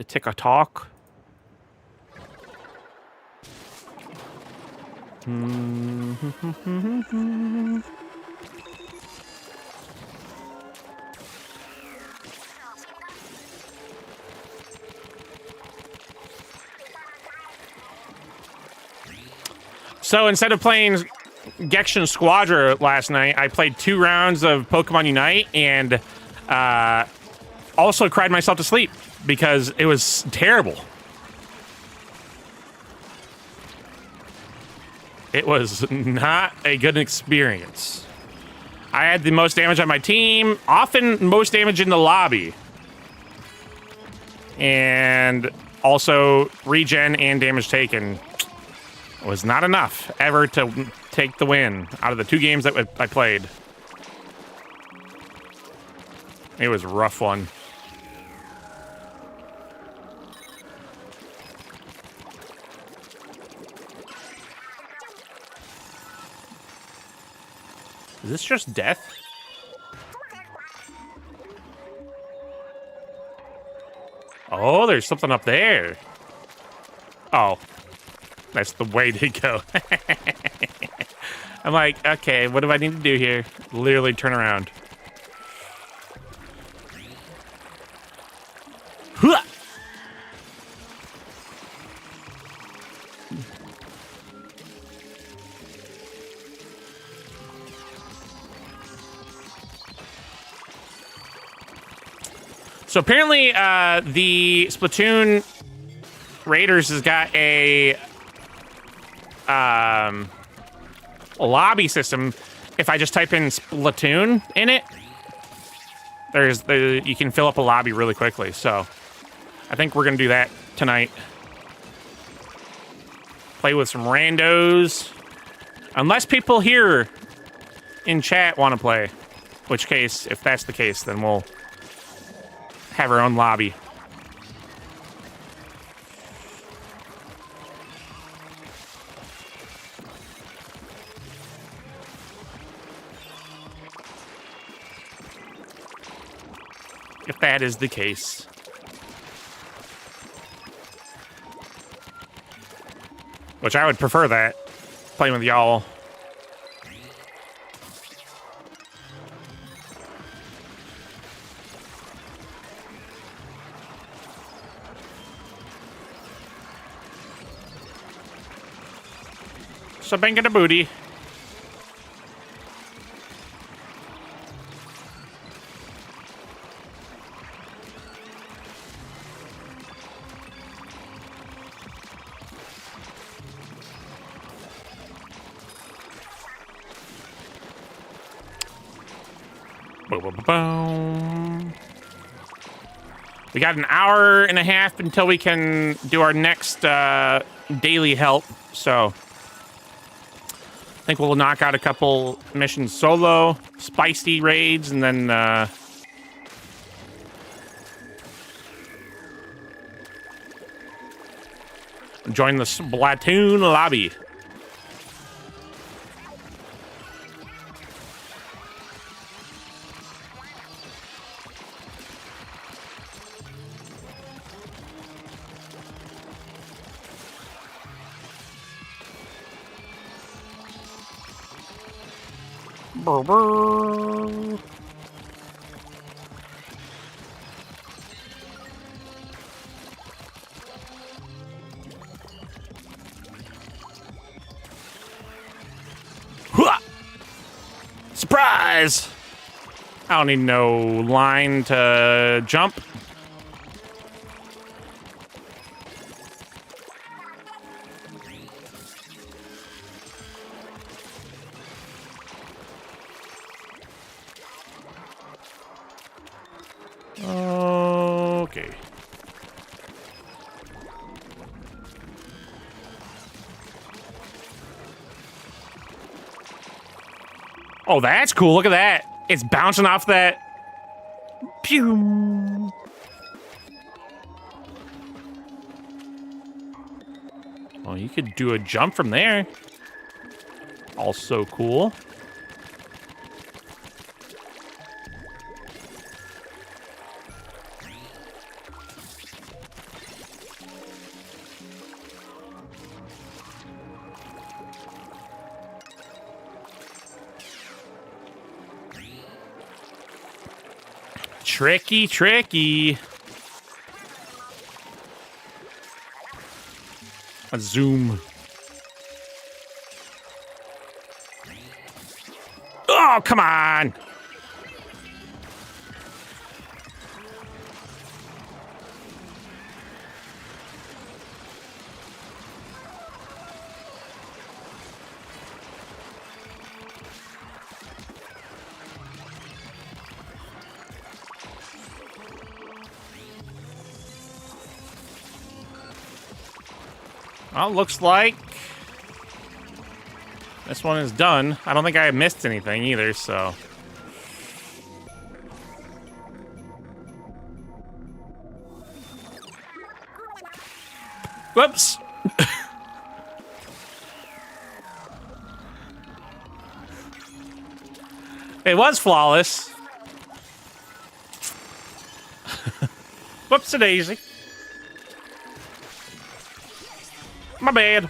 tick-a-talk. So instead of playing Gextion Squadra last night, I played 2 rounds of Pokemon Unite and also cried myself to sleep because it was terrible. It was not a good experience. I had the most damage on my team, often most damage in the lobby. And also regen and damage taken was not enough ever to take the win out of the 2 games that I played. It was a rough one. Is this just death? Oh, there's something up there. Oh. That's the way to go. I'm like, okay, what do I need to do here? Literally turn around. Huh! So apparently, the Splatoon Raiders has got a lobby system. If I just type in Splatoon in it, you can fill up a lobby really quickly. So I think we're gonna do that tonight. Play with some randos, unless people here in chat want to play. Which case, if that's the case, then we'll have our own lobby. If that is the case. Which I would prefer that. Playing with y'all. So bang the booty. Boom. We got an hour and a half until we can do our next daily help, so I think we'll knock out a couple missions solo, spicy raids, and then join the Splatoon lobby. Brr, brr. Hua! Surprise! I don't need no line to jump. Okay. Oh, that's cool. Look at that. It's bouncing off that. Pew. Oh, you could do a jump from there. Also cool. Tricky, tricky. A zoom. Oh, come on. Well, looks like this one is done. I don't think I missed anything either, so. Whoops. It was flawless. Whoops-a-daisy. My bad.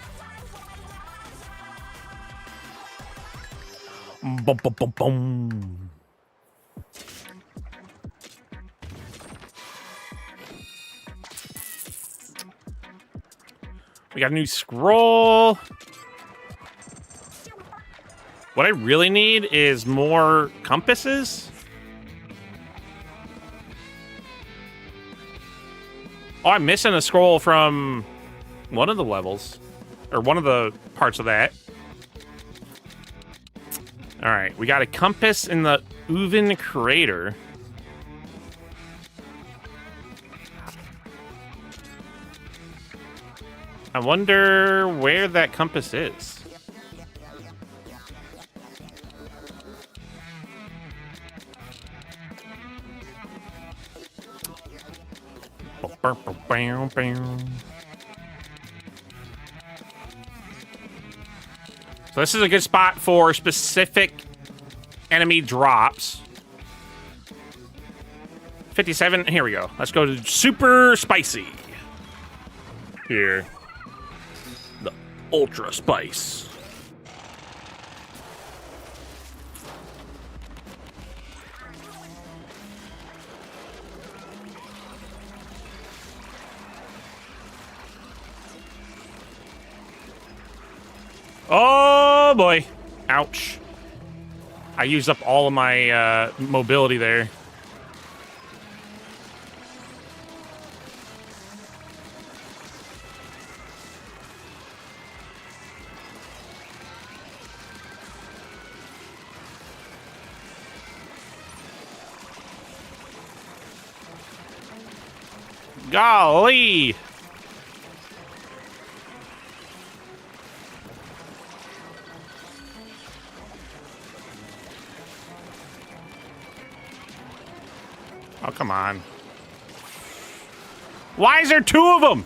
Boom, boom, boom, boom. We got a new scroll. What I really need is more compasses. Oh, I'm missing a scroll from one of the levels, or one of the parts of that. All right, we got a compass in the Uven crater. I wonder where that compass is. So this is a good spot for specific enemy drops. 57, here we go. Let's go to super spicy. Here. The ultra spice. Oh boy. Ouch. I used up all of my mobility there. Golly. Oh, come on. Why is there two of them?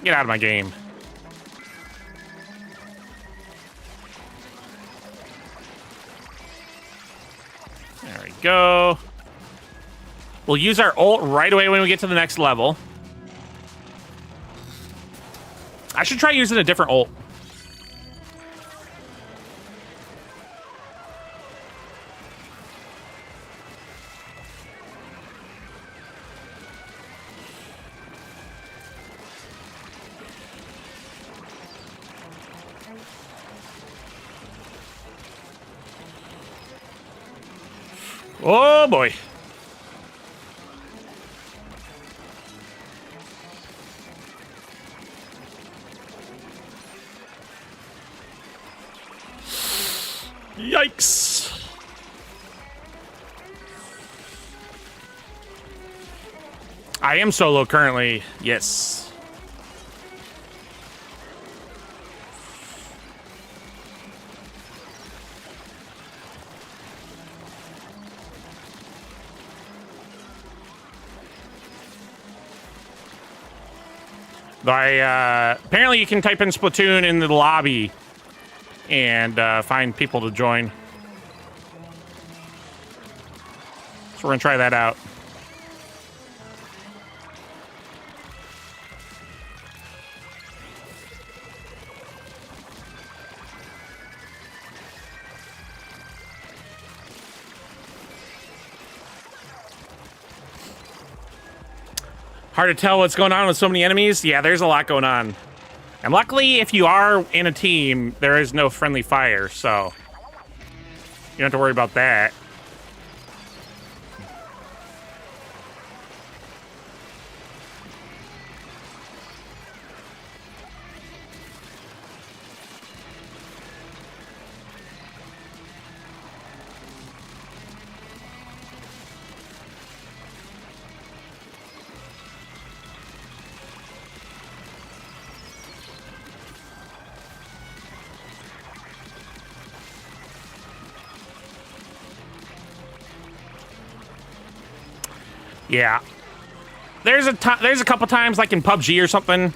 Get out of my game. There we go. We'll use our ult right away when we get to the next level. I should try using a different ult. Oh boy. Yikes. I am solo currently. Yes. Apparently you can type in Splatoon in the lobby and find people to join. What's We're gonna try that out. Hard to tell what's going on with so many enemies. Yeah, there's a lot going on. And luckily, if you are in a team, there is no friendly fire, so you don't have to worry about that. Yeah. There's a couple times, like in PUBG or something.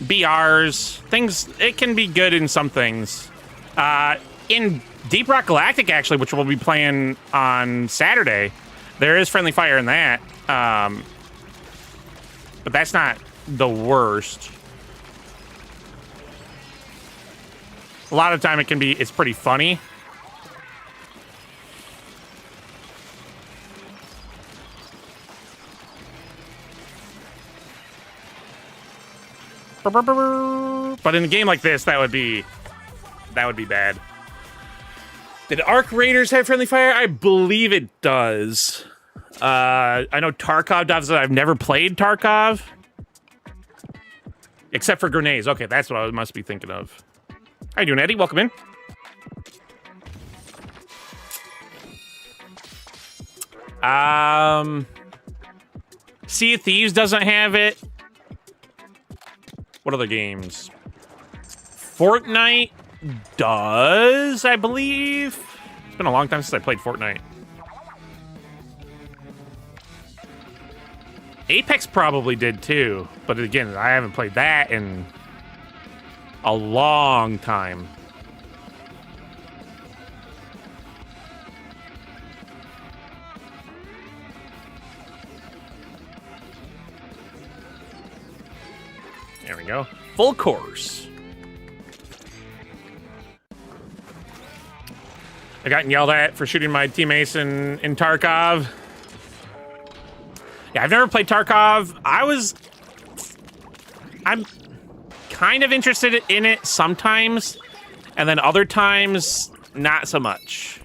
BRs. Things, it can be good in some things. In Deep Rock Galactic, actually, which we'll be playing on Saturday, there is friendly fire in that. But that's not the worst. A lot of time it's pretty funny. But in a game like this, that would be bad. Did Arc Raiders have friendly fire? I believe it does. I know Tarkov does it. I've never played Tarkov. Except for grenades. Okay, that's what I must be thinking of. How you doing, Eddie? Welcome in. Sea of Thieves doesn't have it. What other games? Fortnite does, I believe. It's been a long time since I played Fortnite. Apex probably did too, but again, I haven't played that in a long time. There we go. Full course. I got yelled at for shooting my teammates in Tarkov. Yeah, I've never played Tarkov. I'm kind of interested in it sometimes, and then other times, not so much.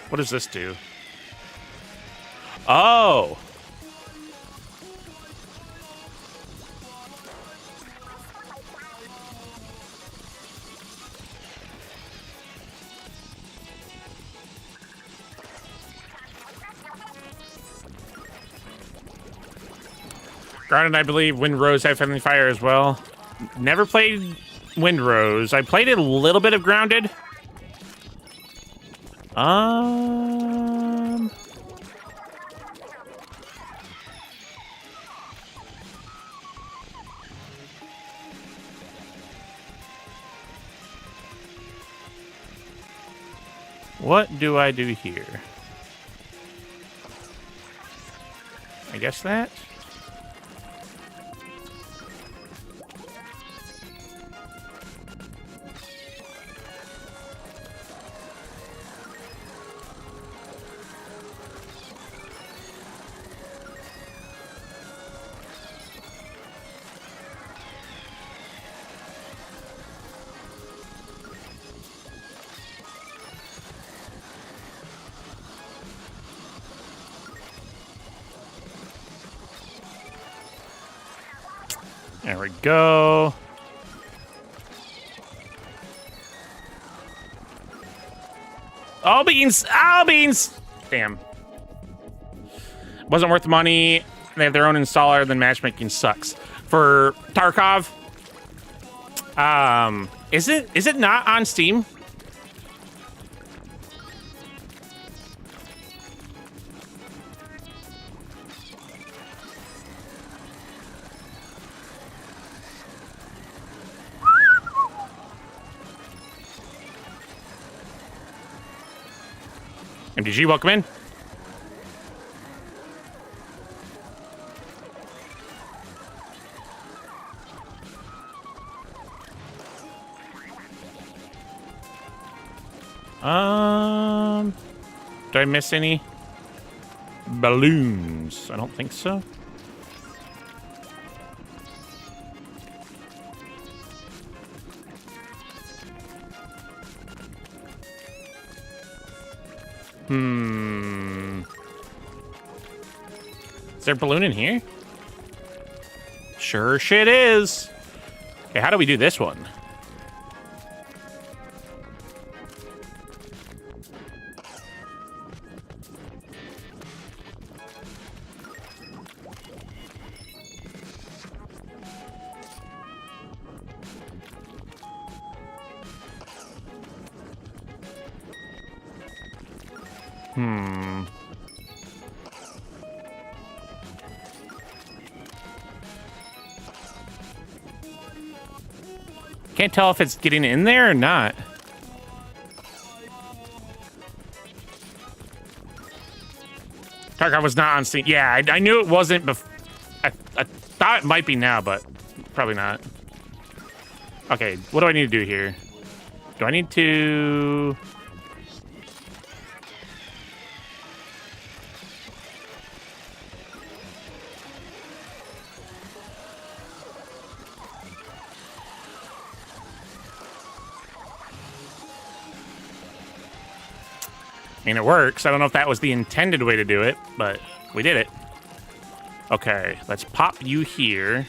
What does this do? Oh. Grounded, I believe, Windrose have friendly fire as well. Never played Windrose. I played a little bit of Grounded. What do I do here? I guess that. There we go. All beans! All beans! Damn. Wasn't worth the money. They have their own installer, then matchmaking sucks. For Tarkov, is it not on Steam? MDG, welcome in. Did I miss any balloons? I don't think so. Is there a balloon in here? Sure shit is. Okay, how do we do this one? Can't tell if it's getting in there or not. Tarkov was not on scene. Yeah, I knew it wasn't I thought it might be now, but probably not. Okay, what do I need to do here? Do I need to... I mean, it works. I don't know if that was the intended way to do it, but we did it. Okay, let's pop you here.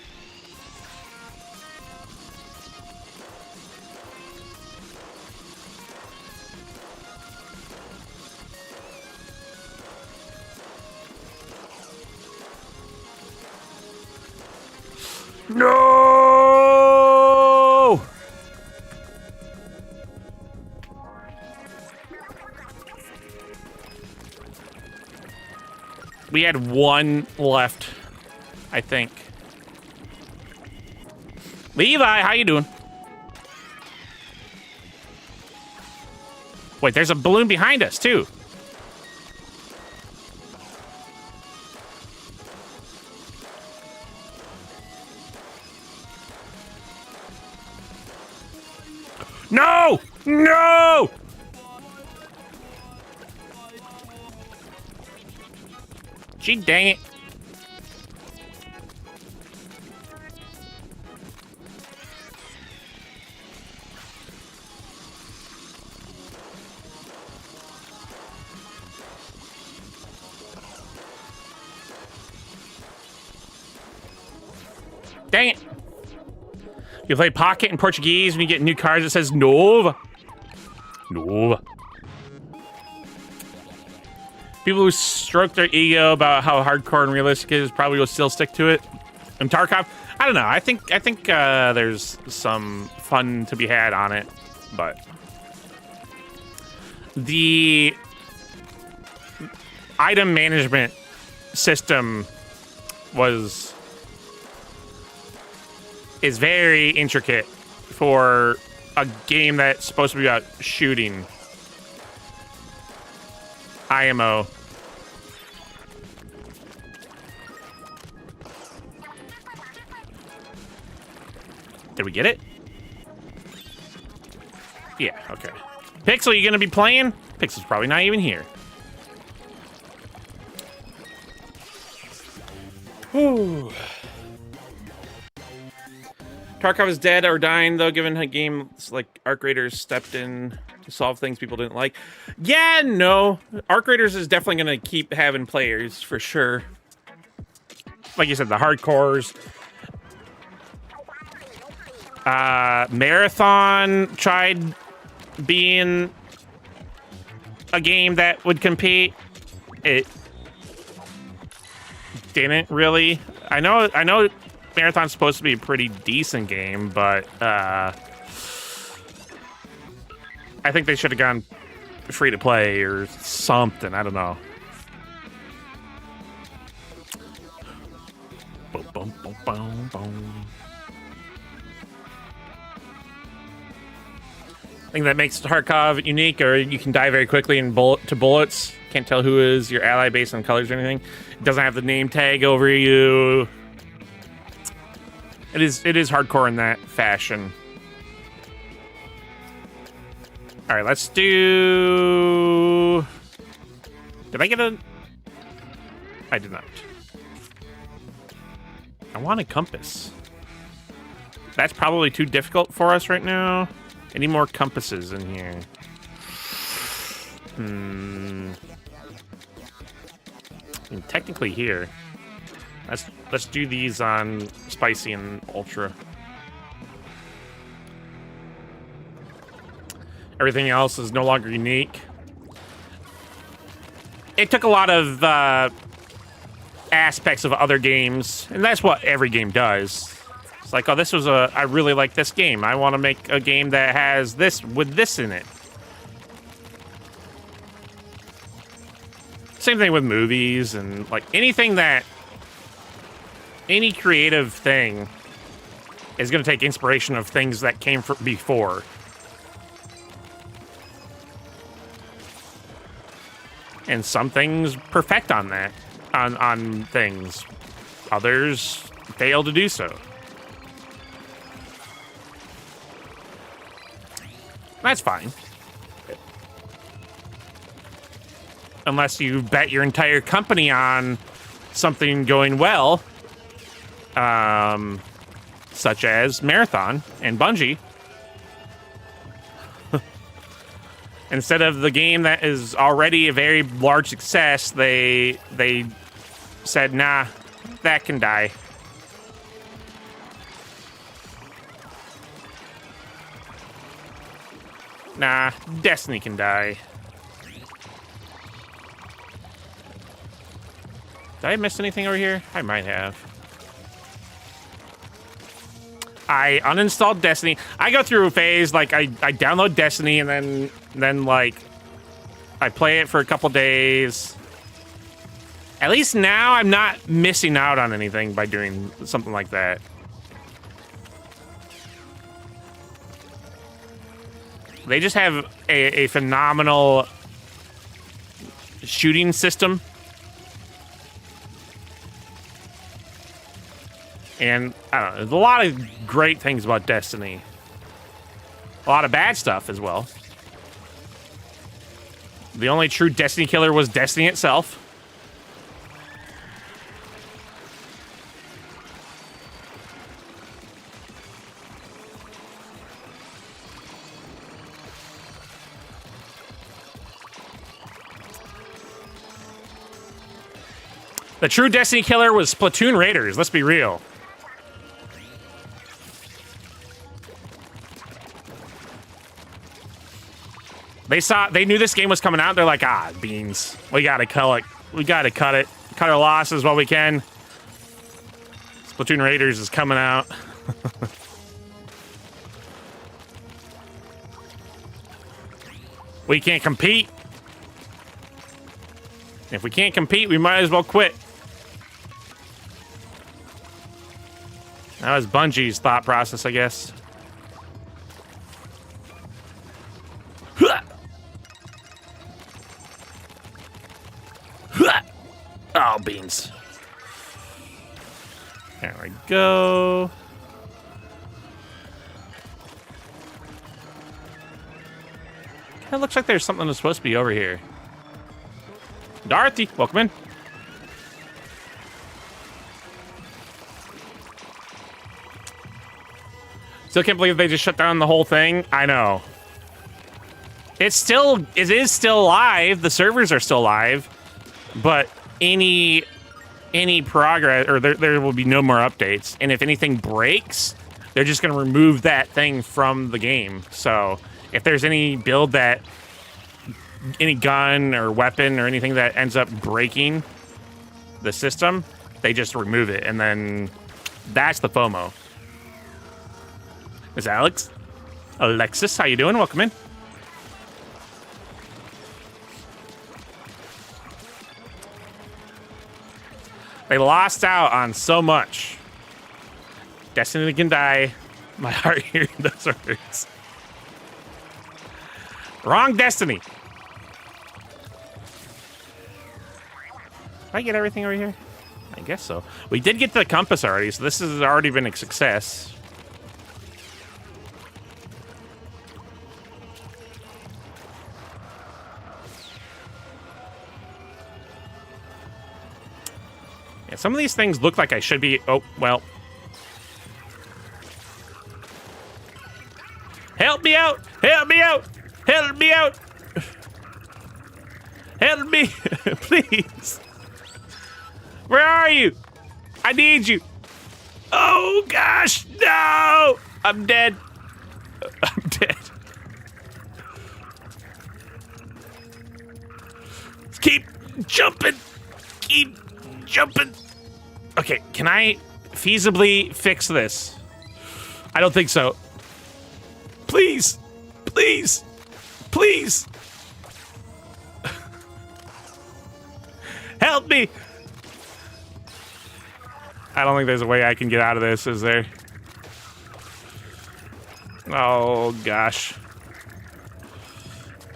No! We had one left, I think. Levi, how you doing? Wait, there's a balloon behind us, too. No! No! Gee, dang it. Dang it. You play Pocket in Portuguese when you get new cards, it says Nova. Nova. People who stroke their ego about how hardcore and realistic it is probably will still stick to it. And Tarkov, I don't know. I think there's some fun to be had on it, but the item management system is very intricate for a game that's supposed to be about shooting. IMO. Did we get it? Yeah, okay. Pixel, you gonna be playing? Pixel's probably not even here. Whew. Tarkov is dead or dying, though, given how games like Arc Raiders stepped in to solve things people didn't like. Yeah, no. Arc Raiders is definitely going to keep having players, for sure. Like you said, the hardcores. Marathon tried being a game that would compete. It didn't really. I know Marathon's supposed to be a pretty decent game, but I think they should have gone free to play or something. I don't know. Boom, boom, boom, boom, boom. I think that makes Tarkov unique, or you can die very quickly in bullet to bullets. Can't tell who is your ally based on colors or anything. It doesn't have the name tag over you. It is hardcore in that fashion. All right, let's do... Did I get a... I did not. I want a compass. That's probably too difficult for us right now. Any more compasses in here? I mean, technically here. Let's do these on spicy and ultra. Everything else is no longer unique. It took a lot of aspects of other games, and that's what every game does. It's like, oh, this was I really like this game. I want to make a game that has this with this in it. Same thing with movies and like anything that, any creative thing is going to take inspiration of things that came from before. And some things perfect on that, on things. Others fail to do so. That's fine. Unless you bet your entire company on something going well, such as Marathon and Bungie. Instead of the game that is already a very large success, they said, nah, that can die. Nah, Destiny can die. Did I miss anything over here? I might have. I uninstalled Destiny. I go through a phase, like, I download Destiny, and then like, I play it for a couple days. At least now, I'm not missing out on anything by doing something like that. They just have a phenomenal shooting system. And, I don't know, there's a lot of great things about Destiny. A lot of bad stuff as well. The only true Destiny killer was Destiny itself. The true Destiny killer was Splatoon Raiders, let's be real. They knew this game was coming out. They're like, ah, beans. We gotta cut it. We gotta cut it. Cut our losses while we can. Splatoon Raiders is coming out. We can't compete. If we can't compete, we might as well quit. That was Bungie's thought process, I guess. Oh, beans. There we go. It looks like there's something that's supposed to be over here. Dorothy, welcome in. Still can't believe they just shut down the whole thing. I know. It is still live. The servers are still live, but any progress, or there will be no more updates. And if anything breaks, they're just going to remove that thing from the game. So if there's any build that, any gun or weapon or anything that ends up breaking the system, they just remove it. And then that's the FOMO. Is Alexis, how you doing? Welcome in. They lost out on so much. Destiny can die. My heart hearing those words. Wrong Destiny. I get everything over here? I guess so. We did get the compass already, so this has already been a success. Yeah, some of these things look like I should be... Oh, well. Help me out! Help me out! Help me out! Help me! Please! Where are you? I need you! Oh, gosh! No! I'm dead. I'm dead. Keep jumping! Keep jumping! Okay, can I feasibly fix this? I don't think so. Please! Please! Please! Help me! I don't think there's a way I can get out of this, is there? Oh, gosh.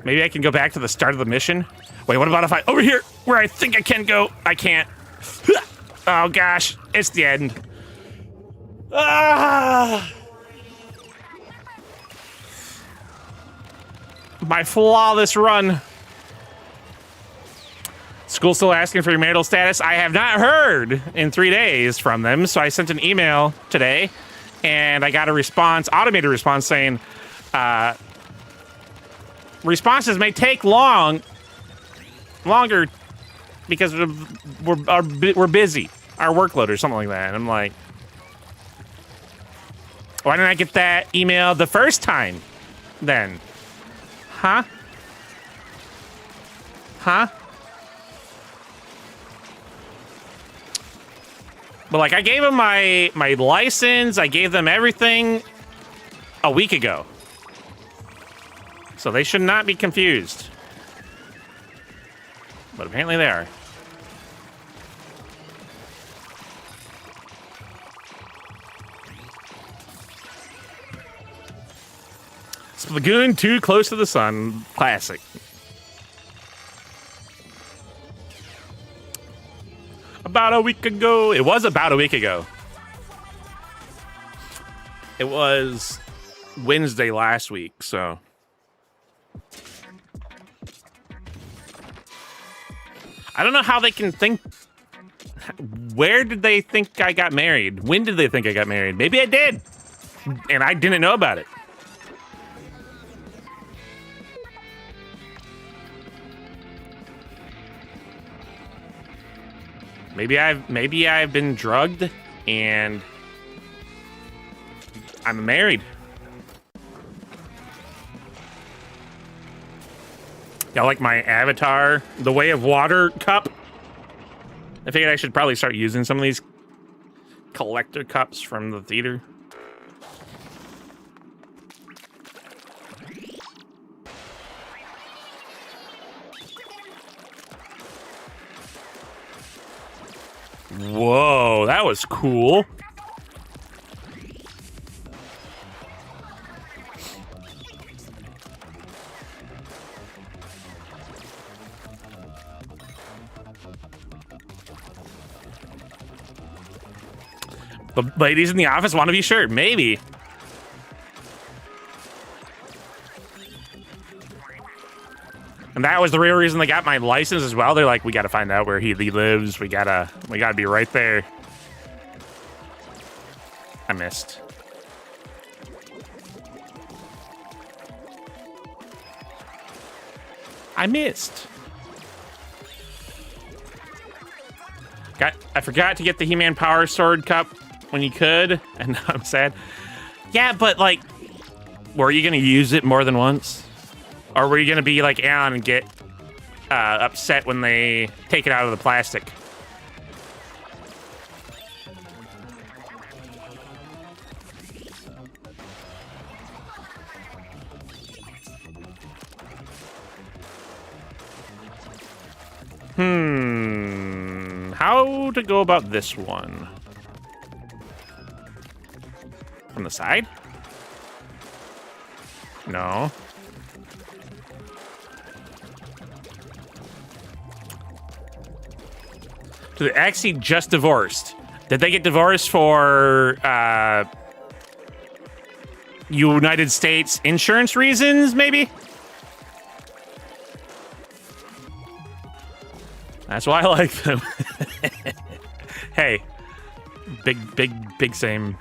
Maybe I can go back to the start of the mission? Wait, what about if I... Over here, where I think I can go. I can't. Oh, gosh. It's the end. Ah! My flawless run. School's still asking for your marital status. I have not heard in 3 days from them, so I sent an email today, and I got a response, automated response, saying, responses may take longer because we're busy, our workload or something like that. And I'm like, why didn't I get that email the first time then? Huh? Huh? But like, I gave them my license, I gave them everything a week ago. So they should not be confused. But apparently they are. Lagoon, too close to the sun. Classic. About a week ago. It was about a week ago. It was Wednesday last week, so. I don't know how they can think. Where did they think I got married? When did they think I got married? Maybe I did. And I didn't know about it. Maybe I've been drugged and I'm married. Y'all like my avatar, the Way of Water cup? I figured I should probably start using some of these collector cups from the theater. Whoa, that was cool. The ladies in the office want to be sure, maybe. And that was the real reason they got my license as well. They're like, we got to find out where he lives. We gotta be right there. I missed. I missed. I forgot to get the He-Man Power Sword cup when you could, and now I'm sad. Yeah, but like, were you gonna use it more than once? Or were you gonna be like Alan and get upset when they take it out of the plastic? How to go about this one? From the side? No. So they actually just divorced. Did they get divorced for United States insurance reasons, maybe? That's why I like them. Hey, big same.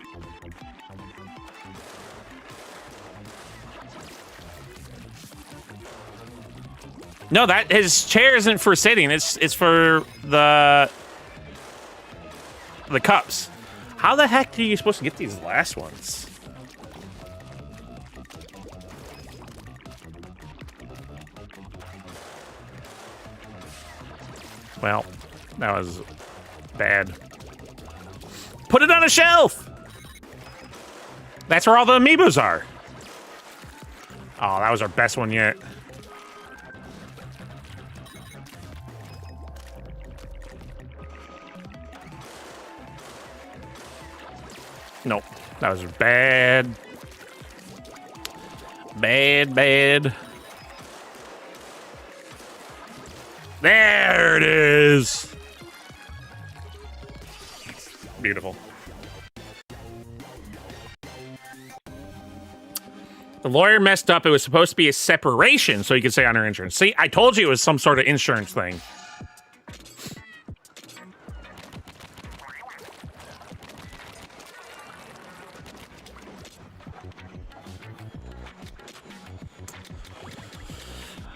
No, that his chair isn't for sitting. It's for the cups. How the heck are you supposed to get these last ones? Well, that was bad. Put it on a shelf! That's where all the amiibos are. Oh, that was our best one yet. Nope, that was bad. Bad. There it is. Beautiful. The lawyer messed up. It was supposed to be a separation so you could say on her insurance. See, I told you it was some sort of insurance thing.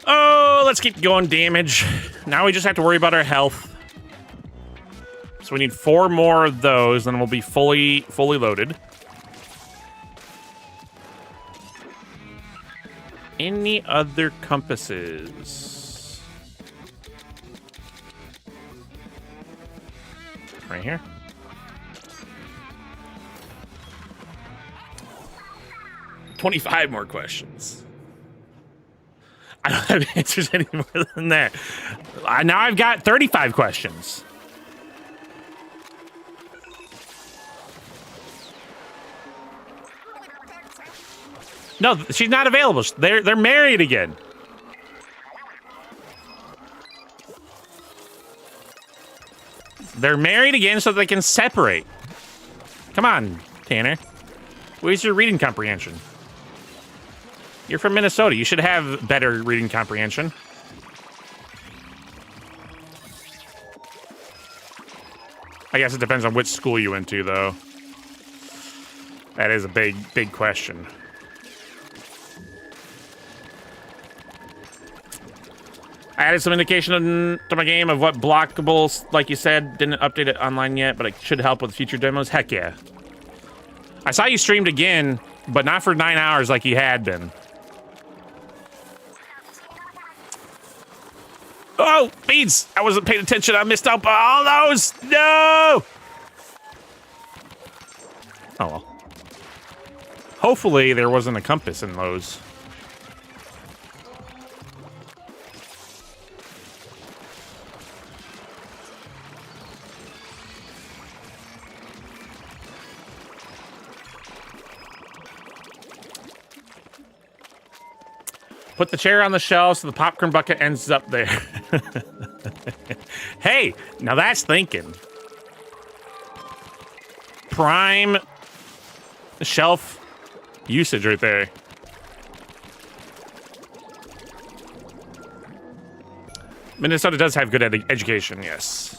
Oh, let's keep going damage. Now we just have to worry about our health. So we need 4 more of those, then we'll be fully loaded. Any other compasses? Right here. $25 more questions. I don't have answers any more than that. Now I've got 35 questions. No, she's not available. They're married again. They're married again so they can separate. Come on, Tanner. Where's your reading comprehension? You're from Minnesota. You should have better reading comprehension. I guess it depends on which school you went to, though. That is a big question. I added some indication to my game of what blockables, like you said, didn't update it online yet, but it should help with future demos. Heck yeah. I saw you streamed again, but not for 9 hours like you had been. Oh, beads! I wasn't paying attention. I missed out all those. No! Oh well. Hopefully there wasn't a compass in those. Put the chair on the shelf so the popcorn bucket ends up there. Hey, now that's thinking. Prime shelf usage right there. Minnesota does have good education, yes.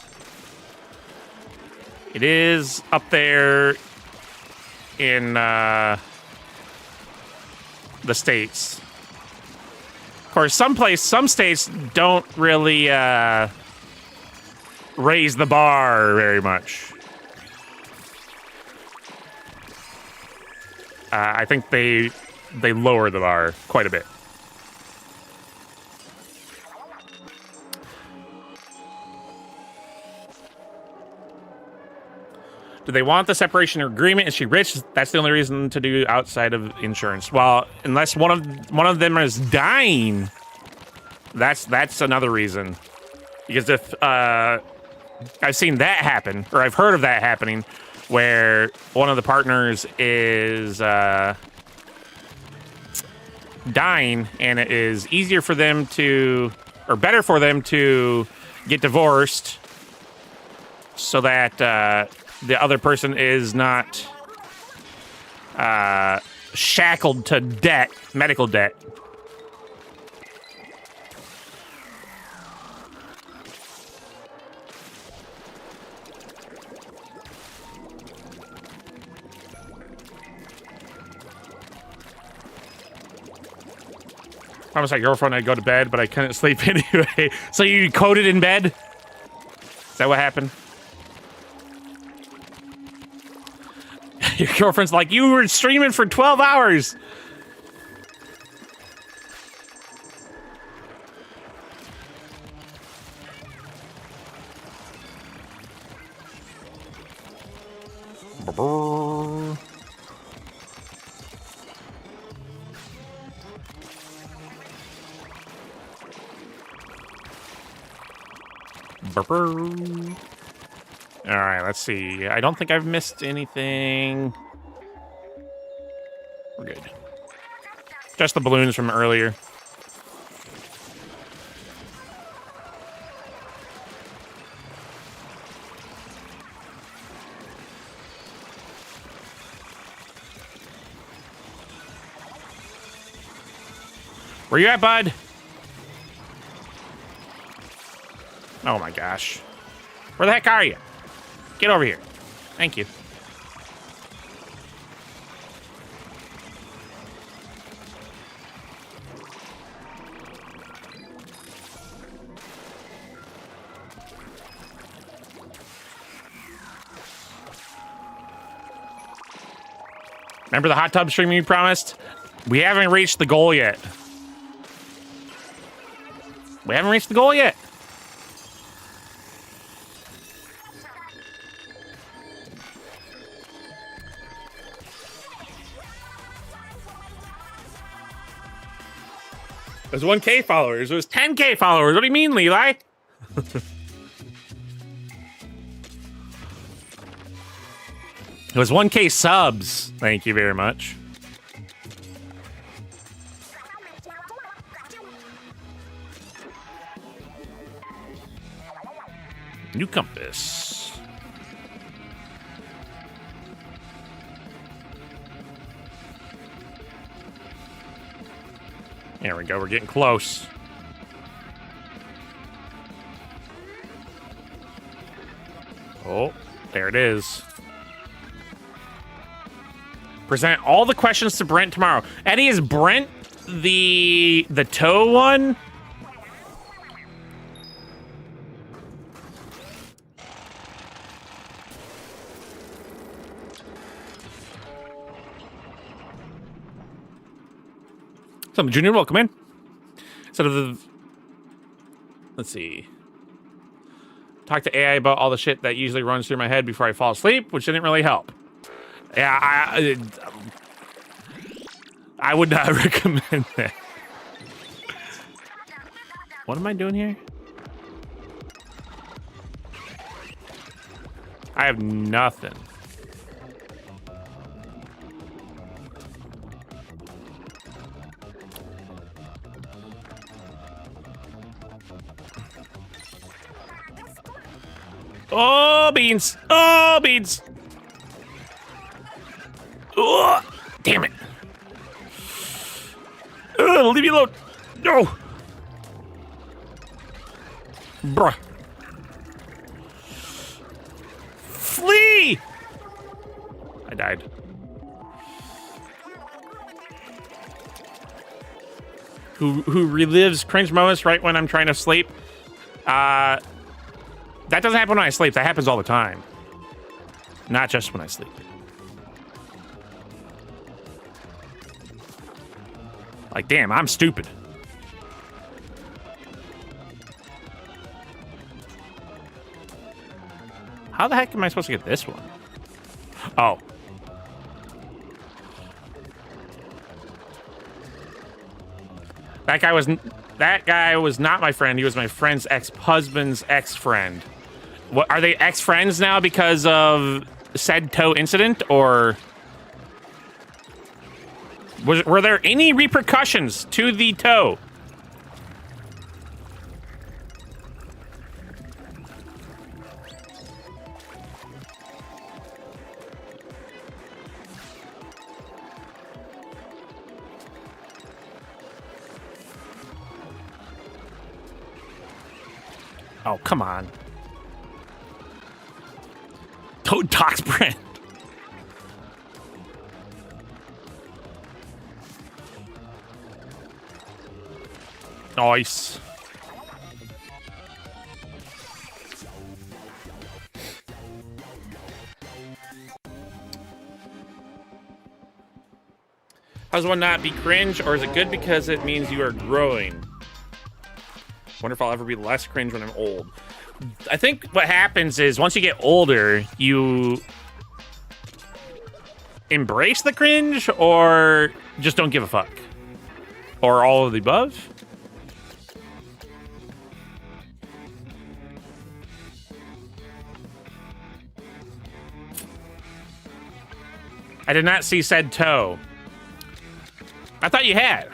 It is up there in the States. Of course, some states don't really raise the bar very much. I think they lower the bar quite a bit. Do they want the separation agreement? Is she rich? That's the only reason to do outside of insurance. Well, unless one of them is dying, that's another reason. Because if I've seen that happen, or I've heard of that happening, where one of the partners is dying, and it is easier for them to, or better for them to get divorced so that the other person is not shackled to debt, medical debt. I promised my girlfriend I'd go to bed, but I couldn't sleep anyway. So you coded in bed? Is that what happened? Your girlfriend's like, you were streaming for 12 hours. All right, let's see. I don't think I've missed anything. We're good. Just the balloons from earlier. Where you at, bud? Oh my gosh. Where the heck are you? Get over here. Thank you. Remember the hot tub stream you promised? We haven't reached the goal yet. We haven't reached the goal yet. It was 1K followers. It was 10K followers. What do you mean, Levi? It was 1K subs. Thank you very much. New compass. There we go. We're getting close. Oh, there it is. Present all the questions to Brent tomorrow. Eddie, is Brent the toe one? Some Junior, welcome in. Instead of the, let's see. Talk to AI about all the shit that usually runs through my head before I fall asleep, which didn't really help. Yeah, I would not recommend that. What am I doing here? I have nothing. Oh, beans! Oh, beans! Oh, damn it! Leave me alone! No! Bruh! Flee! I died. Who relives cringe moments right when I'm trying to sleep? That doesn't happen when I sleep. That happens all the time. Not just when I sleep. Like, damn, I'm stupid. How the heck am I supposed to get this one? Oh. That guy was not my friend. He was my friend's ex-husband's ex-friend. What, are they ex-friends now because of said toe incident, or were there any repercussions to the toe? Oh, come on. Don't dox Brent. Nice. How does one not be cringe, or is it good because it means you are growing? Wonder if I'll ever be less cringe when I'm old. I think what happens is once you get older, you embrace the cringe or just don't give a fuck. Or all of the above. I did not see said toe. I thought you had.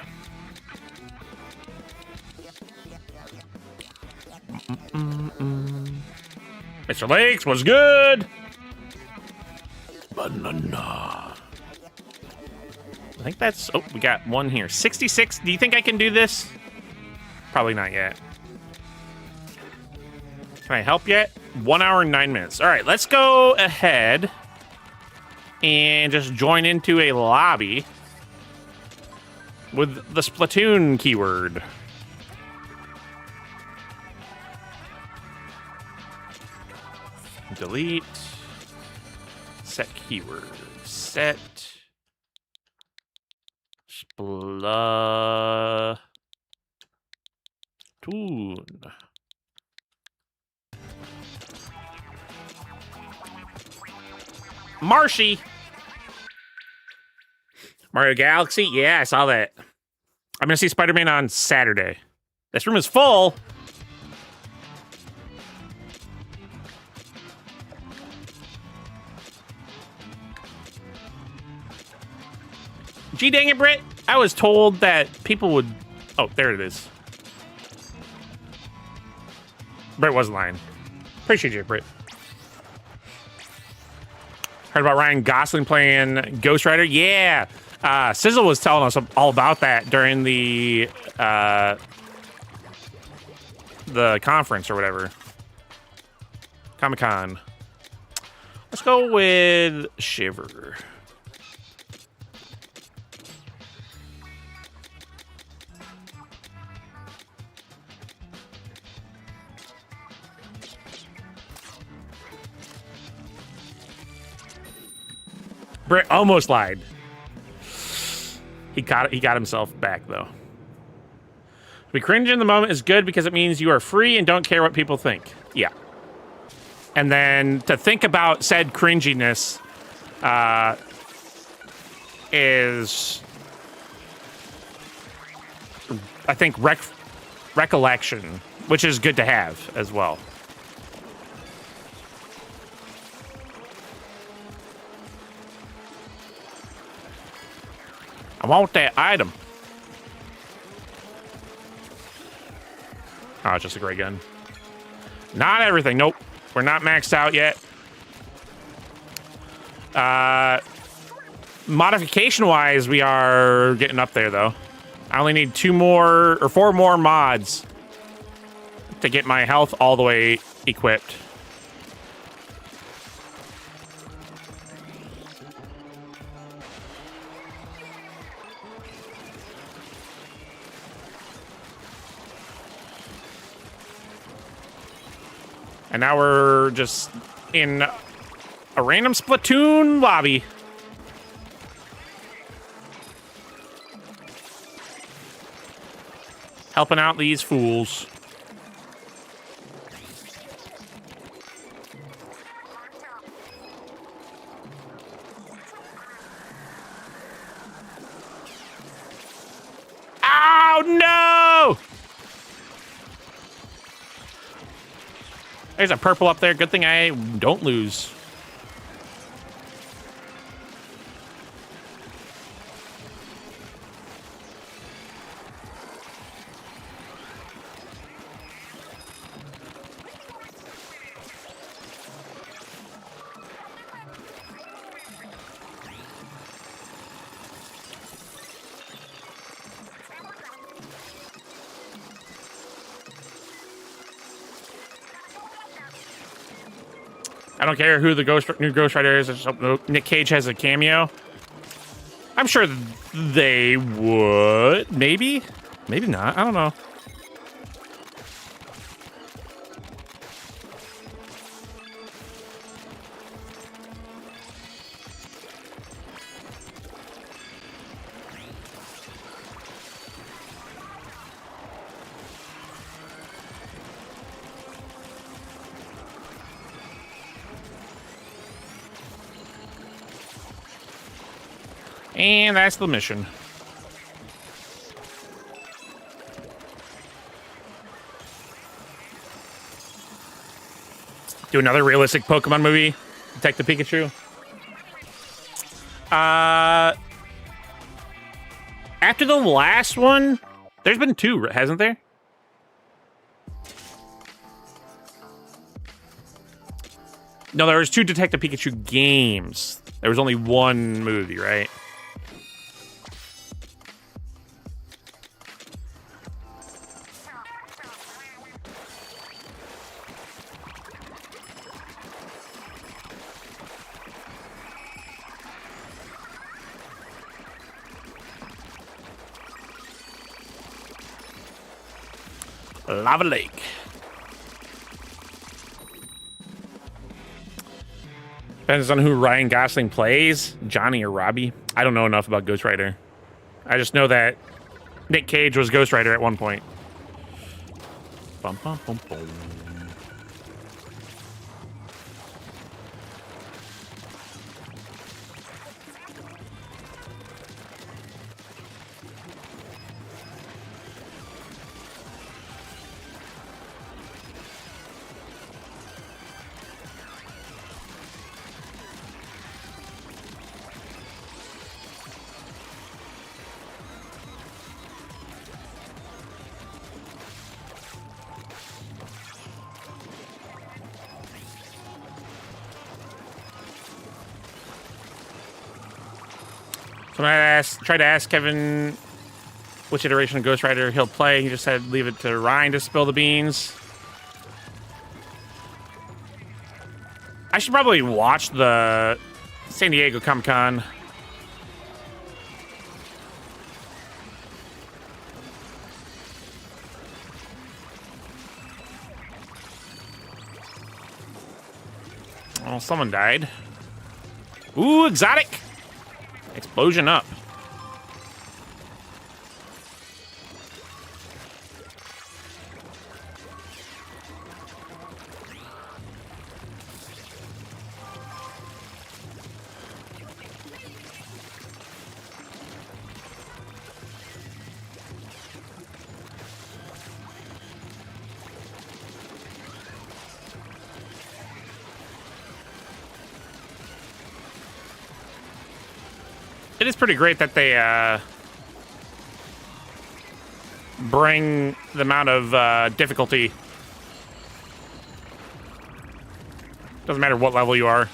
Mr. Lakes was good. Banana. I think that's... Oh, we got one here. 66. Do you think I can do this? Probably not yet. Can I help yet? 1 hour and 9 minutes. All right, let's go ahead and just join into a lobby with the Splatoon keyword. Delete. Set keyword. Set. Splatoon. Marshy. Mario Galaxy? Yeah, I saw that. I'm gonna see Spider-Man on Saturday. This room is full. Gee dang it, Britt. I was told that people would... Oh, there it is. Britt wasn't lying. Appreciate you, Britt. Heard about Ryan Gosling playing Ghost Rider? Yeah. Sizzle was telling us all about that during the conference or whatever. Comic-Con. Let's go with Shiver. Britt almost lied. He got himself back, though. To be cringe in the moment is good because it means you are free and don't care what people think. Yeah. And then to think about said cringiness is, I think, recollection, which is good to have as well. I want that item. Oh, it's just a great gun. Not everything. Nope. We're not maxed out yet. Modification-wise, we are getting up there, though. I only need 4 more mods to get my health all the way equipped. And now we're just in a random Splatoon lobby. Helping out these fools. Oh, no! There's a purple up there. Good thing I don't lose. I don't care who the new Ghost Rider is. I just hope Nick Cage has a cameo. I'm sure they would. Maybe. Maybe not. I don't know. And that's the mission. Do another realistic Pokemon movie. Detective Pikachu. After the last one, there's been 2, hasn't there? No, there was 2 Detective Pikachu games. There was only 1 movie, right? Lava Lake. Depends on who Ryan Gosling plays, Johnny or Robbie. I don't know enough about Ghost Rider. I just know that Nick Cage was Ghost Rider at one point. Bum, bum, bum, bum. So I tried to ask Kevin which iteration of Ghost Rider he'll play. He just said leave it to Ryan to spill the beans. I should probably watch the San Diego Comic-Con. Oh, someone died. Ooh, exotic! Explosion up. It is pretty great that they bring the amount of difficulty. Doesn't matter what level you are.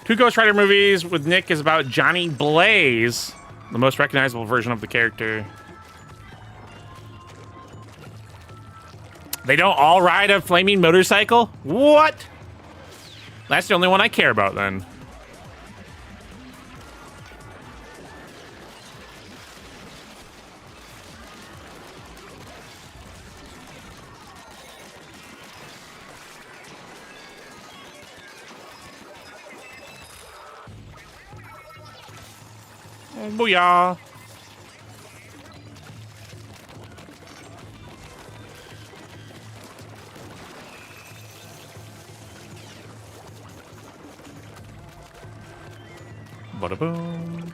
Two Ghost Rider movies with Nick is about Johnny Blaze, the most recognizable version of the character. They don't all ride a flaming motorcycle? What? That's the only one I care about then. Booyah. Bada boom.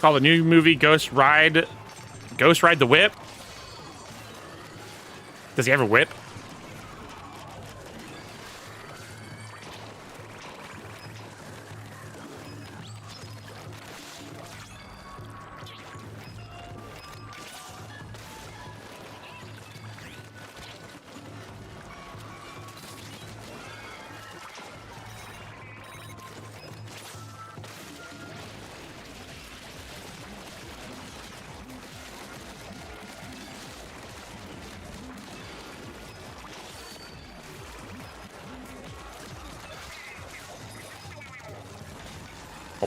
Call the new movie Ghost Ride the Whip. Does he have a whip?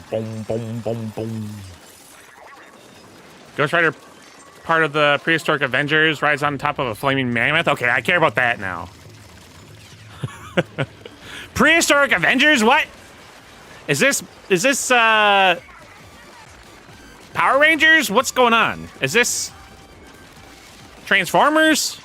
Boom, boom, boom, boom. Ghost Rider, part of the prehistoric Avengers, rides on top of a flaming mammoth. Okay, I care about that now. Prehistoric Avengers? What? Is this Power Rangers? What's going on? Is this Transformers?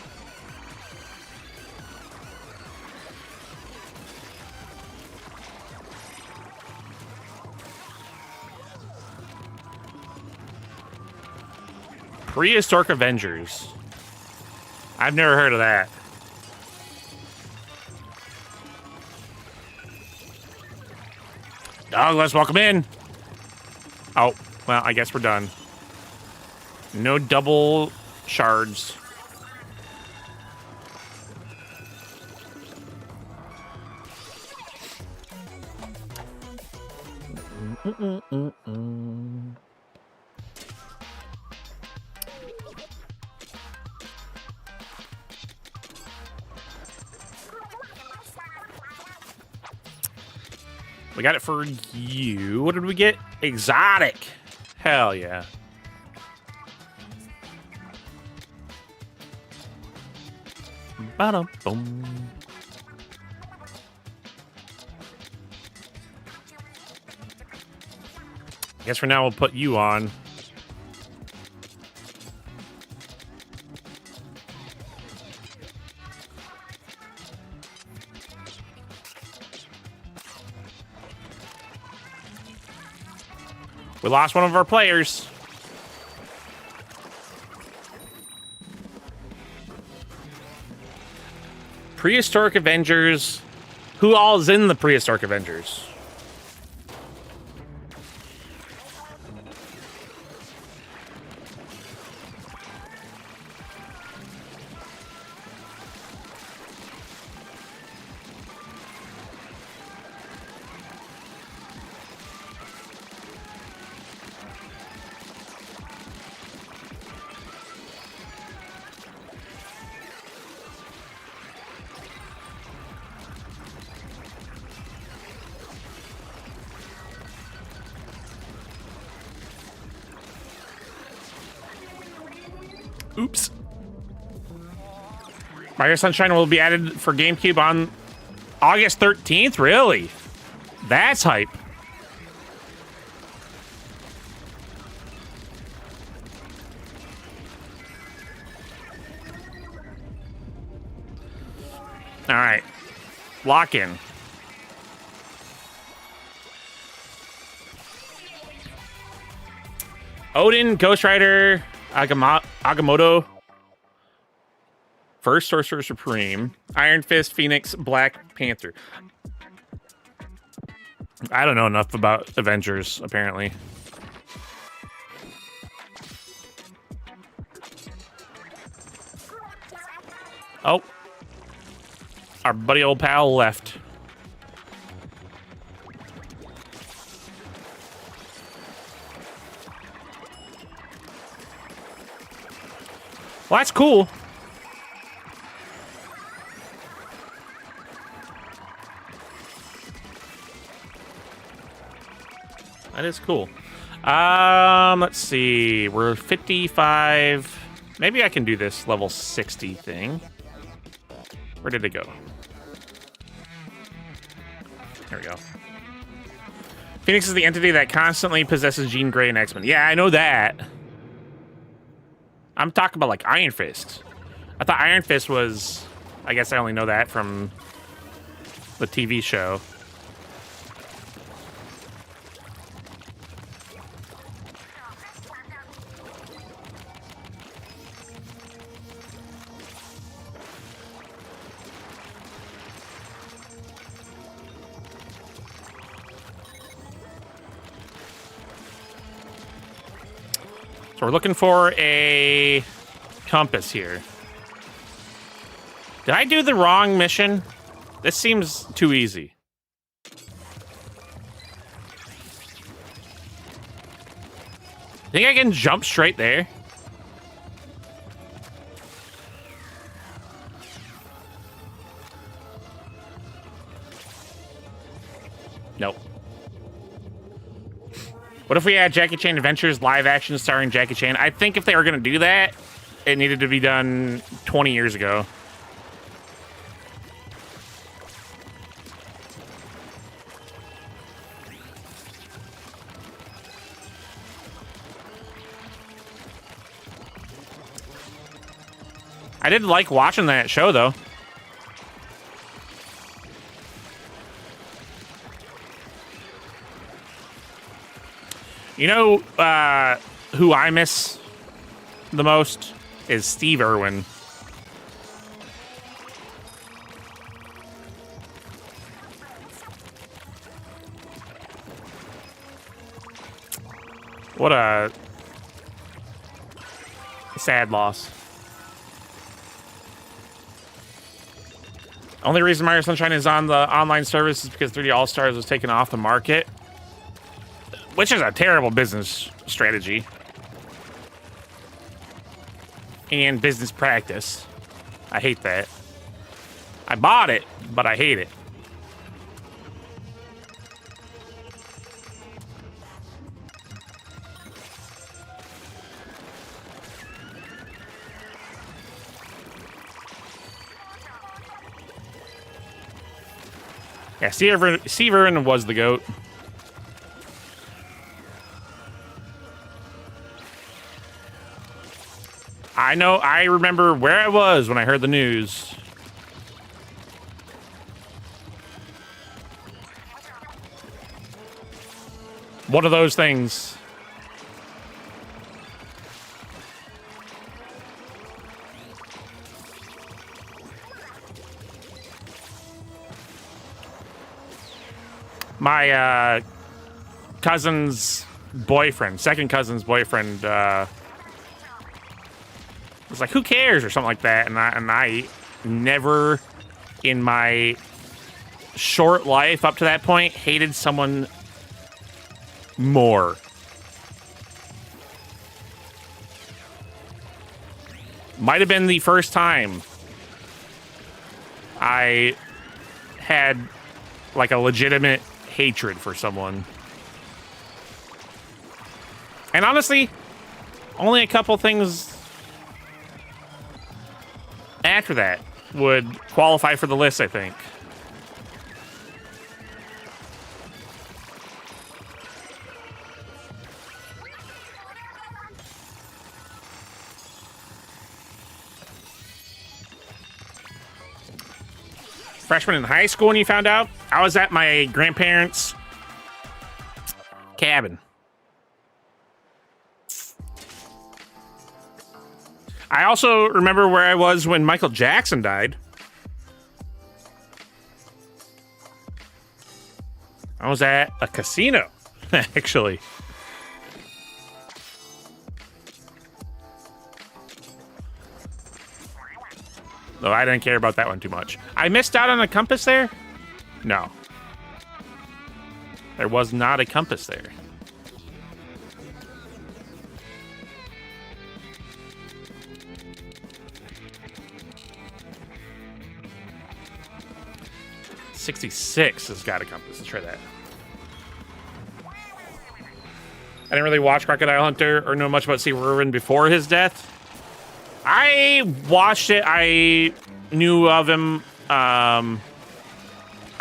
Prehistoric Avengers. I've never heard of that. Douglas, welcome in. Oh, well, I guess we're done. No double shards. We got it for you. What did we get? Exotic. Hell yeah. Ba-dum-boom. I guess for now we'll put you on. We lost one of our players. Prehistoric Avengers. Who all is in the Prehistoric Avengers? Oops. Mario Sunshine will be added for GameCube on August 13th? Really? That's hype. All right. Lock in. Odin, Ghost Rider, Agamotto, First Sorcerer Supreme, Iron Fist, Phoenix, Black Panther. I don't know enough about Avengers, apparently. Oh. Our buddy old pal left. Well, that's cool. That is cool. Let's see. We're 55. Maybe I can do this level 60 thing. Where did it go? There we go. Phoenix is the entity that constantly possesses Jean Grey and X-Men. Yeah, I know that. I'm talking about like Iron Fist. I thought Iron Fist was... I guess I only know that from the TV show. So we're looking for a compass here. Did I do the wrong mission? This seems too easy. Think I can jump straight there? Nope. What if we had Jackie Chan Adventures live action starring Jackie Chan? I think if they were going to do that, it needed to be done 20 years ago. I did like watching that show, though. You know who I miss the most is Steve Irwin. What a sad loss. Only reason Mario Sunshine is on the online service is because 3D All-Stars was taken off the market, which is a terrible business strategy and business practice. I hate that. I bought it, but I hate it. Yeah, Steve Irwin was the GOAT. I remember where I was when I heard the news. One of those things. My cousin's boyfriend, second cousin's boyfriend, was like, "Who cares?" or something like that, and I never in my short life up to that point hated someone more. Might have been the first time I had like a legitimate hatred for someone. And honestly, only a couple things after that would qualify for the list, I think. Freshman in high school when you found out? I was at my grandparents' cabin. I also remember where I was when Michael Jackson died. I was at a casino, actually. Though I didn't care about that one too much. I missed out on a compass there? No. There was not a compass there. '66 has got a compass. Let's try that. I didn't really watch Crocodile Hunter or know much about Steve Irwin before his death. I watched it. I knew of him. I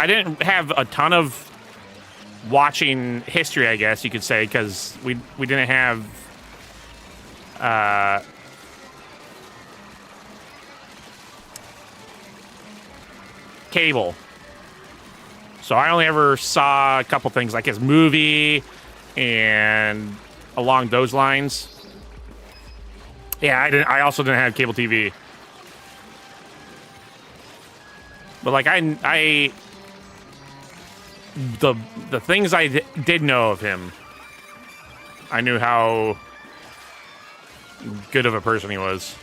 didn't have a ton of watching history, I guess you could say, because we didn't have cable. So I only ever saw a couple things like his movie and along those lines. Yeah, I also didn't have cable TV. But like the things I did know of him, I knew how good of a person he was.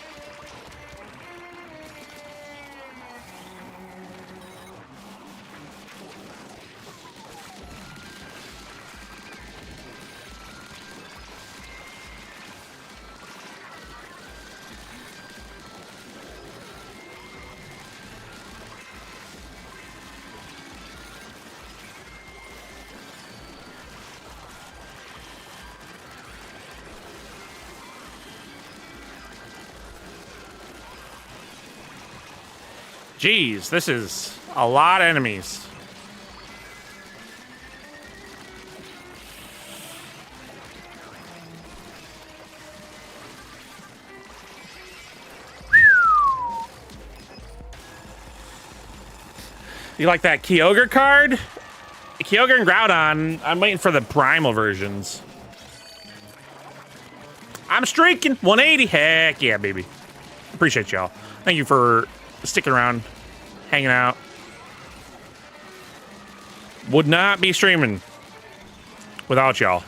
Jeez, this is a lot of enemies. You like that Kyogre card? Kyogre and Groudon, I'm waiting for the primal versions. I'm streaking 180. Heck yeah, baby. Appreciate y'all. Thank you for sticking around, hanging out. Would not be streaming without y'all.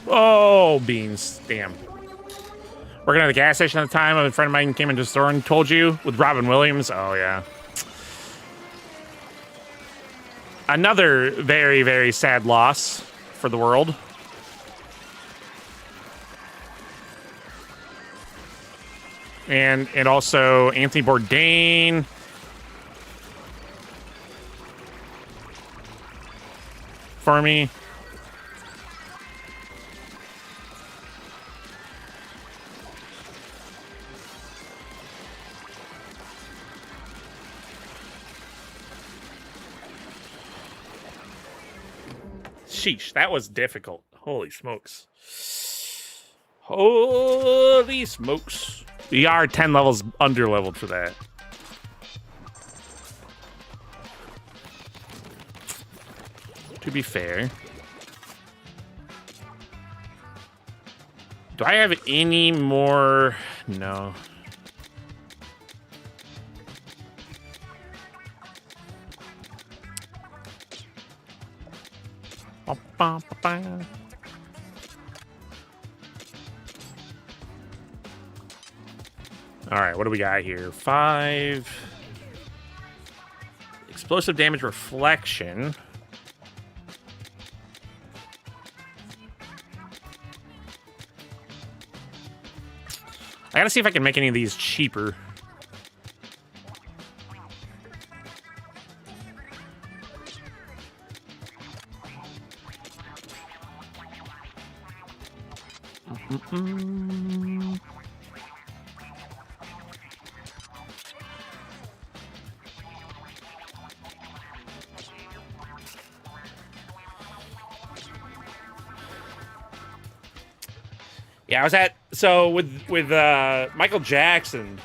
Oh, beans. Damn. Working at the gas station at the time, a friend of mine came into the store and told you with Robin Williams. Oh, yeah. Another very, very sad loss for the world. And also Anthony Bourdain. For me. Sheesh, that was difficult. Holy smokes. Holy smokes. We are 10 levels under-leveled for that. To be fair. Do I have any more? No. All right, what do we got here? 5 explosive damage reflection. I gotta see if I can make any of these cheaper. Yeah, I was at with Michael Jackson.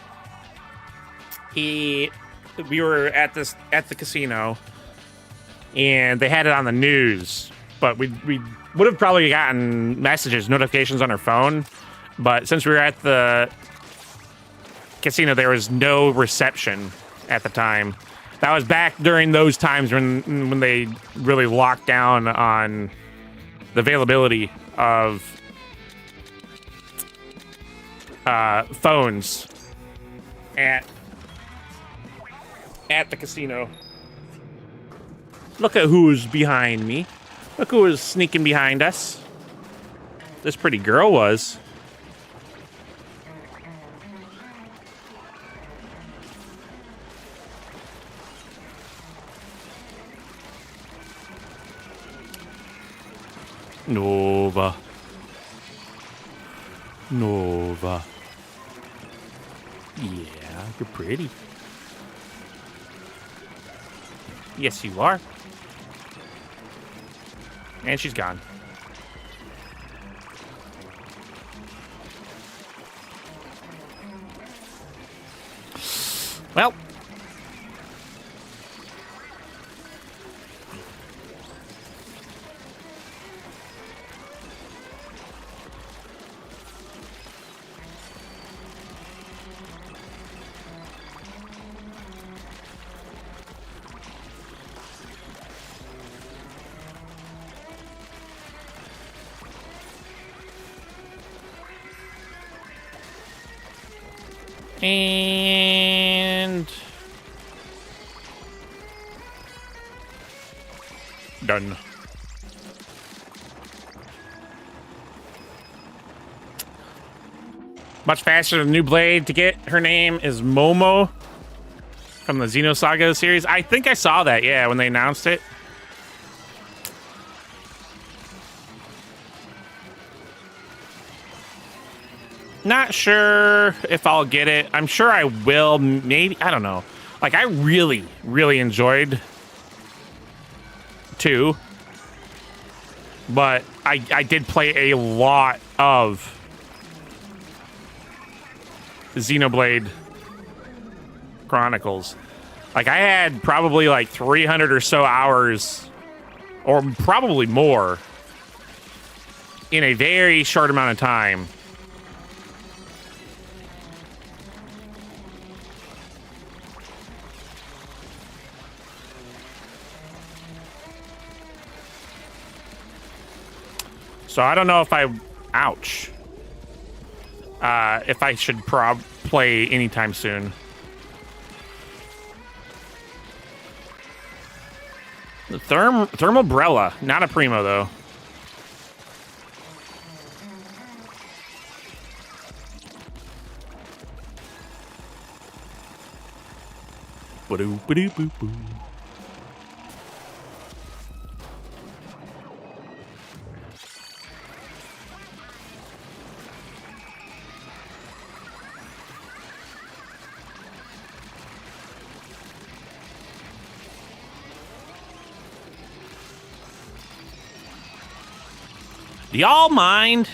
We were at the casino, and they had it on the news. But we would have probably gotten notifications on our phone. But since we were at the casino, there was no reception at the time. That was back during those times when they really locked down on the availability of phones at the casino. Look at who's behind me. Look who was sneaking behind us. This pretty girl was. Nova. Yeah, you're pretty. Yes, you are. And she's gone. Well. And done. Much faster than the new blade to get. Her name is Momo from the Xenosaga series. I think I saw that, yeah, when they announced it. Not sure if I'll get it. I'm sure I will. Maybe. I don't know. Like, I really, really enjoyed 2. But I did play a lot of Xenoblade Chronicles. Like, I had probably like 300 or so hours, or probably more, in a very short amount of time. So I don't know if ouch. If I should play anytime soon. The Thermobrella, not a Primo though. Ba-doo-ba-doo-boo-boo. Do y'all mind?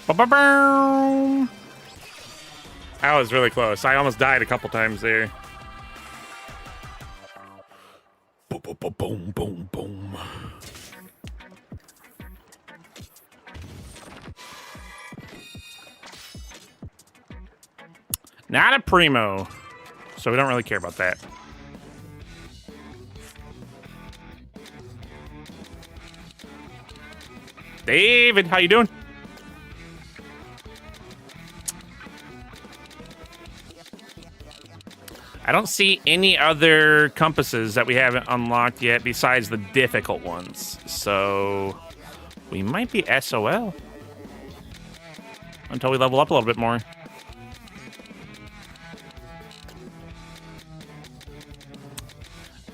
Ba-ba-boom. That was really close. I almost died a couple times there. Boom, boom, boom, boom, boom, boom. Not a Primo, so we don't really care about that. David, how you doing? I don't see any other compasses that we haven't unlocked yet besides the difficult ones. So we might be SOL until we level up a little bit more.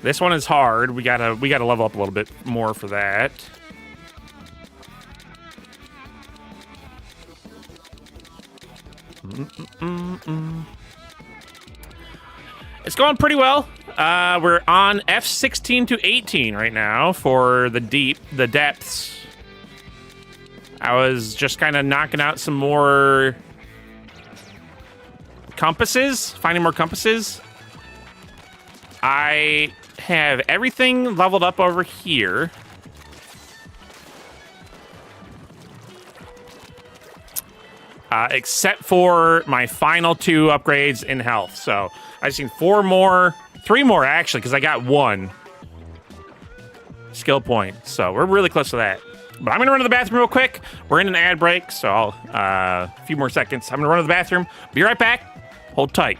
This one is hard. We gotta level up a little bit more for that. It's going pretty well. We're on F16 to 18 right now for the depths. I was just kind of knocking out some more compasses, finding more compasses. I have everything leveled up over here. Except for my final 2 upgrades in health. So I've seen 3 more actually, because I got 1 skill point. So we're really close to that. But I'm gonna run to the bathroom real quick. We're in an ad break, so a few more seconds. I'm gonna run to the bathroom. Be right back. Hold tight.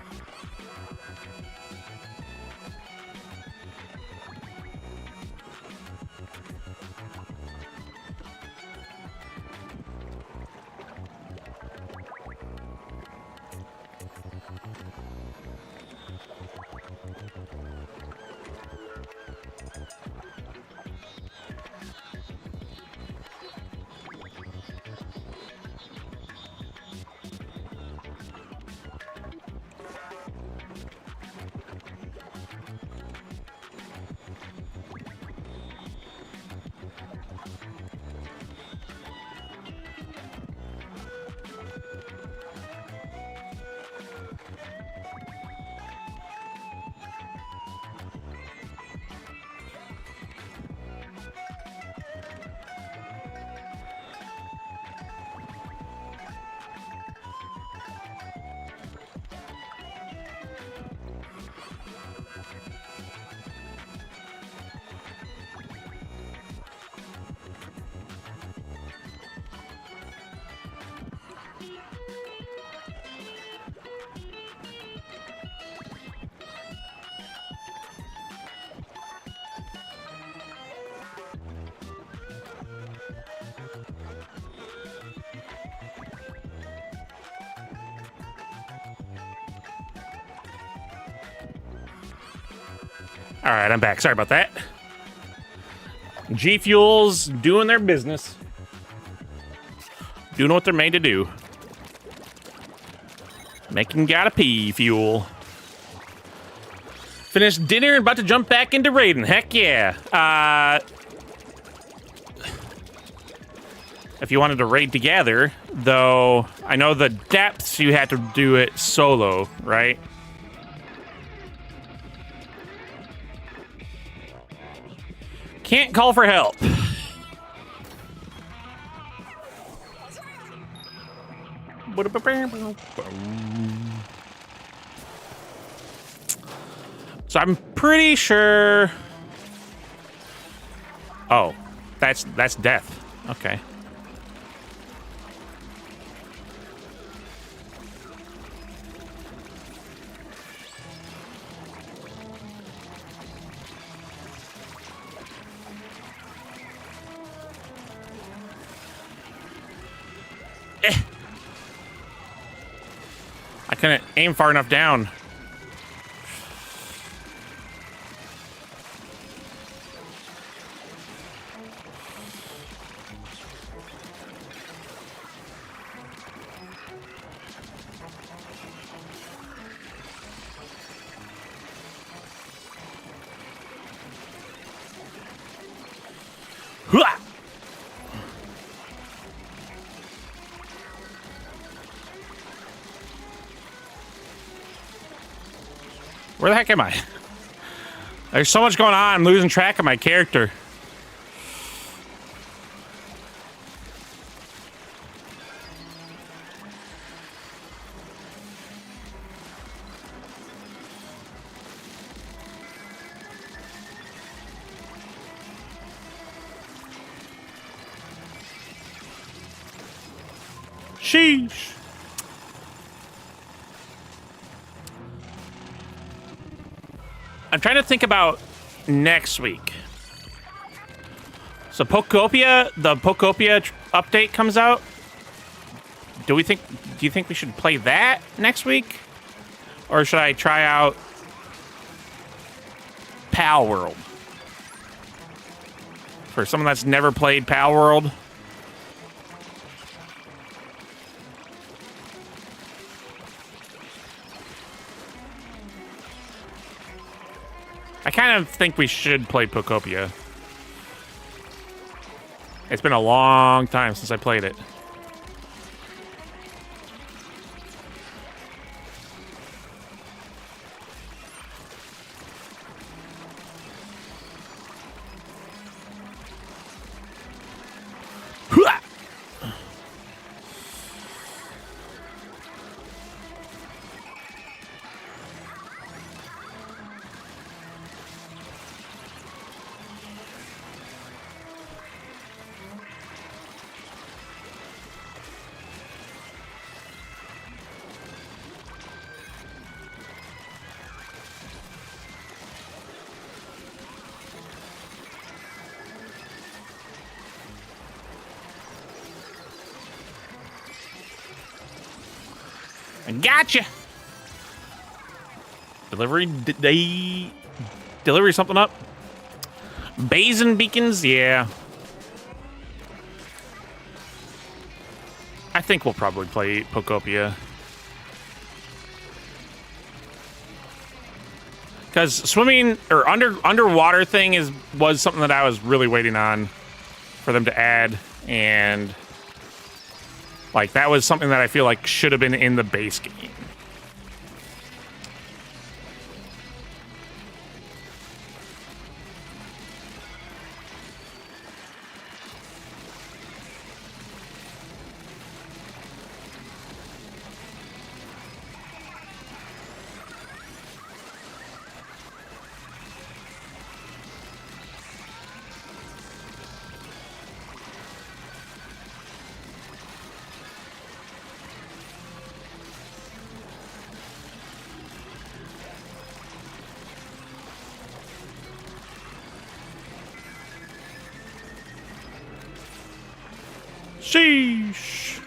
All right, I'm back. Sorry about that. G Fuel's doing their business. Doing what they're made to do. Making gotta pee fuel. Finished dinner and about to jump back into raiding. Heck yeah. If you wanted to raid together, though, I know the depths you had to do it solo, right? Can't call for help. So I'm pretty sure. Oh, that's death. Okay. I couldn't aim far enough down. Hua! Where the heck am I? There's so much going on, I'm losing track of my character. Sheesh. I'm trying to think about next week. So Pokopia, the Pokopia update comes out. Do you think we should play that next week? Or should I try out Pal World? For someone that's never played Pal World. I kind of think we should play Pokopia. It's been a long time since I played it. Gotcha. Delivery something up. Bays and beacons, yeah. I think we'll probably play Pokopia. Because swimming or underwater thing was something that I was really waiting on for them to add, and like that was something that I feel like should have been in the base game. Sheesh.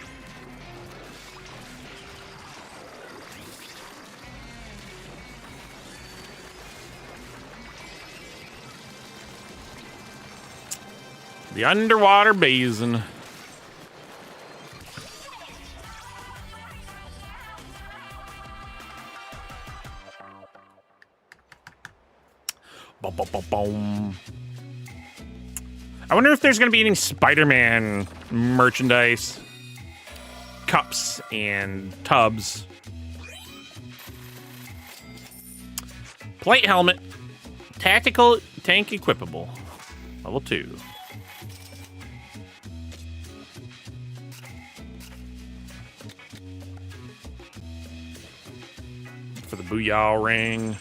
The underwater basin. Boom, boom, boom, boom. I wonder if there's going to be any Spider-Man merchandise. Cups and tubs. Plate helmet. Tactical tank equipable. Level 2. For the Booyah ring.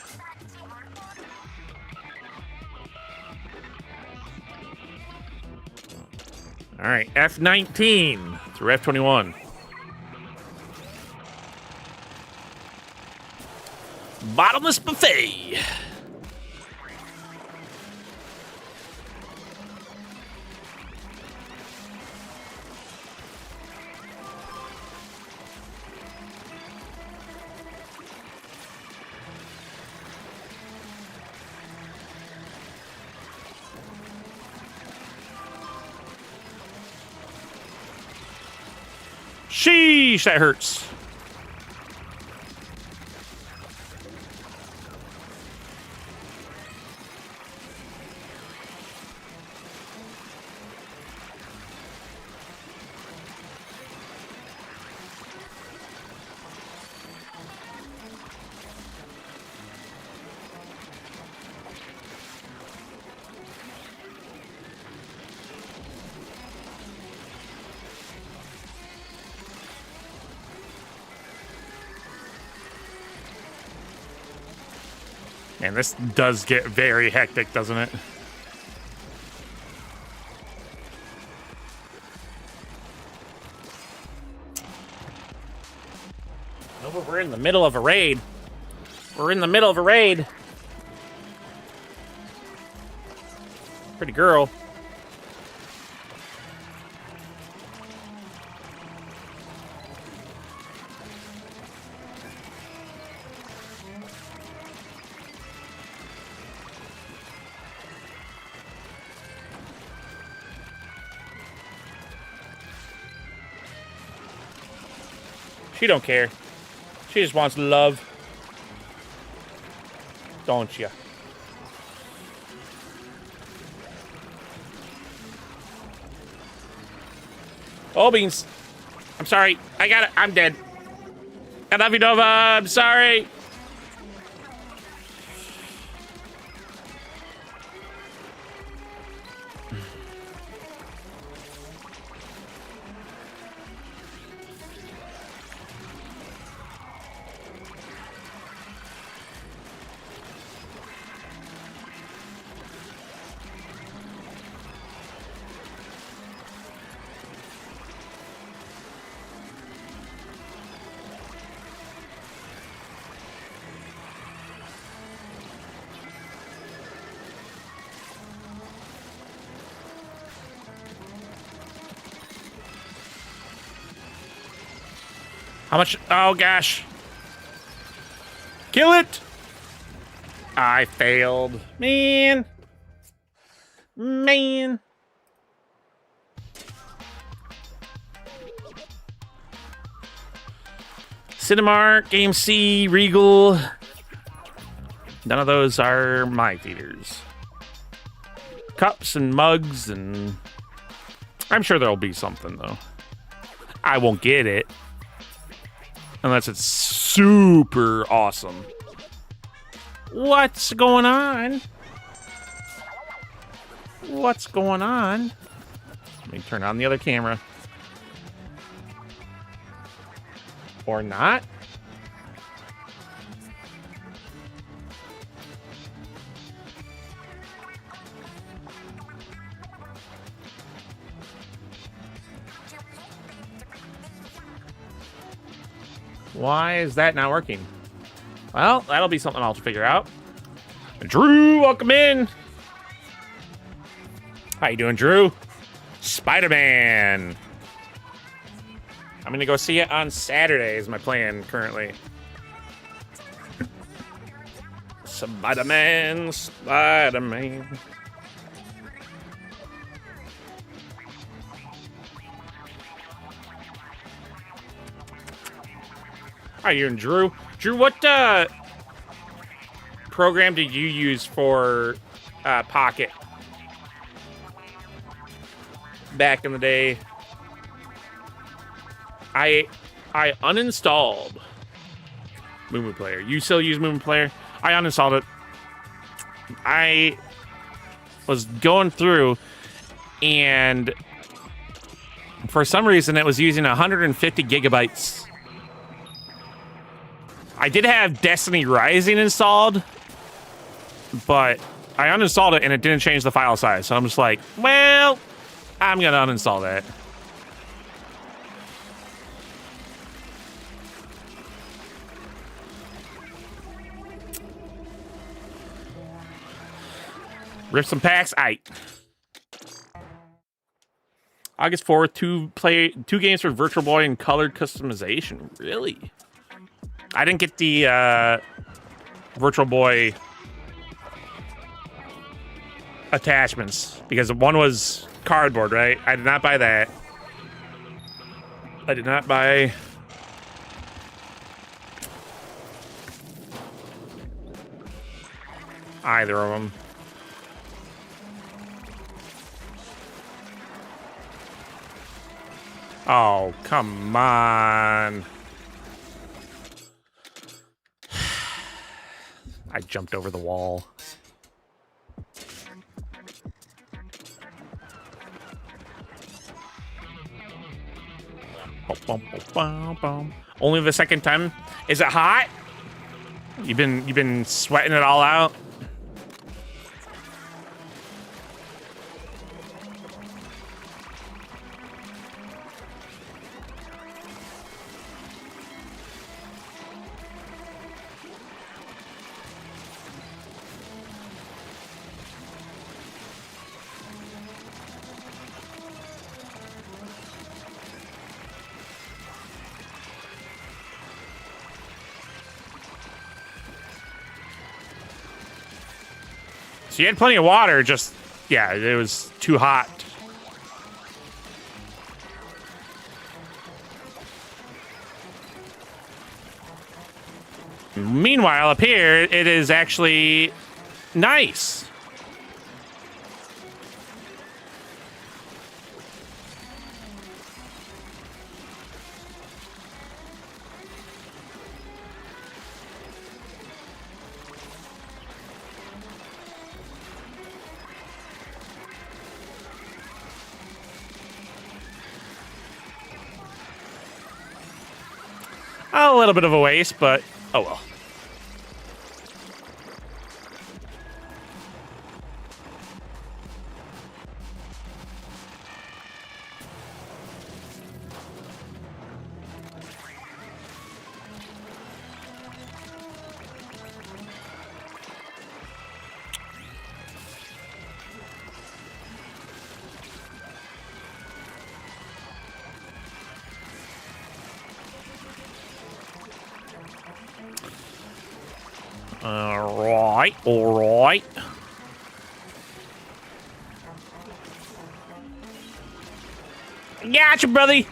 All right, F19 through F21. Bottomless buffet. Sheesh, that hurts. And this does get very hectic, doesn't it? No, but we're in the middle of a raid. We're in the middle of a raid. Pretty girl. She don't care. She just wants love. Don't you? Oh, beans. I'm sorry. I got it. I'm dead. I love you, Nova. I'm sorry. How much? Oh, gosh. Kill it! I failed. Man. Man. Cinemark, AMC, Regal. None of those are my theaters. Cups and mugs and... I'm sure there'll be something, though. I won't get it. Unless it's super awesome. What's going on? What's going on? Let me turn on the other camera. Or not. Why is that not working? Well, that'll be something I'll have to figure out. Drew, welcome in. How you doing, Drew? Spider-Man. I'm gonna go see it on Saturday is my plan currently. Spider-Man, Spider-Man. Hi, you and Drew. Drew, what program did you use for Pocket back in the day? I uninstalled Moo Player. You still use Moo Player? I uninstalled it. I was going through, and for some reason it was using 150 gigabytes. I did have Destiny Rising installed, but I uninstalled it and it didn't change the file size. So I'm just like, well, I'm gonna uninstall that. Rip some packs. August 4th, two games for Virtual Boy and colored customization. Really? I didn't get the Virtual Boy attachments because one was cardboard, right? I did not buy that. I did not buy either of them. Oh, come on. I jumped over the wall. Only the second time. Is it hot? You've been sweating it all out? So you had plenty of water, just, yeah, it was too hot. Meanwhile, up here, it is actually nice. A little bit of a waste, but oh well. All right. Gotcha, brother.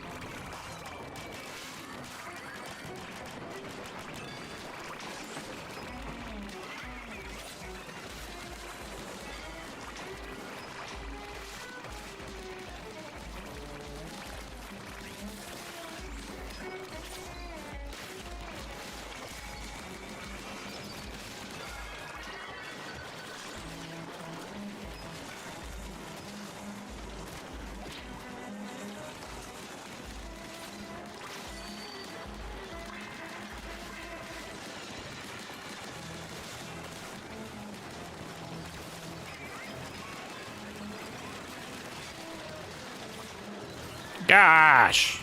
Gosh.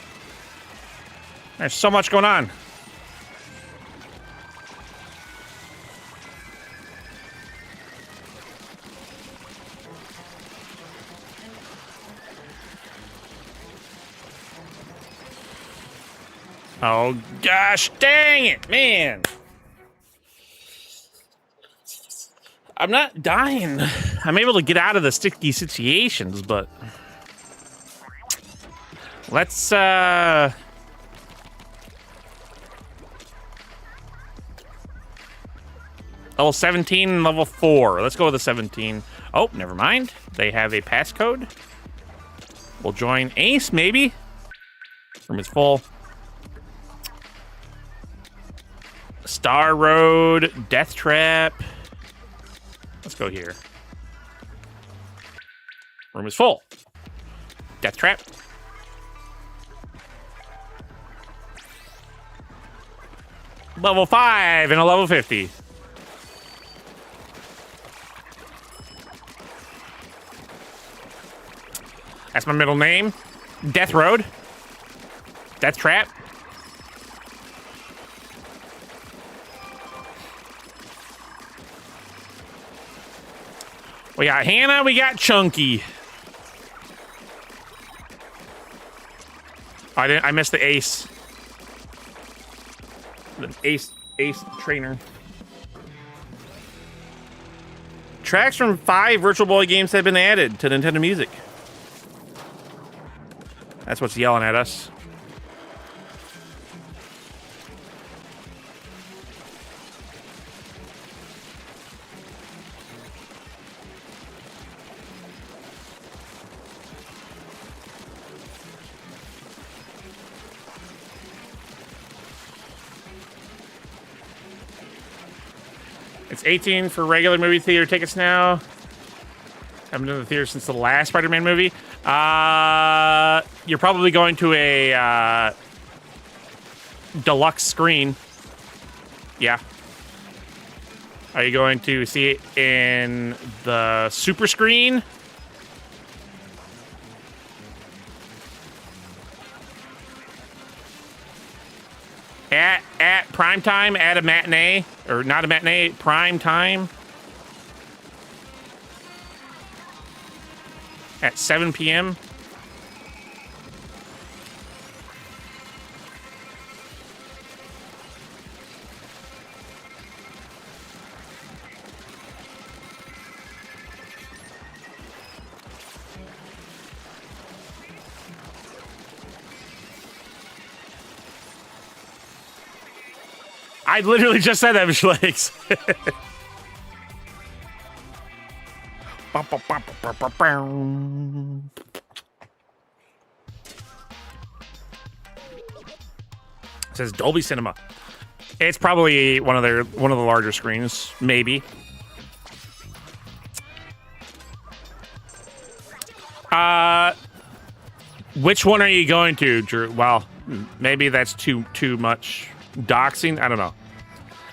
There's so much going on. Oh, gosh dang it, man. I'm not dying. I'm able to get out of the sticky situations, but let's Level 17 and level 4. Let's go with the 17. Oh, never mind. They have a passcode. We'll join Ace, maybe. Room is full. Star Road, Death Trap. Let's go here. Room is full. Death Trap. Level 5 and a level 50. That's my middle name. Death Road. Death Trap. We got Hannah, we got Chunky. I missed the Ace. The Ace trainer. Tracks from 5 Virtual Boy games have been added to Nintendo Music. That's what's yelling at us. It's 18 for regular movie theater tickets now. Haven't been to the theater since the last Spider-Man movie. You're probably going to a deluxe screen. Yeah. Are you going to see it in the super screen? At prime time, at a matinee, or not a matinee, prime time. At 7 p.m. I literally just said that, Legs. It says Dolby Cinema. It's probably one of the larger screens, maybe. Which one are you going to, Drew? Well, maybe that's too much doxing. I don't know.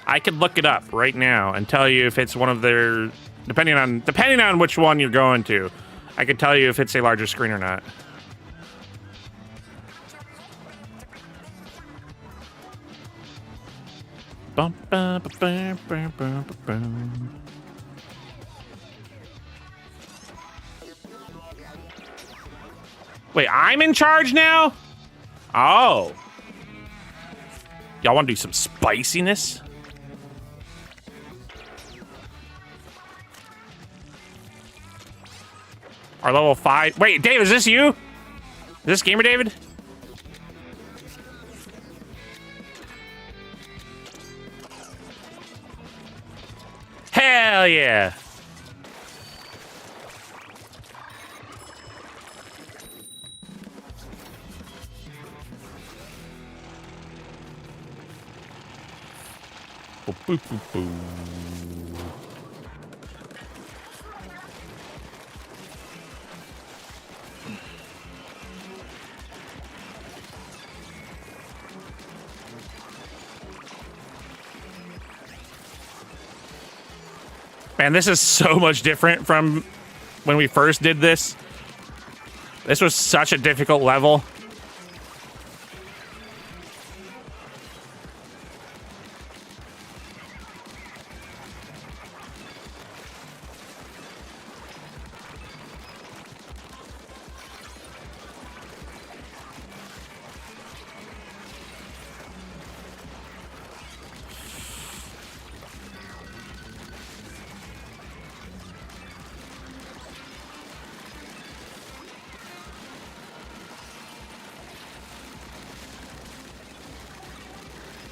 I could look it up right now and tell you if it's one of their, depending on which one you're going to, I could tell you if it's a larger screen or not. Wait, I'm in charge now? Oh. Y'all want to do some spiciness? Our level 5. Wait, Dave, is this you? Is this Gamer David? Hell yeah. Boop, boop, boop, boop. Man, this is so much different from when we first did this. This was such a difficult level.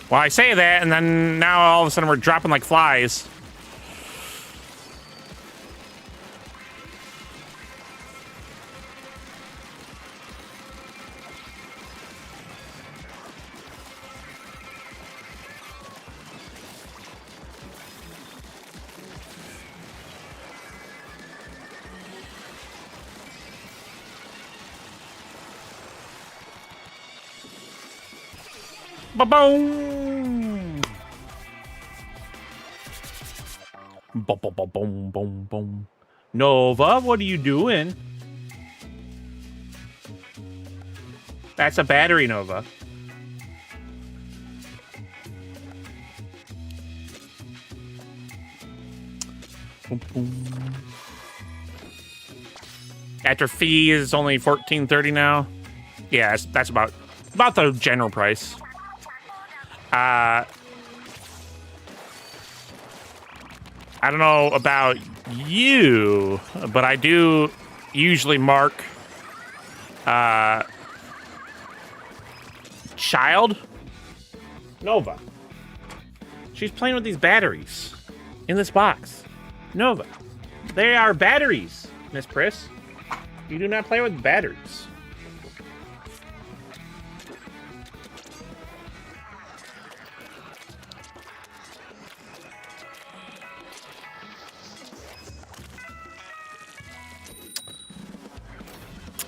Well, I say that, and then now all of a sudden we're dropping like flies. Ba-boom! Boom, boom, boom. Nova, what are you doing? That's a battery, Nova. Boom, boom. After fee is only $14.30 now. Yeah, that's about the general price. I don't know about you, but I do usually mark child Nova. She's playing with these batteries in this box. Nova, they are batteries, Miss Priss. You do not play with batteries.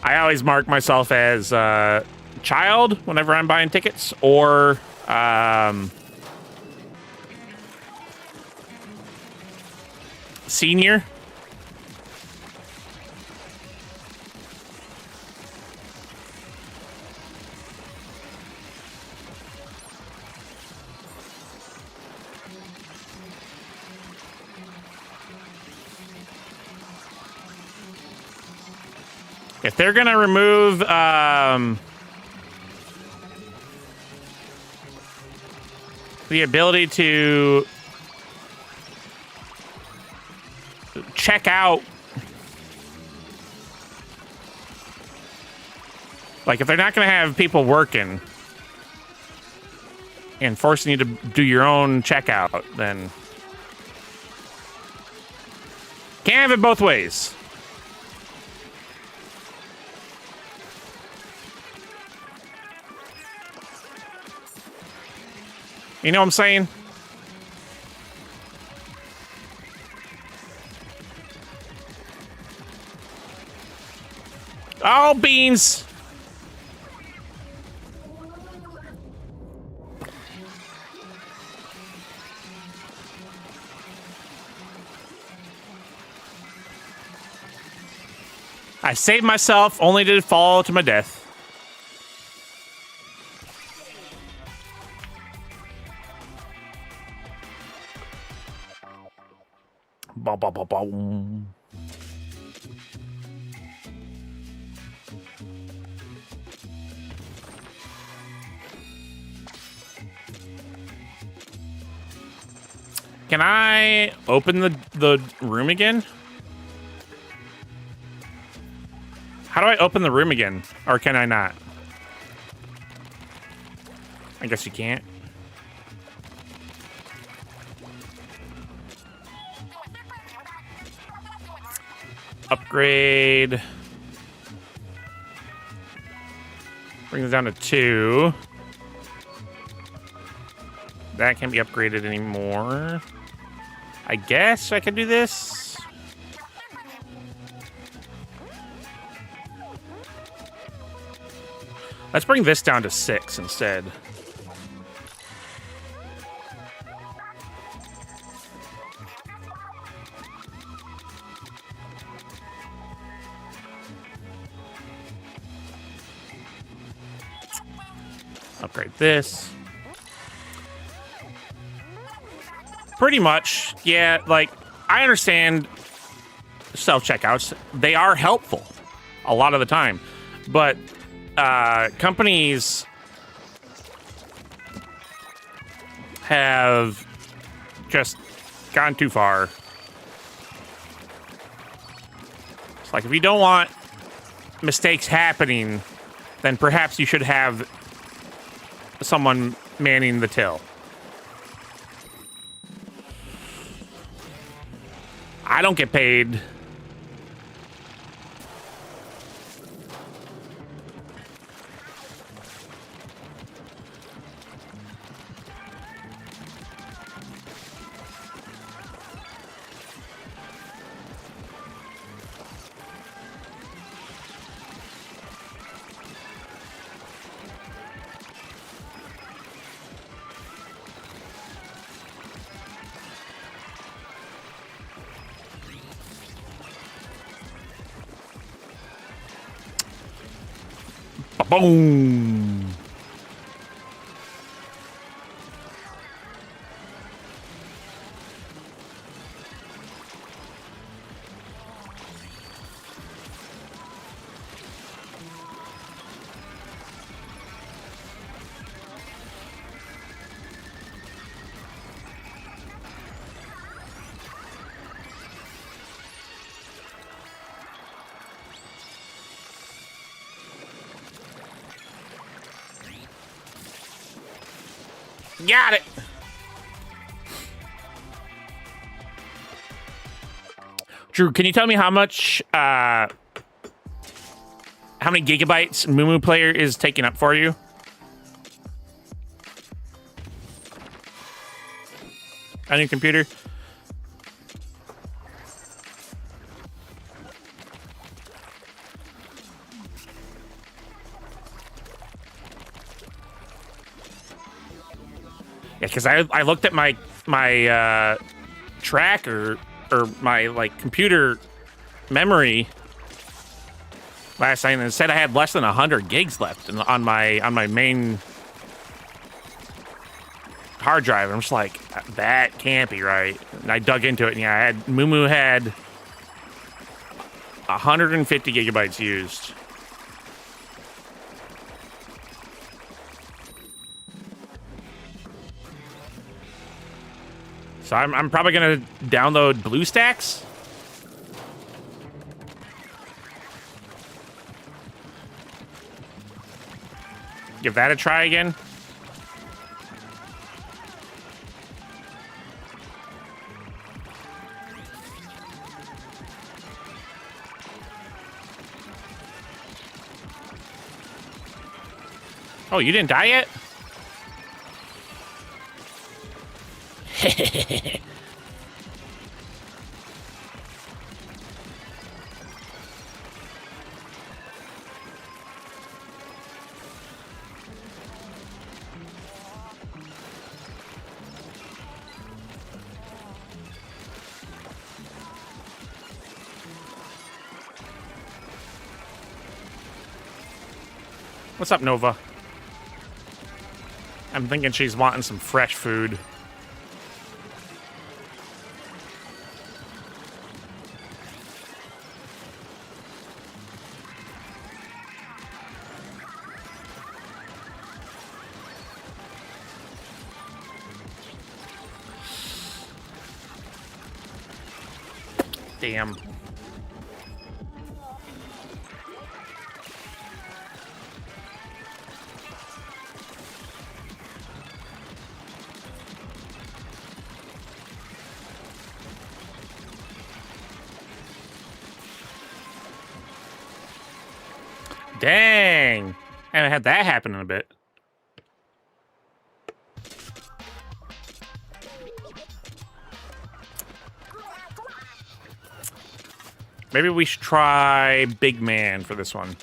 I always mark myself as child whenever I'm buying tickets, or senior. If they're gonna remove the ability to check out, like if they're not gonna have people working and forcing you to do your own checkout, then can't have it both ways. You know what I'm saying? Oh, beans. I saved myself only to fall to my death. Boom. Can I open the room again? How do I open the room again? Or can I not? I guess you can't. Upgrade. Brings it down to 2. That can't be upgraded anymore. I guess I can do this. Let's bring this down to 6 instead. Upgrade this. Pretty much, yeah, like, I understand self-checkouts. They are helpful a lot of the time. But companies have just gone too far. It's like, if you don't want mistakes happening, then perhaps you should have someone manning the till. I don't get paid. Ba-boom. Got it. Drew, can you tell me how much, how many gigabytes Moo Player is taking up for you? On your computer? Yeah, because I looked at my tracker or my like computer memory last night, and it said I had less than 100 gigs left on my main hard drive. I'm just like, that can't be right. And I dug into it, and yeah, Moo had 150 gigabytes used. So I'm probably gonna download BlueStacks. Give that a try again. Oh, you didn't die yet? What's up, Nova? I'm thinking she's wanting some fresh food. Damn. Dang. I haven't had that happen in a bit. Maybe we should try Big Man for this one.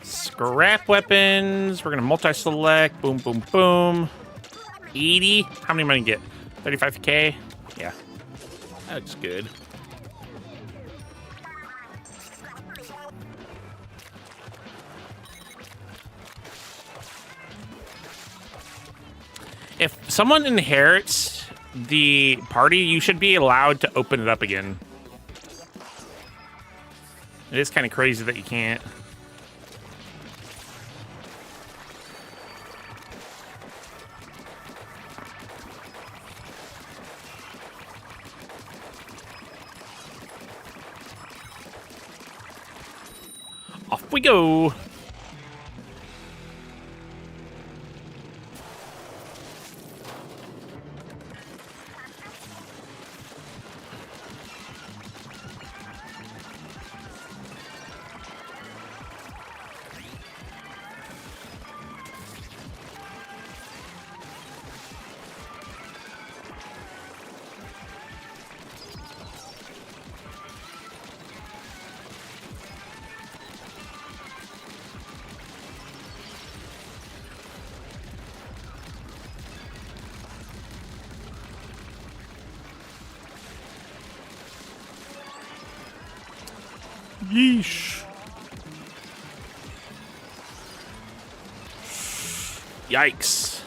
Scrap weapons. We're gonna multi-select. Boom, boom, boom. 80. How many money get? 35k? Yeah. That's good. If someone inherits the party, you should be allowed to open it up again. It is kind of crazy that you can't. Off we go. Yeesh. Yikes.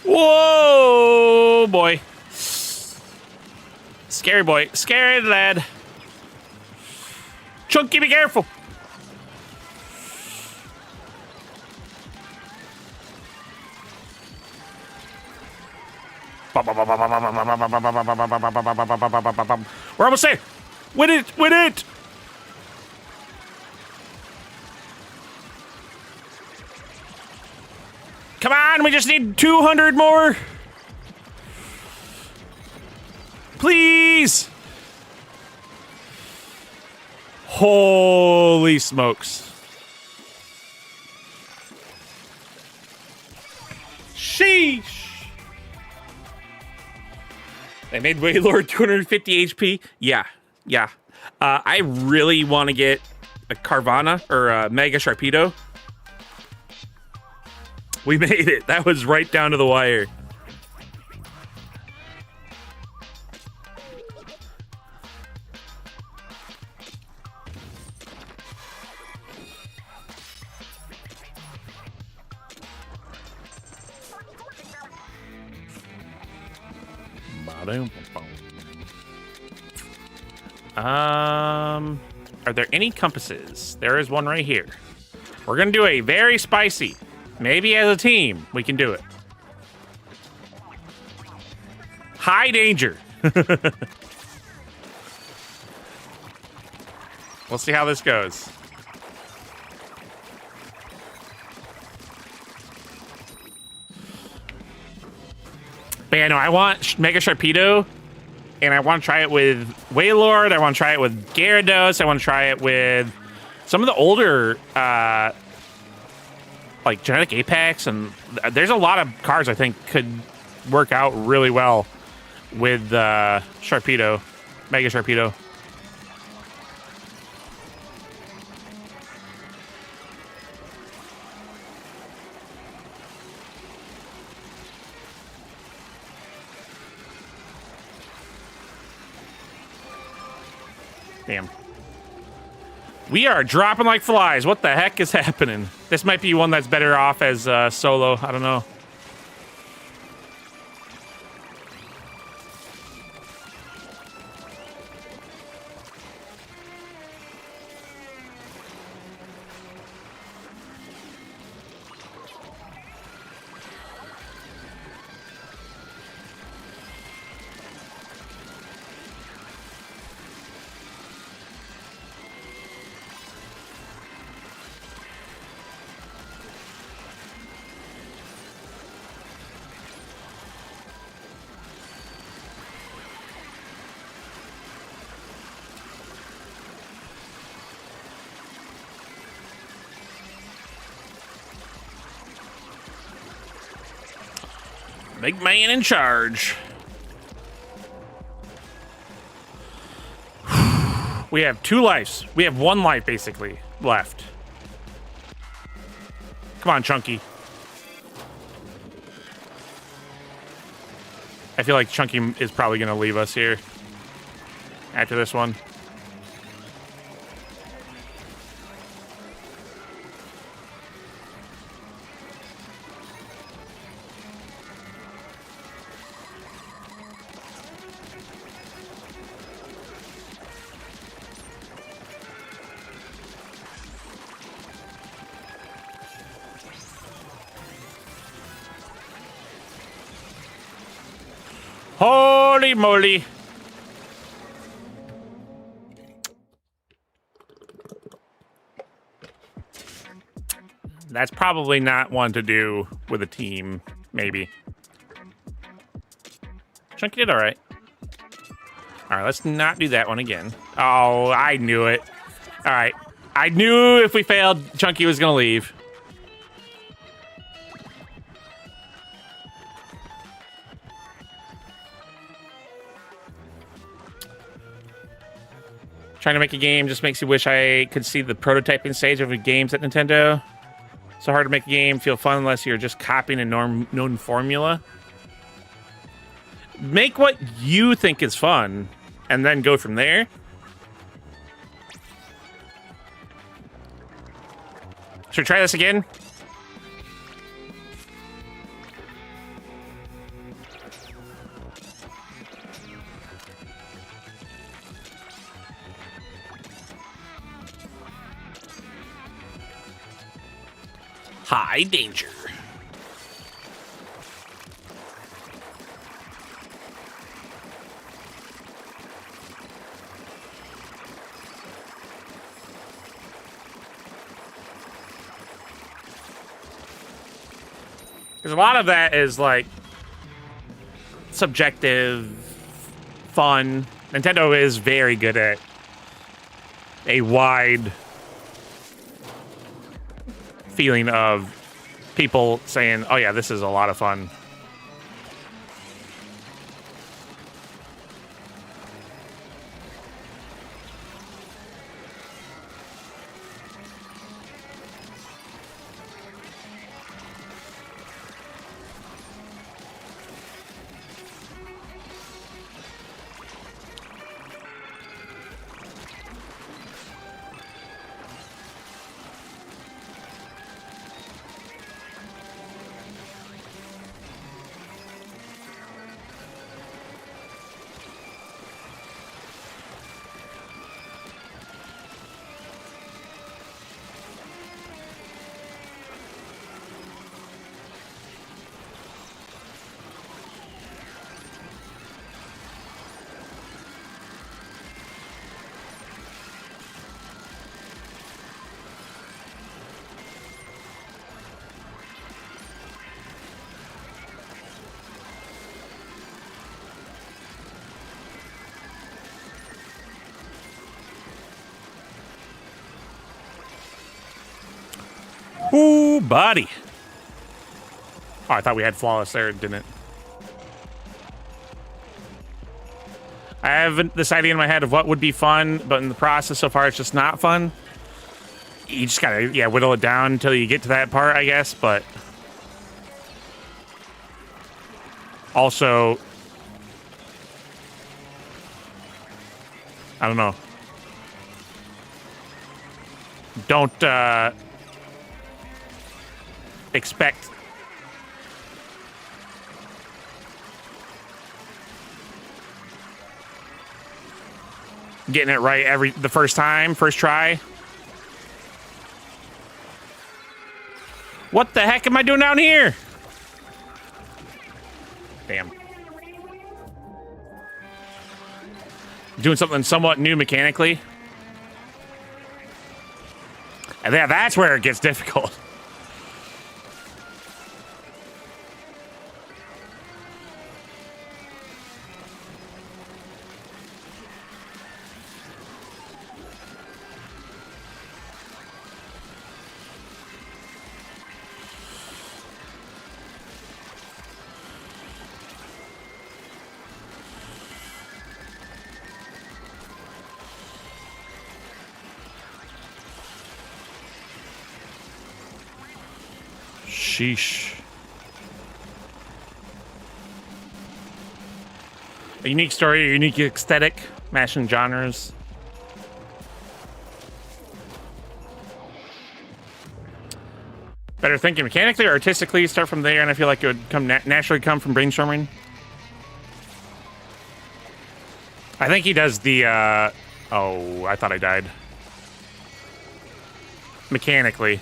Whoa, boy. Scary boy. Scary lad. Chunky, be careful. We're almost there. Win it. Win it. Come on, we just need 200 more. Please. Holy smokes. Sheesh. They made Waylord 250 HP. Yeah. I really want to get a Carvana or a Mega Sharpedo. We made it. That was right down to the wire. Are there any compasses? There is one right here. We're gonna do a very spicy. Maybe as a team, we can do it. High danger. We'll see how this goes. But yeah, no, I want Mega Sharpedo, and I want to try it with Waylord. I want to try it with Gyarados. I want to try it with some of the older, like Genetic Apex, and there's a lot of cards I think could work out really well with Sharpedo, Mega Sharpedo. Damn. We are dropping like flies. What the heck is happening? This might be one that's better off as solo. I don't know. Big man in charge. We have 2 lives. We have 1 life, basically, left. Come on, Chunky. I feel like Chunky is probably going to leave us here after this one. Holy moly. That's probably not one to do with a team, maybe. Chunky did all right. All right, let's not do that one again. Oh, I knew it. All right. I knew if we failed, Chunky was going to leave. Trying to make a game just makes you wish I could see the prototyping stage of the games at Nintendo. So hard to make a game feel fun unless you're just copying a known formula. Make what you think is fun, and then go from there. Should we try this again? High danger. Because a lot of that is like subjective, fun. Nintendo is very good at a wide feeling of people saying, oh yeah, this is a lot of fun. Ooh, buddy. Oh, I thought we had flawless there, didn't it? I haven't this idea in my head of what would be fun, but in the process so far, it's just not fun. You just gotta, yeah, whittle it down until you get to that part, I guess, but also, I don't know. Don't, expect getting it right the first try. What the heck am I doing down here? Damn. Doing something somewhat new mechanically. And yeah, that's where it gets difficult. Sheesh. A unique story, a unique aesthetic, mashing genres. Better thinking mechanically or artistically, start from there, and I feel like it would come naturally come from brainstorming. I think he does the, oh, I thought I died. Mechanically.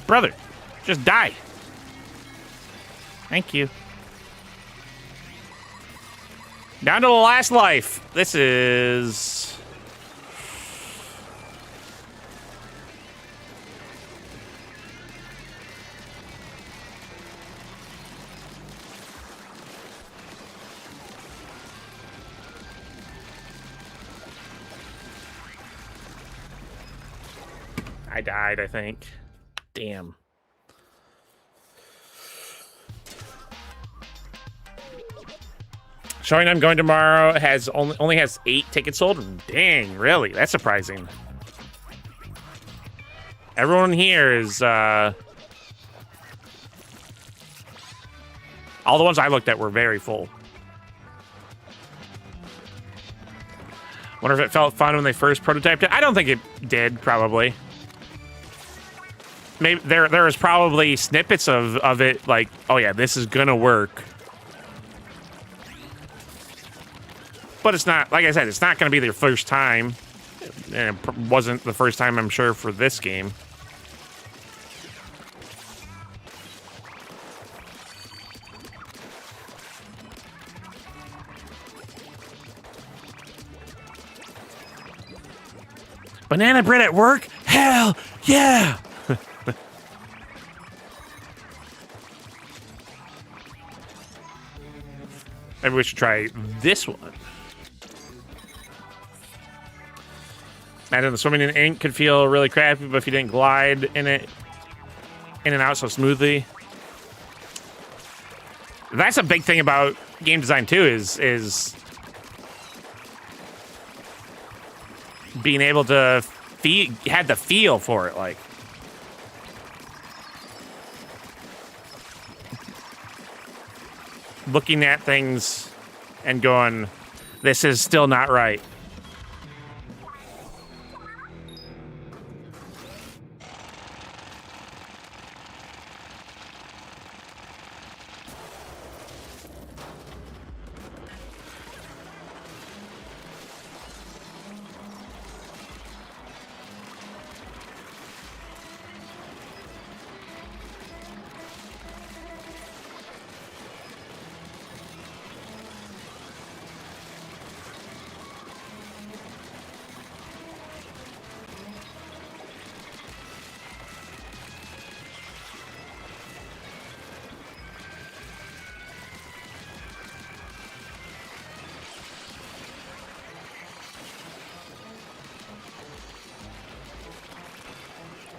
Brother, just die. Thank you. Down to the last life. This is... I died, I think. Damn. Showing I'm going tomorrow has only has 8 tickets sold. Dang, really? That's surprising. Everyone here is all the ones I looked at were very full. Wonder if it felt fun when they first prototyped it. I don't think it did, probably. Maybe there was probably snippets of it like, oh yeah, this is gonna work. But it's not, like I said, it's not gonna be their first time. And it wasn't the first time, I'm sure, for this game. Banana bread at work? Hell yeah! Maybe we should try this one. Imagine the swimming in ink could feel really crappy, but if you didn't glide in it, in and out so smoothly. That's a big thing about game design too, is being able to had the feel for it, like. Looking at things and going, this is still not right.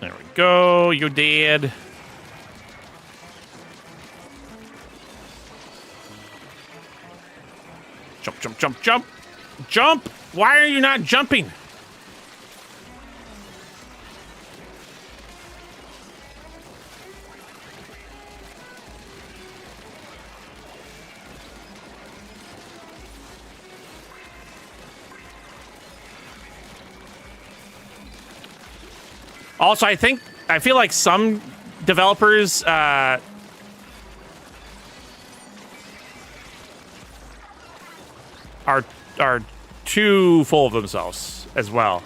There we go, you're dead. Jump, jump, jump, jump! Jump! Why are you not jumping? Also, I feel like some developers are too full of themselves as well.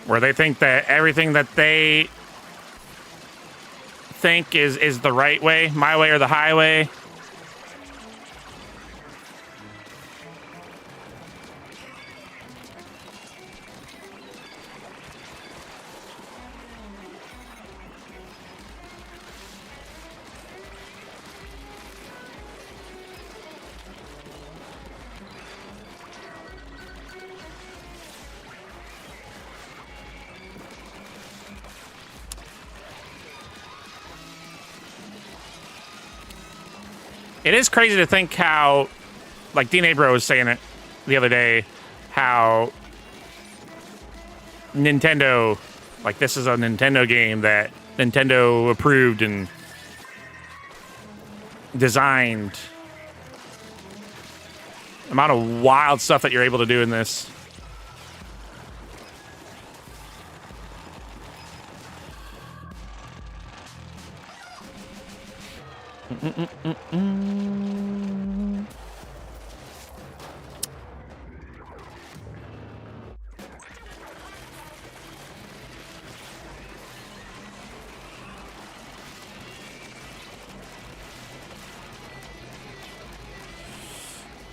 Where they think that everything that they think is the right way, my way or the highway. It is crazy to think how, like DNA Bro was saying it the other day, how Nintendo, like this is a Nintendo game that Nintendo approved and designed. The amount of wild stuff that you're able to do in this.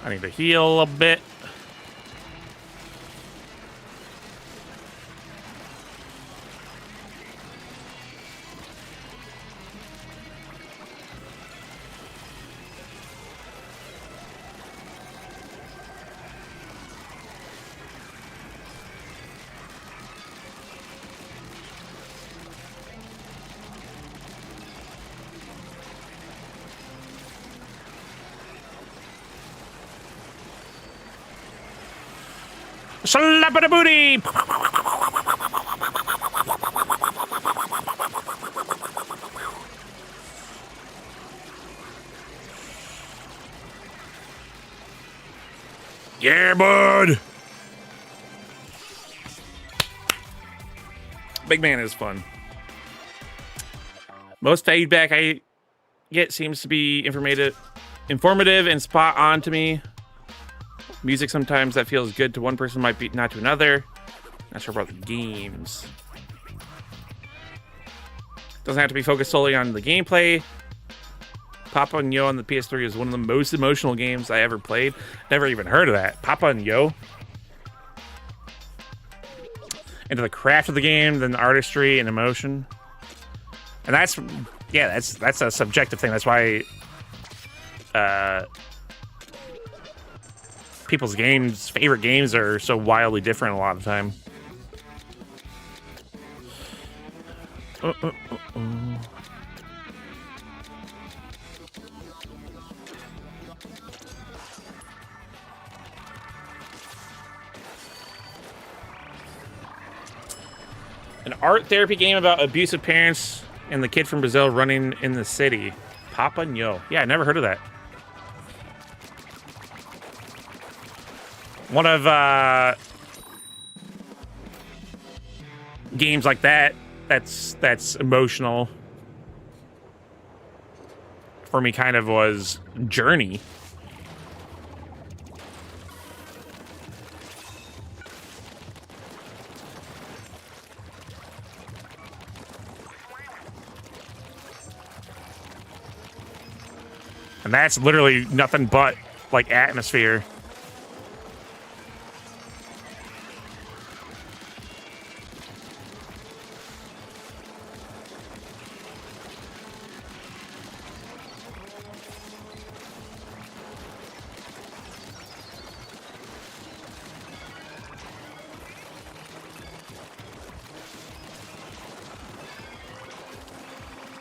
I need to heal a bit. Slap at a booty! Yeah, bud! Big Man is fun. Most feedback I get seems to be informative and spot on to me. Music sometimes that feels good to one person might be not to another. Not sure about the games. Doesn't have to be focused solely on the gameplay. Papa and Yo on the PS3 is one of the most emotional games I ever played. Never even heard of that. Papa and Yo. Into the craft of the game, then the artistry and emotion. And that's, yeah, that's a subjective thing. That's why people's favorite games are so wildly different a lot of the time. An art therapy game about abusive parents and the kid from Brazil running in the city. Papa Nyo. Yeah, I never heard of that. One of games like that's emotional for me kind of was Journey. And that's literally nothing but like atmosphere.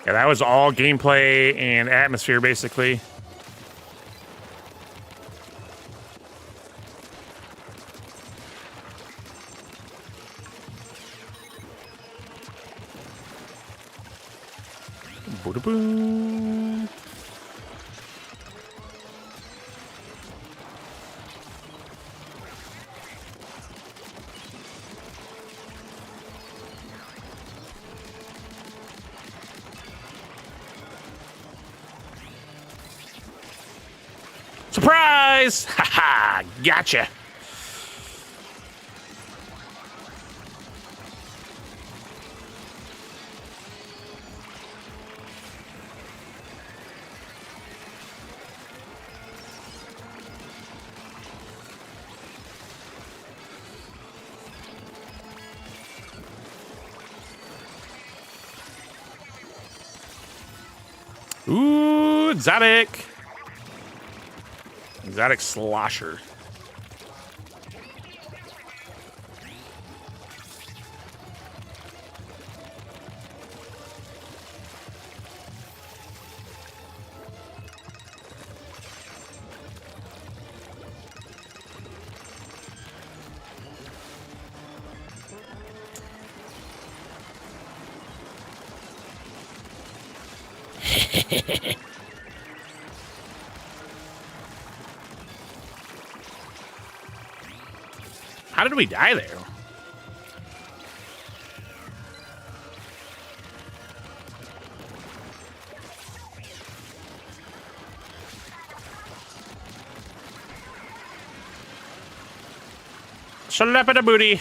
Yeah, that was all gameplay and atmosphere, basically. Boom. Surprise! Haha, gotcha. Ooh, exotic. Exotic slosher. How did we die there? Slap at a booty.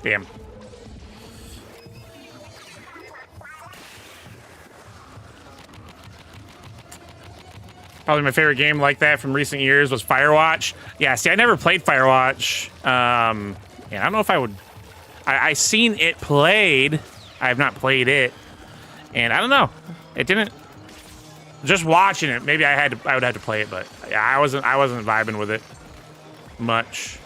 Damn. Probably my favorite game like that from recent years was Firewatch. Yeah, see, I never played Firewatch. Yeah, I don't know if I would... I seen it played. I have not played it. And I don't know. It didn't Just watching it, maybe I would have to play it, but yeah, I wasn't vibing with it much.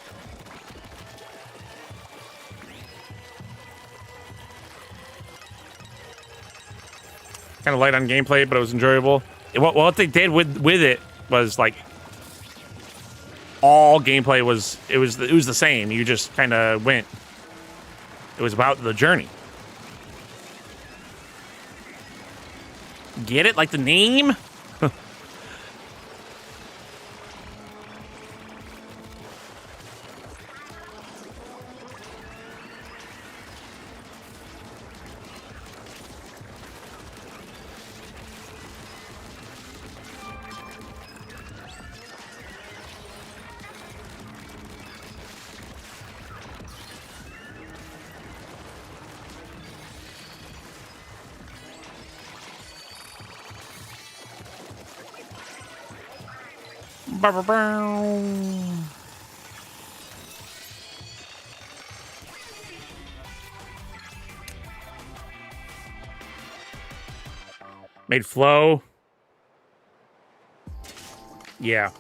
Kind of light on gameplay, but it was enjoyable. What they did with it was like all gameplay was it was the same. You just kind of went. It was about the journey. Get it? Like the name? Made flow. Yeah.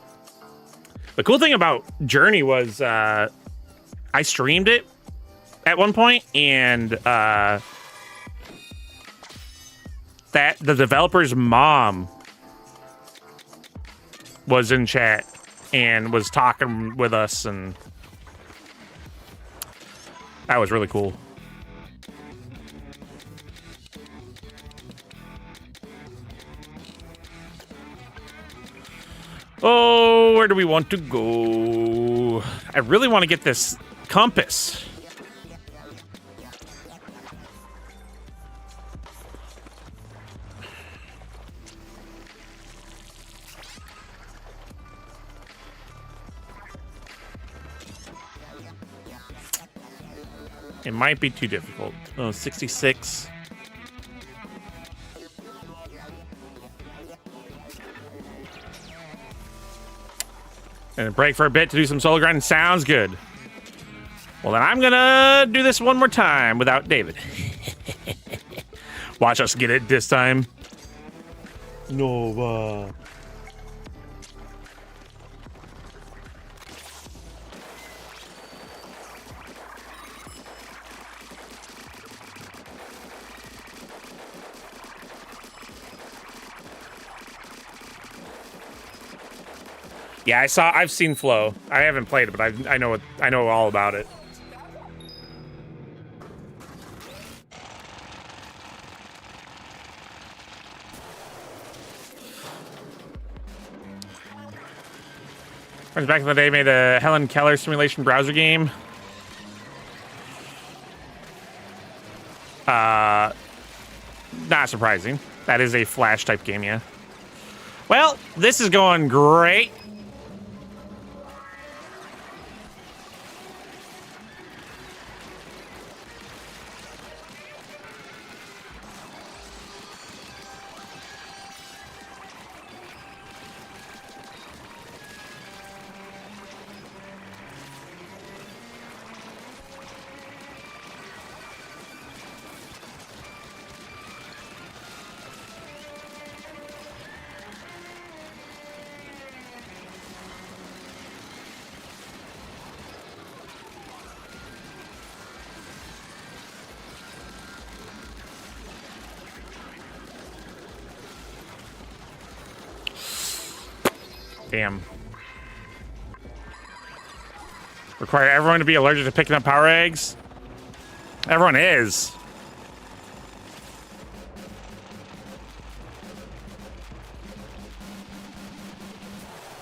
The cool thing about Journey was I streamed it at one point, and that the developer's mom was in chat and was talking with us, and that was really cool. Oh, where do we want to go? I really want to get this compass. It might be too difficult. Oh, 66. And break for a bit to do some solo grinding. Sounds good. Well, then I'm gonna do this one more time without David. Watch us get it this time. Nova. Yeah, I've seen Flow. I haven't played it, but I know all about it. Friends back in the day made a Helen Keller simulation browser game. Not surprising. That is a Flash type game, yeah. Well, this is going great. Damn. Require everyone to be allergic to picking up power eggs? Everyone is.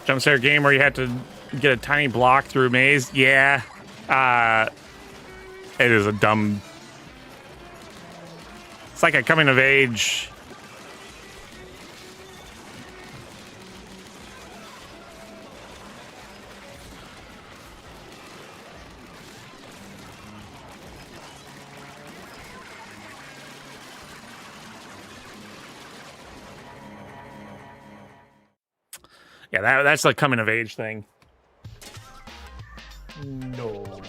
Jump scare game where you had to get a tiny block through a maze? Yeah. It is a dumb... It's like a coming of age... Yeah, that's like coming of age thing. Nova.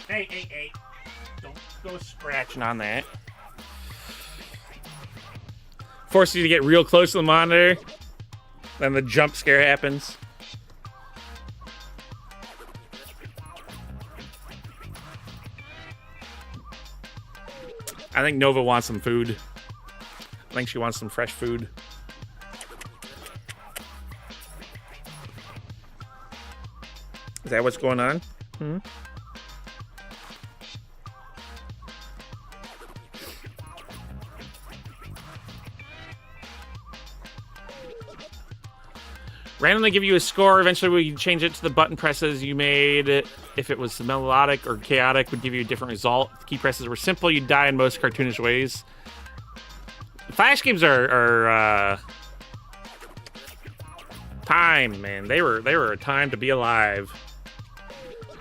Hey. Don't go scratching on that. Force you to get real close to the monitor. Then the jump scare happens. I think Nova wants some food. I think she wants some fresh food. Is that what's going on? Randomly give you a score. Eventually we change it to the button presses you made. If it was melodic or chaotic, would give you a different result. If the key presses were simple, you'd die in most cartoonish ways. Flash games are time, man. They were a time to be alive.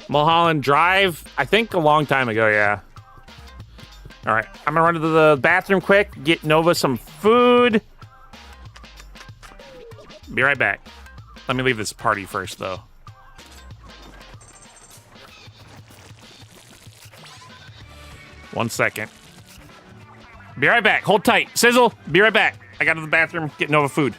Mulholland Drive, I think a long time ago, yeah. All right, I'm gonna run to the bathroom quick, get Nova some food. Be right back. Let me leave this party first, though. One second. Be right back. Hold tight. Sizzle, be right back. I got to the bathroom, get Nova food.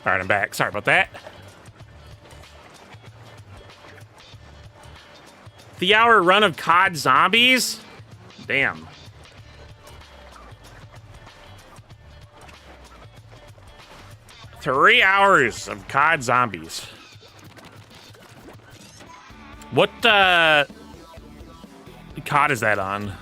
All right, I'm back. Sorry about that. The hour run of COD Zombies? Damn. Three hours of COD Zombies. What COD is that on?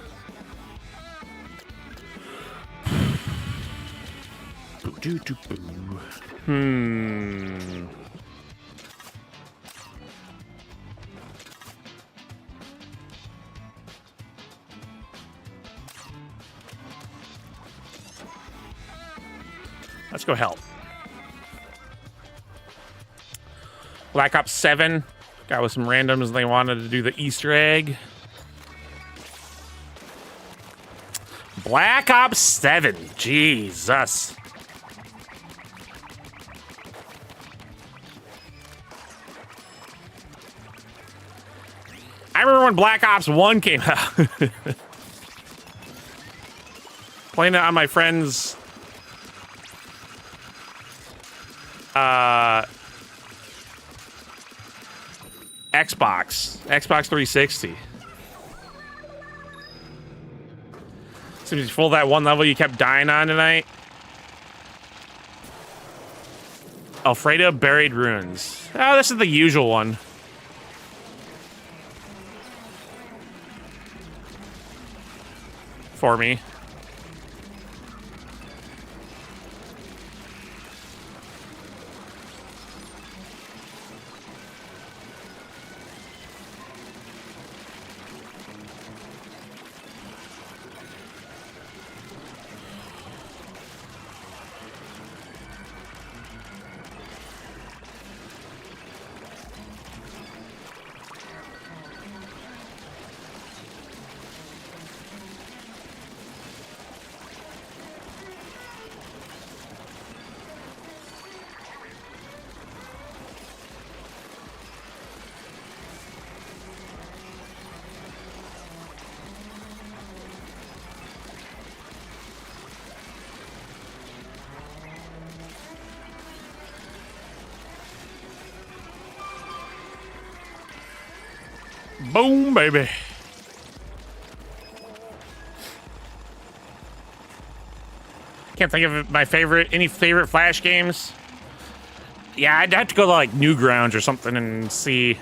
Let's go help. Black Ops 7. Got with some randoms and they wanted to do the Easter egg. Black Ops 7. Jesus. I remember when Black Ops 1 came out. Playing it on my friend's Xbox 360. Seems you full that one level you kept dying on tonight. Alfredo Buried Ruins. Oh, this is the usual one. For me. Boom, baby. Can't think of any favorite Flash games. Yeah, I'd have to go to like Newgrounds or something and see.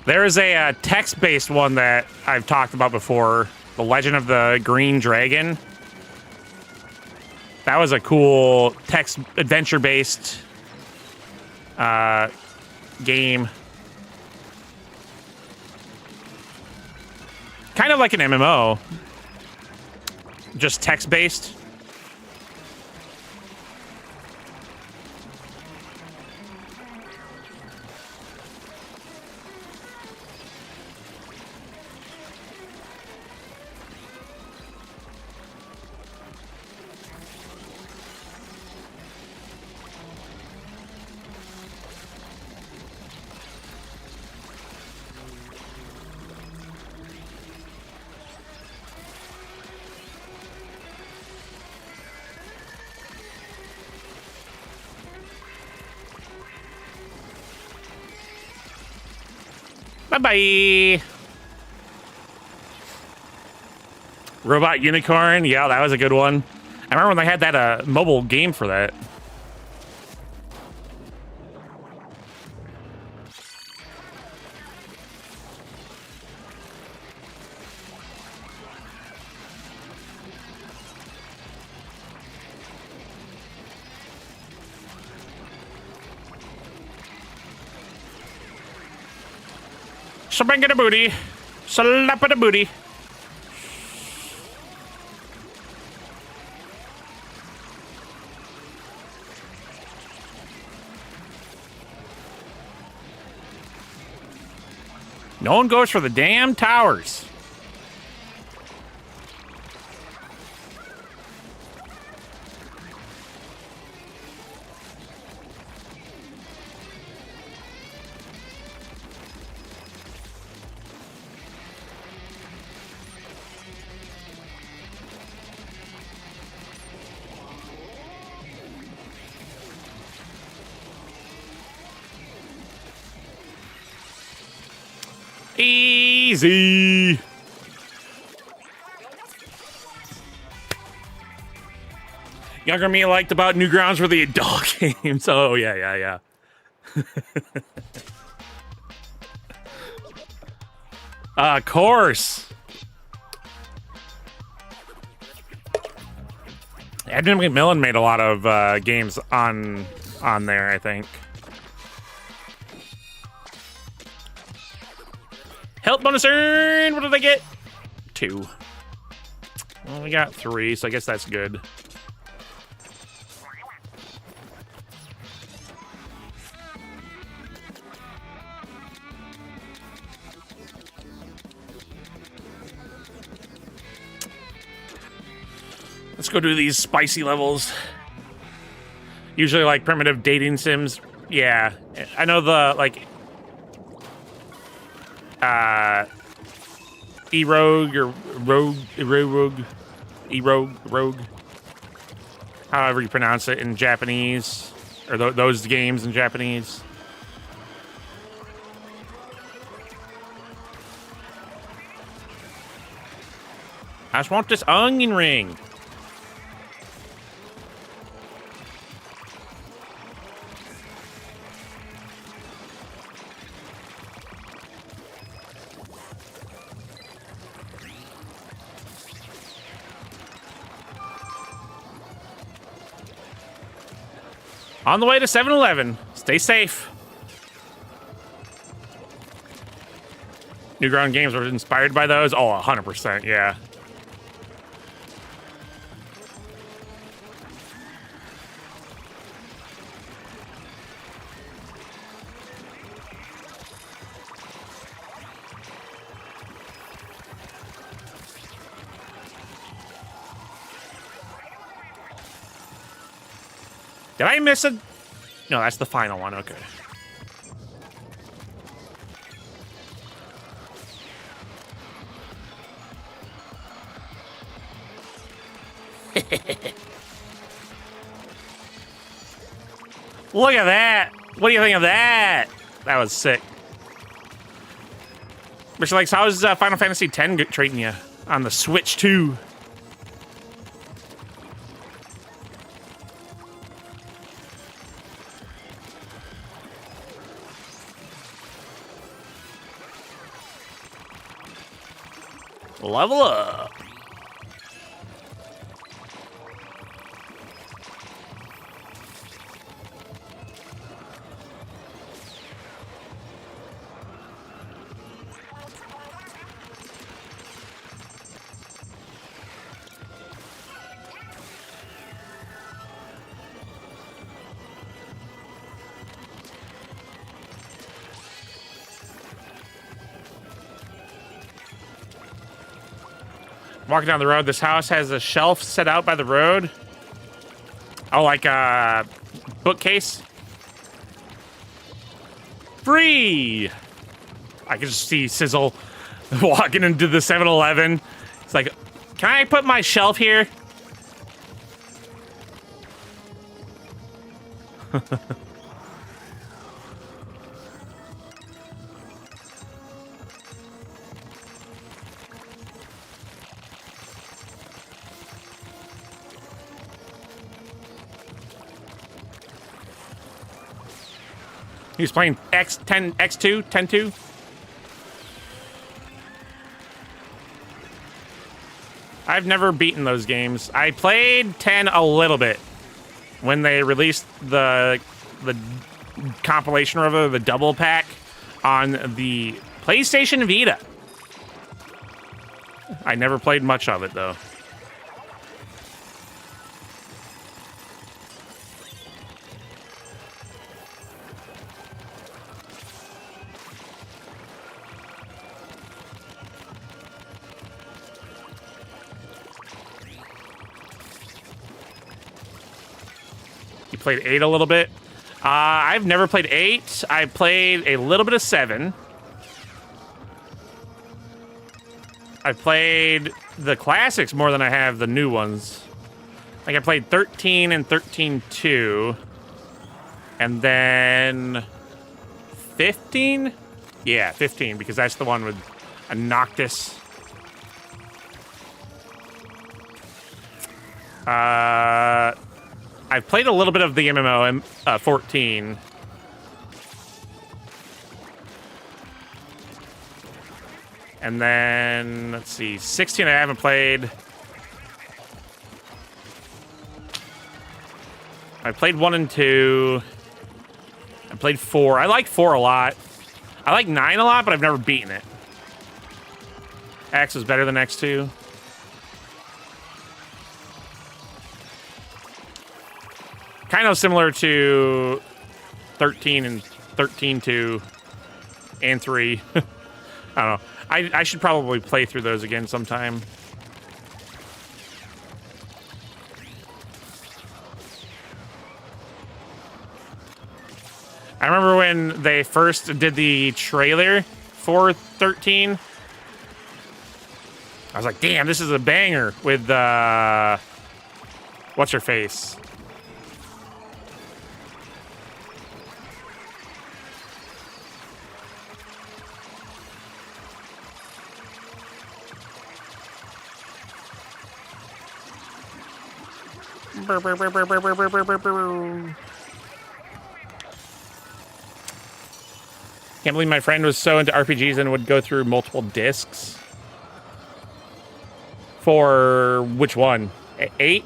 There is a text-based one that I've talked about before, The Legend of the Green Dragon. That was a cool text adventure-based game. Kind of like an MMO, just text-based. Bye-bye. Robot Unicorn. Yeah, that was a good one. I remember when they had that mobile game for that. Shabanga the booty. Slap of the booty. No one goes for the damn towers. Easy. Younger me liked about Newgrounds were the adult games. Oh, yeah. Of course. Edmund McMillan made a lot of games on there, I think. Health bonus earned. What did I get? 2. Well, we got 3, so I guess that's good. Let's go do these spicy levels. Usually like primitive dating sims. Yeah, I know the like E-Rogue or Rogue, however you pronounce it in Japanese, or those games in Japanese. I just want this onion ring. On the way to 7-Eleven. Stay safe. Newground games were inspired by those? Oh, 100%, yeah. Did I miss a... No, that's the final one. Okay. Look at that. What do you think of that? That was sick. Mr. Lakes, how's Final Fantasy X treating you on the Switch 2? Level up. Walking down the road, this house has a shelf set out by the road. Oh, like a bookcase. Free! I can just see Sizzle walking into the 7-Eleven. It's like, can I put my shelf here? He was playing X2, 10-2. I've never beaten those games. I played 10 a little bit when they released the compilation, or rather the double pack on the PlayStation Vita. I never played much of it though. Played 8 a little bit. I've never played 8. I played a little bit of 7. I played the classics more than I have the new ones. Like I played 13 and 13-2. And then 15? Yeah, 15, because that's the one with a Noctis. I've played a little bit of the MMO, 14. And then, let's see, 16 I haven't played. I played 1 and 2. I played 4. I like 4 a lot. I like 9 a lot, but I've never beaten it. X is better than X2. Kind of similar to 13 and 13-2 and 3. I don't know. I should probably play through those again sometime. I remember when they first did the trailer for 13. I was like, damn, this is a banger with, what's her face? Can't believe my friend was so into RPGs and would go through multiple discs. For which one? 8?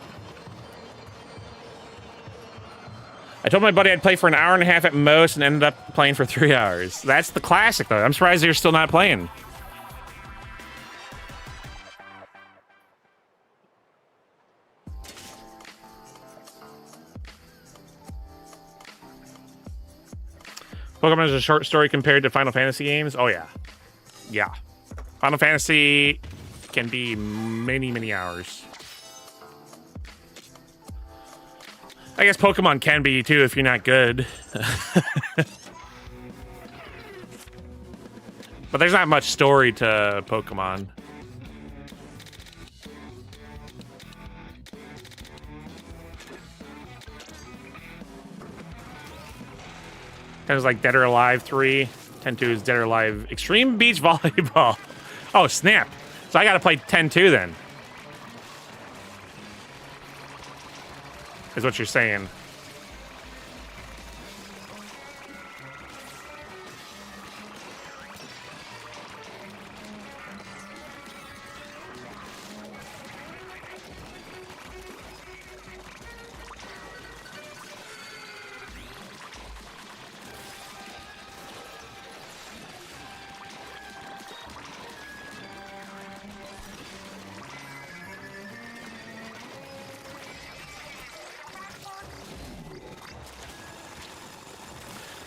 I told my buddy I'd play for an hour and a half at most and ended up playing for 3 hours. That's the classic, though. I'm surprised you're still not playing. Pokemon is a short story compared to Final Fantasy games. Oh, yeah. Yeah. Final Fantasy can be many, many hours. I guess Pokemon can be, too, if you're not good. But there's not much story to Pokemon. 10 is like Dead or Alive 3. 10-2 is Dead or Alive Extreme Beach Volleyball. Oh, snap. So I gotta play 10-2 then. Is what you're saying.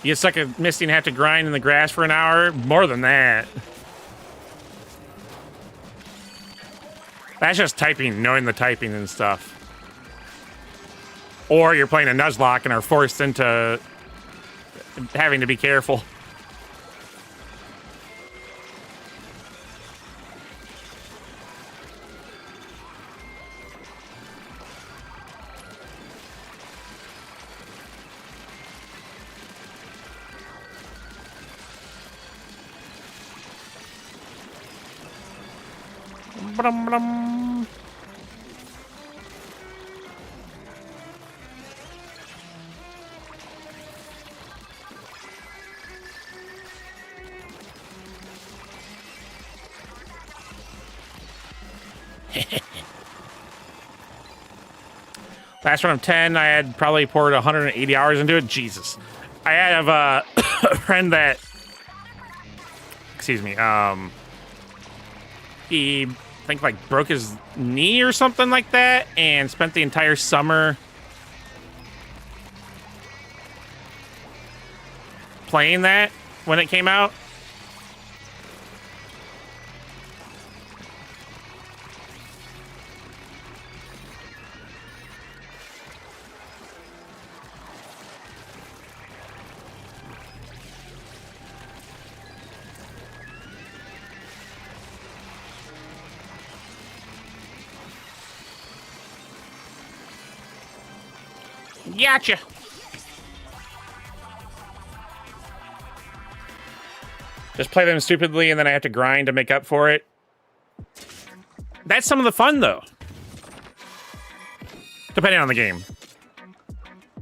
You get stuck at Misty and have to grind in the grass for an hour? More than that. That's just typing, knowing the typing and stuff. Or you're playing a Nuzlocke and are forced into having to be careful. Blum. Last round of 10, I had probably poured 180 hours into it. Jesus. I have a friend that, excuse me, he, I think, like, broke his knee or something like that and spent the entire summer playing that when it came out. Gotcha. Just play them stupidly and then I have to grind to make up for it. That's some of the fun, though. Depending on the game.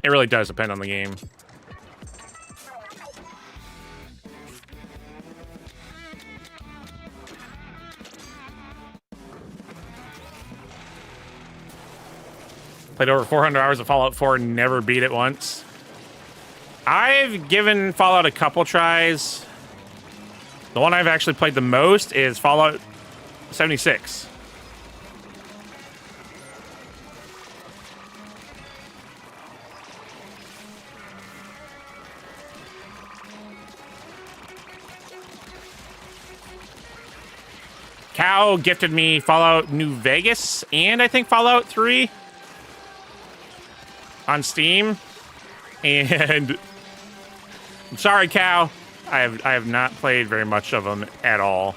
It really does depend on the game. Played over 400 hours of Fallout 4 and never beat it once. I've given Fallout a couple tries. The one I've actually played the most is Fallout 76. Cow gifted me Fallout New Vegas and I think Fallout 3 on Steam, and I'm sorry, Cow. I have not played very much of them at all.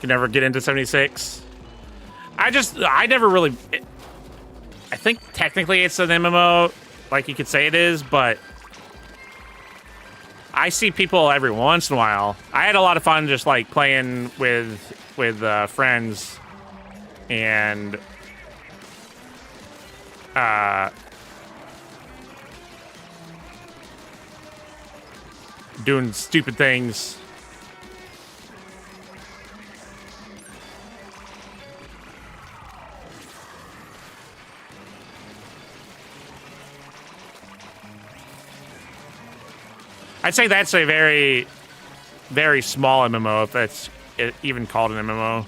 Can never get into 76. I never really... I think technically it's an MMO, like you could say it is, but I see people every once in a while. I had a lot of fun just like playing with friends and doing stupid things. I'd say that's a very, very small MMO, if that's even called an MMO.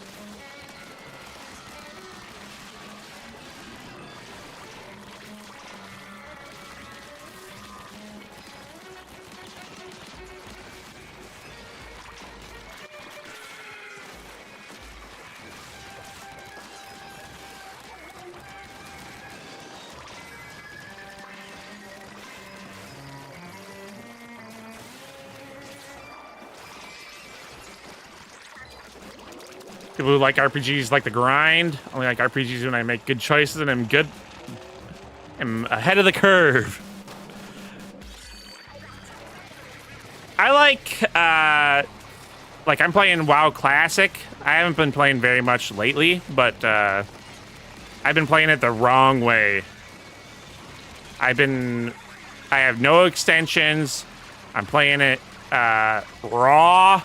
People who like RPGs like the grind. Only like RPGs when I make good choices and I'm ahead of the curve. I like I'm playing WoW Classic. I haven't been playing very much lately, but I've been playing it the wrong way. I have no extensions. I'm playing it raw.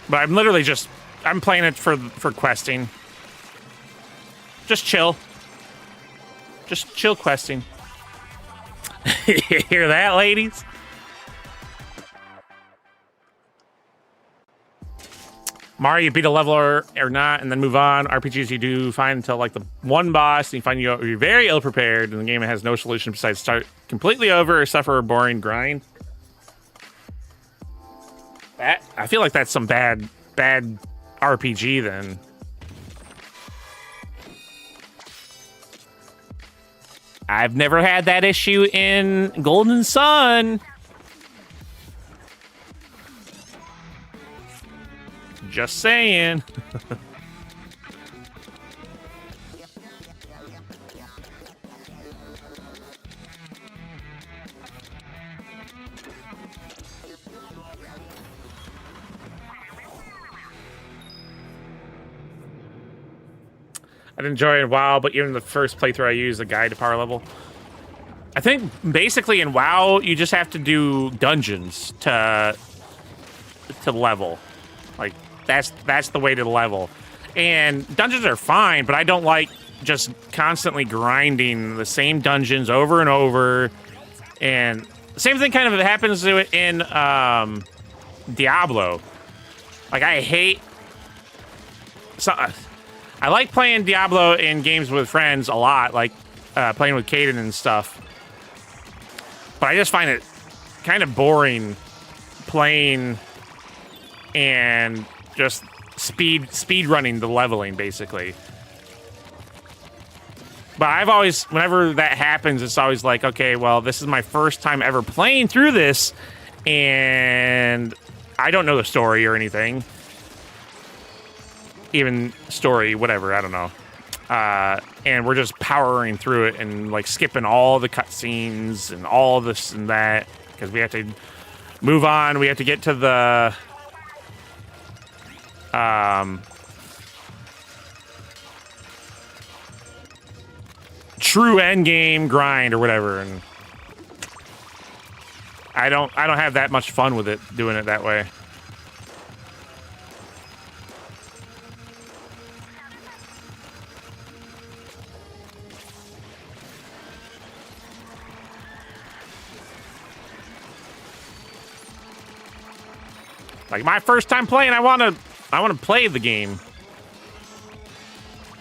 But I'm literally I'm playing it for questing. Just chill. Just chill questing. Hear that, ladies? Mario, you beat a level or not, and then move on. RPGs you do fine until like the one boss, and you find you're very ill prepared, and the game has no solution besides start completely over or suffer a boring grind. I feel like that's some bad RPG then. I've never had that issue in Golden Sun. Just saying. I'd enjoy it in WoW, but even the first playthrough I used a guide to power level. I think basically in WoW you just have to do dungeons to level. Like that's the way to level. And dungeons are fine, but I don't like just constantly grinding the same dungeons over and over. And the same thing kind of happens to it in Diablo. Like I hate I like playing Diablo in games with friends a lot, like playing with Caden and stuff. But I just find it kind of boring playing and just speed running the leveling, basically. But I've always, whenever that happens, it's always like, okay, well, this is my first time ever playing through this, and I don't know the story or anything. Even story, whatever, I don't know. And we're just powering through it and like skipping all the cutscenes and all this and that because we have to move on. We have to get to the true end game grind or whatever, and I don't have that much fun with it doing it that way. Like my first time playing, I want to play the game,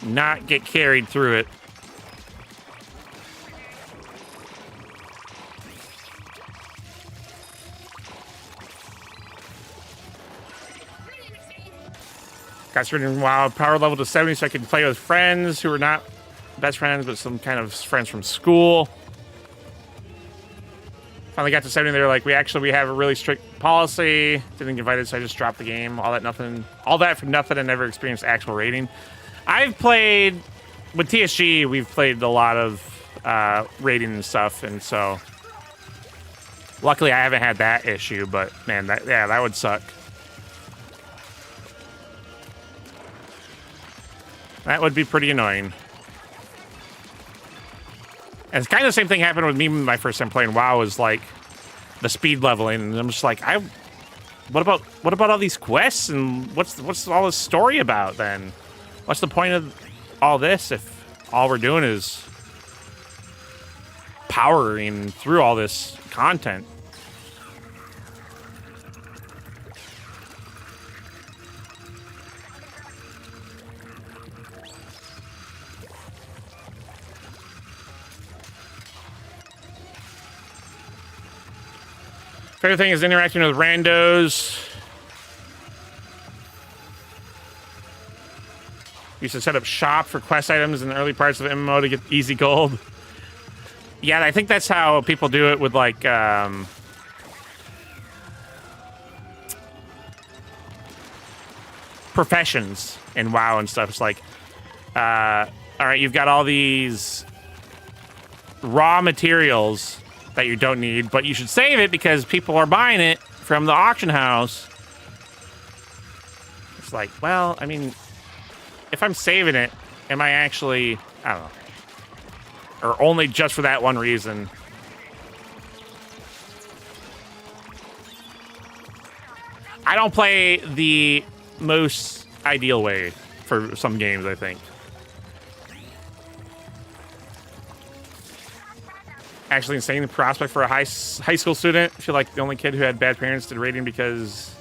not get carried through it. Got certain WoW power level to 70 so I could play with friends who were not best friends, but some kind of friends from school. Finally got to 70, they were like, we have a really strict policy. Didn't get invited, so I just dropped the game. All that for nothing, and never experienced actual rating. I've played with TSG. We've played a lot of rating and stuff, and so luckily I haven't had that issue. But man, that would suck. That would be pretty annoying. And it's kind of the same thing happened with me my first time playing WoW, was like the speed leveling, and I'm just like, what about all these quests, and what's all this story about then? What's the point of all this if all we're doing is powering through all this content? Favorite thing is interacting with randos. We used to set up shop for quest items in the early parts of MMO to get easy gold. Yeah, I think that's how people do it with, like, professions in WoW and stuff. It's like, all right, you've got all these raw materials that you don't need, but you should save it because people are buying it from the auction house. It's like, well, I mean, if I'm saving it, am I actually, I don't know, or only just for that one reason? I don't play the most ideal way for some games, I think. Actually insane prospect for a high school student. I feel like the only kid who had bad parents did raiding because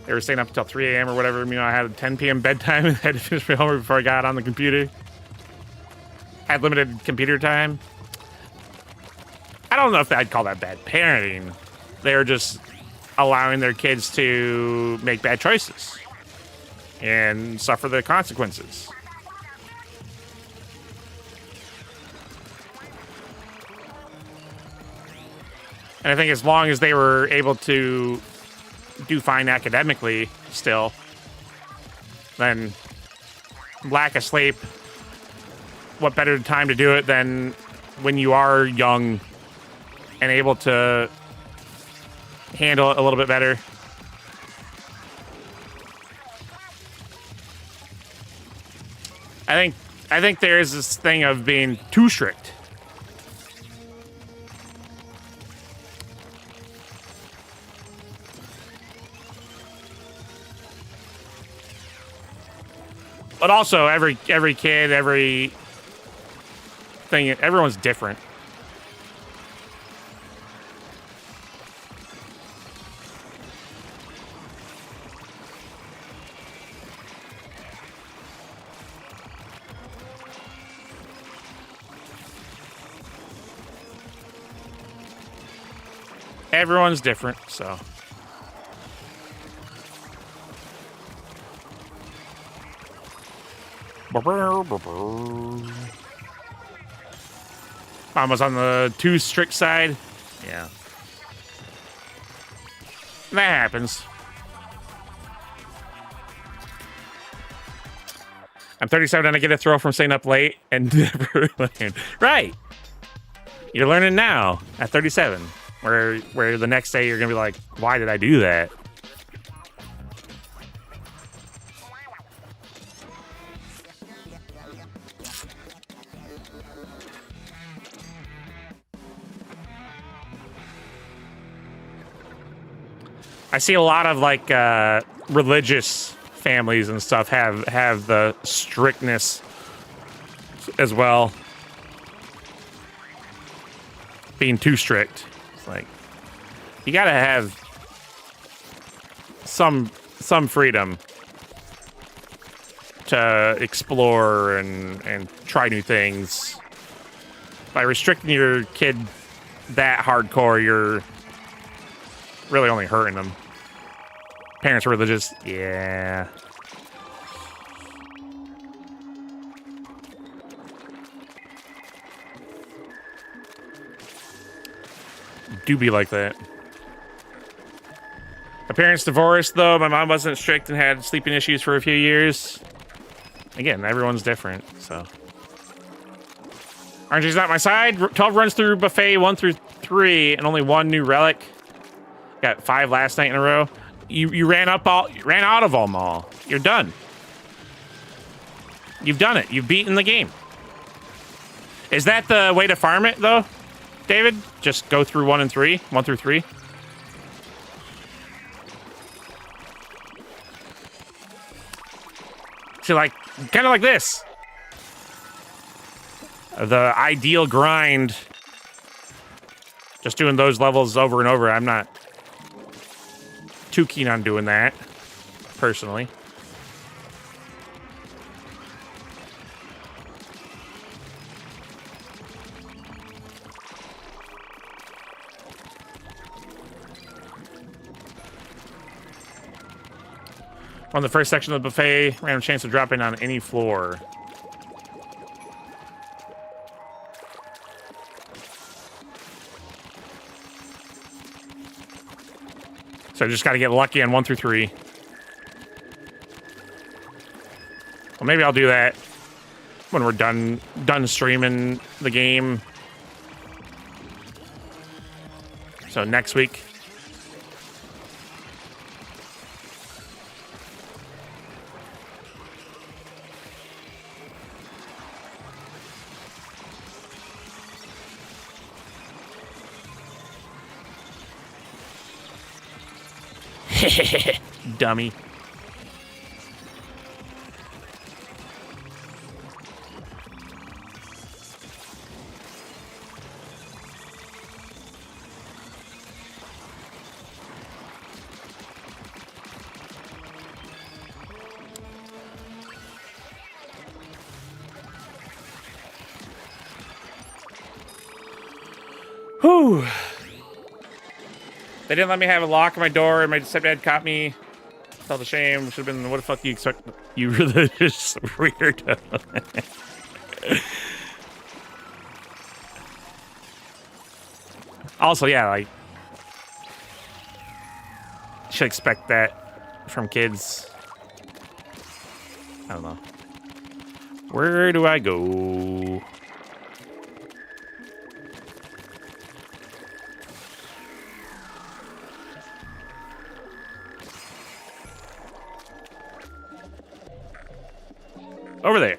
they were staying up until 3 a.m. or whatever. You know, I had a 10 p.m. bedtime and had to finish my homework before I got on the computer. Had limited computer time. I don't know if I'd call that bad parenting. They're just allowing their kids to make bad choices and suffer the consequences. And I think as long as they were able to do fine academically still, then lack of sleep, what better time to do it than when you are young and able to handle it a little bit better. I think there is this thing of being too strict. But also, every kid, every thing, everyone's different. Everyone's different, so. Mom was on the too strict side. Yeah. That happens. I'm 37 and I get a throw from staying up late and never learn. Right. You're learning now at 37. Where the next day you're gonna be like, why did I do that? I see a lot of like religious families and stuff have the strictness as well. Being too strict. It's like you gotta have some freedom to explore and try new things. By restricting your kid that hardcore, you're really only hurting them. Parents are religious, yeah. Do be like that. My parents divorced, though. My mom wasn't strict and had sleeping issues for a few years. Again, everyone's different, so. RNG's not my side. 12 runs through buffet, 1 through 3, and only 1 new relic. Got 5 last night in a row. You ran out of them all. You're done. You've done it. You've beaten the game. Is that the way to farm it, though, David? Just go through 1 and 3? 1 through 3? So, like, kind of like this. The ideal grind. Just doing those levels over and over. I'm not too keen on doing that, personally. On the first section of the buffet, random chance of dropping on any floor. So I just got to get lucky on 1 through 3. Well, maybe I'll do that when we're done streaming the game. So next week. Dummy. Whew. They didn't let me have a lock on my door, and my stepdad caught me. Felt ashamed. Should have been, what the fuck do you expect? You religious weirdo. Also, yeah, like, you should expect that from kids. I don't know. Where do I go? Over there.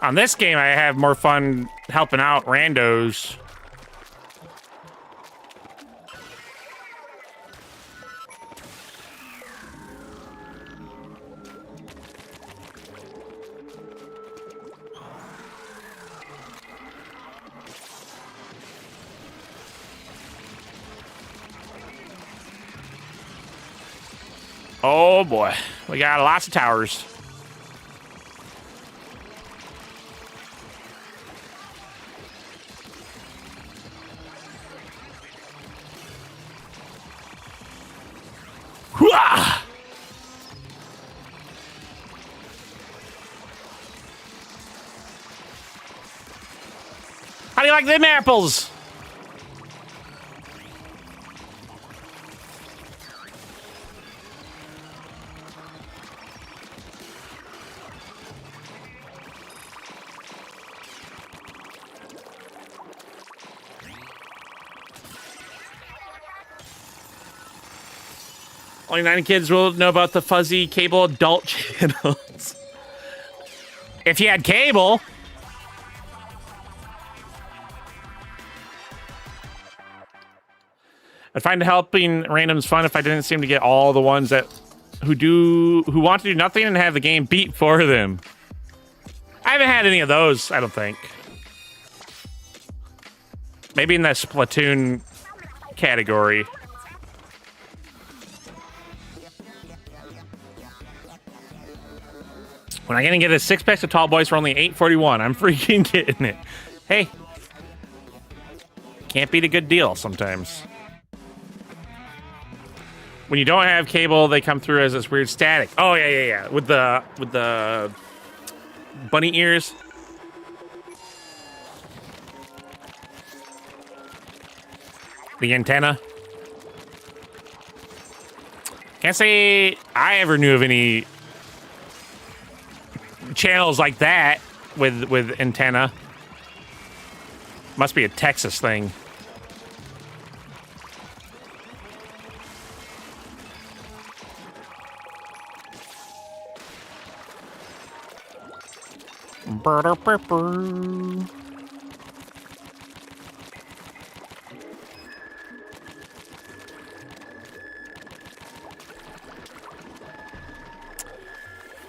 On this game, I have more fun helping out randos. Oh boy, we got lots of towers. How do you like them apples? Only 9 kids will know about the fuzzy cable adult channels. If you had cable. I'd find helping randoms fun if I didn't seem to get all the ones that who want to do nothing and have the game beat for them. I haven't had any of those, I don't think. Maybe in the Splatoon category. When I get a 6-pack of tall boys for only $8.41, I'm freaking getting it. Hey, can't beat a good deal sometimes. When you don't have cable, they come through as this weird static. Oh yeah. With the bunny ears. The antenna. Can't say I ever knew of any channels like that with antenna. Must be a Texas thing.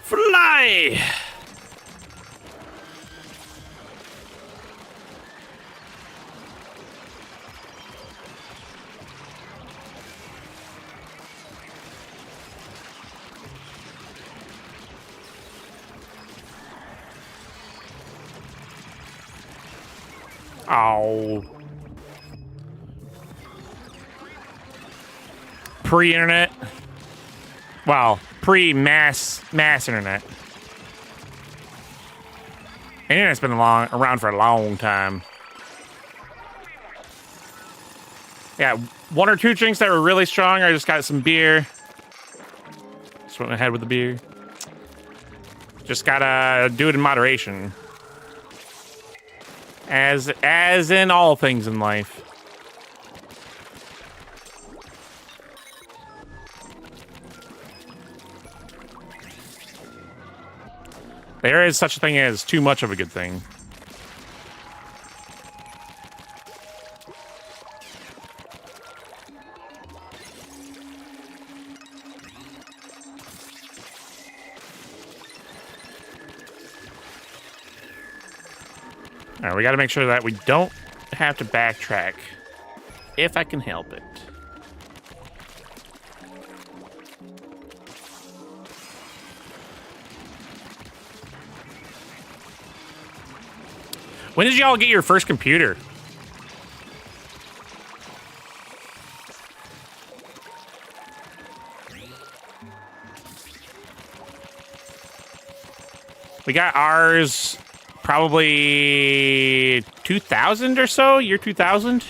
Fly! Oh. Pre-internet. Well, pre-mass internet. Internet's been around for a long time. Yeah, one or two drinks that were really strong. I just got some beer. Just went ahead with the beer. Just gotta do it in moderation. As in all things in life. There is such a thing as too much of a good thing. All right, we got to make sure that we don't have to backtrack if I can help it. When did y'all get your first computer? We got ours probably 2000 or so, year 2000.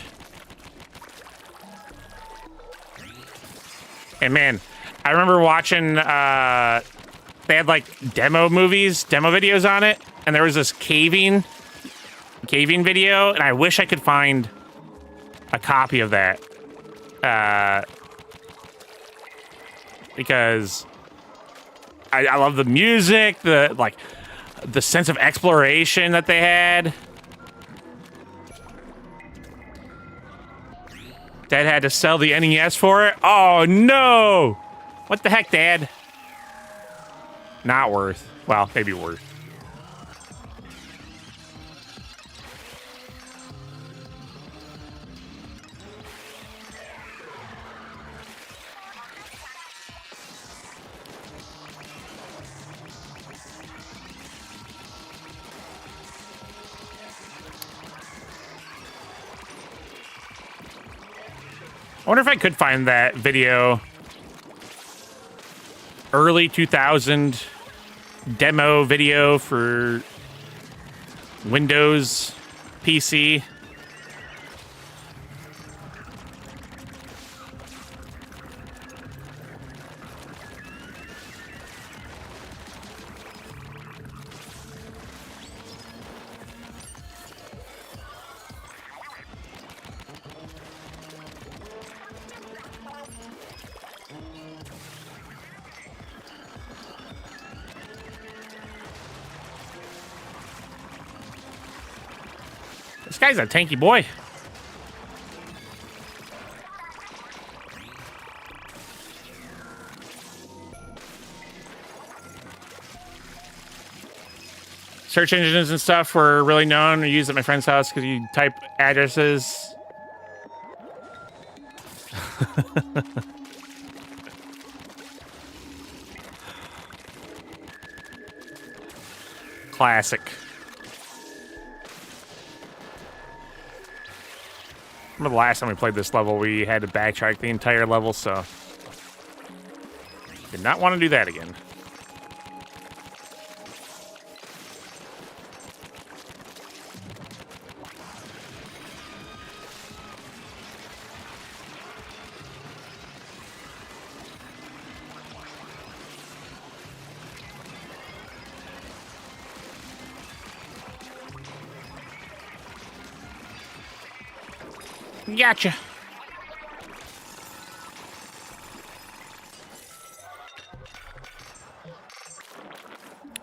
And man, I remember watching, they had like demo videos on it. And there was this caving video, and I wish I could find a copy of that. Because I love the music, the sense of exploration that they had. Dad had to sell the NES for it. Oh no! What the heck, Dad? Not worth. Well, maybe worth. I wonder if I could find that video. Early 2000 demo video for Windows PC. This guy's a tanky boy. Search engines and stuff were really known or used at my friend's house because you type addresses. Classic. Remember the last time we played this level, we had to backtrack the entire level, so did not want to do that again. Gotcha.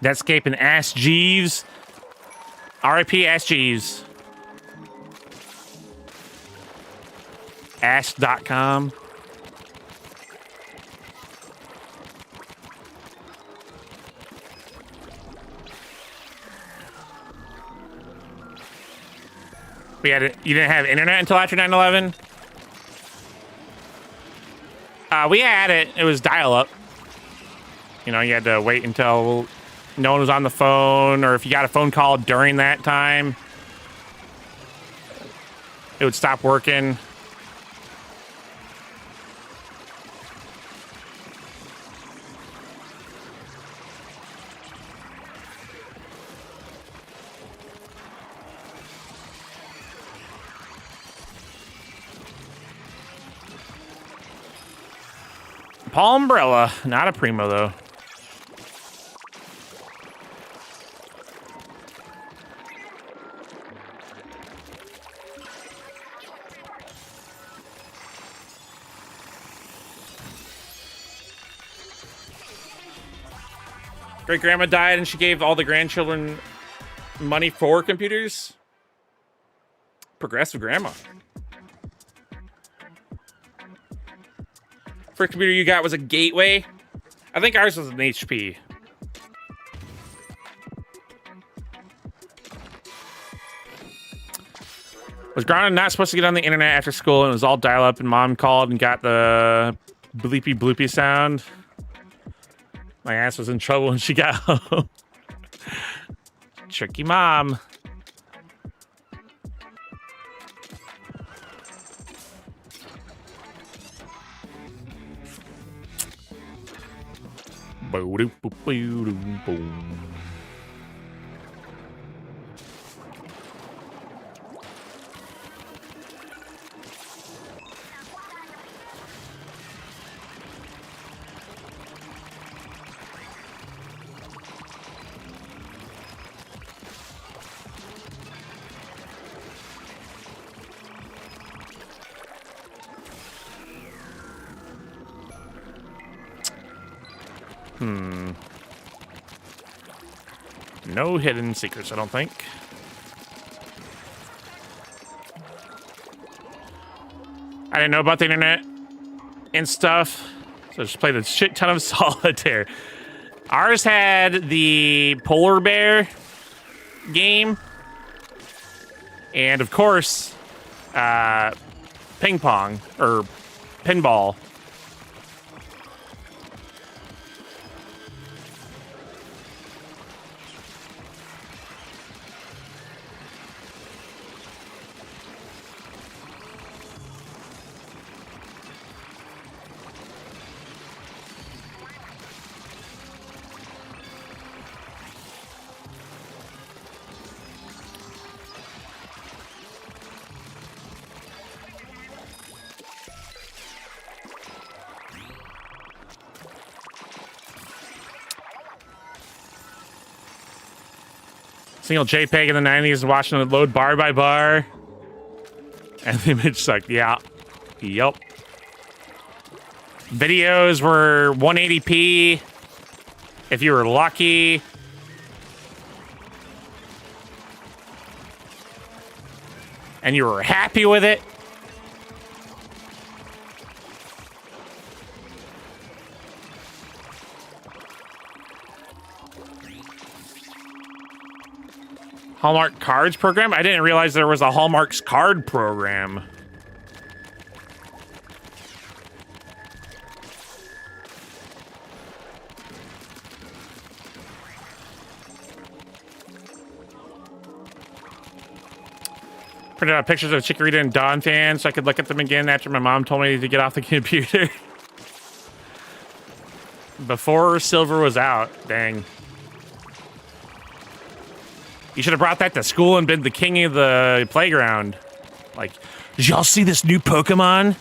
Netscape and Ask Jeeves. R.I.P. Ask Jeeves. Ask.com. You didn't have internet until after 9/11? We had it. It was dial-up. You know, you had to wait until no one was on the phone, or if you got a phone call during that time. it would stop working. Paul Umbrella, not a Primo though. Great grandma died and she gave all the grandchildren money for computers. Progressive grandma. First computer you got was a Gateway. I think ours was an HP. Was grounded, not supposed to get on the internet after school, and it was all dial up, and mom called and got the bleepy bloopy sound. My ass was in trouble when she got home. Tricky mom. No hidden secrets, I don't think. I didn't know about the internet and stuff, so I just played a shit ton of solitaire. Ours had the polar bear game, and of course, ping pong or pinball. Single JPEG in the 90s, watching it load bar by bar. And the image sucked. Yeah. Yep. Videos were 180p. If you were lucky. And you were happy with it. Hallmark Cards program? I didn't realize there was a Hallmark's card program. Printed out pictures of Chikorita and Dawn fans so I could look at them again after my mom told me to get off the computer. Before Silver was out. Dang. You should have brought that to school and been the king of the playground. Like, did y'all see this new Pokemon?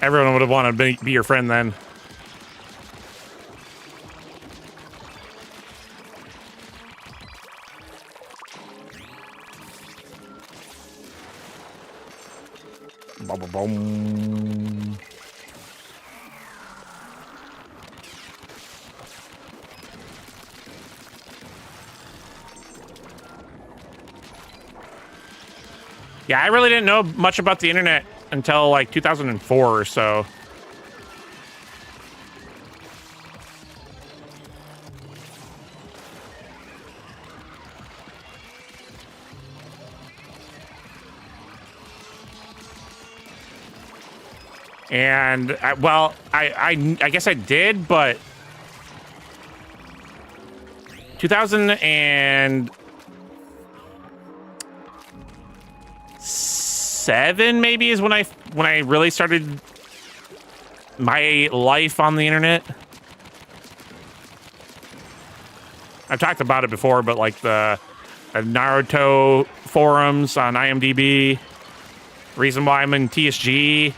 Everyone would have wanted to be your friend then. Boom. Yeah, I really didn't know much about the internet until like 2004 or so. And, well, I guess I did, but 2007 maybe is when I really started my life on the internet. I've talked about it before, but like the Naruto forums on IMDb, reason why I'm in TSG.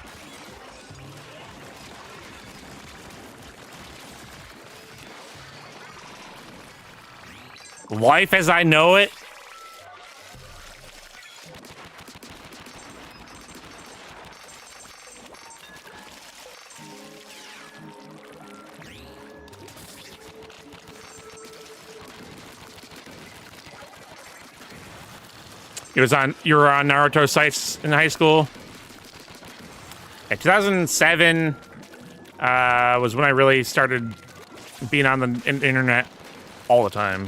Life as I know it. You were on Naruto sites in high school? Yeah, 2007 was when I really started being on the internet all the time.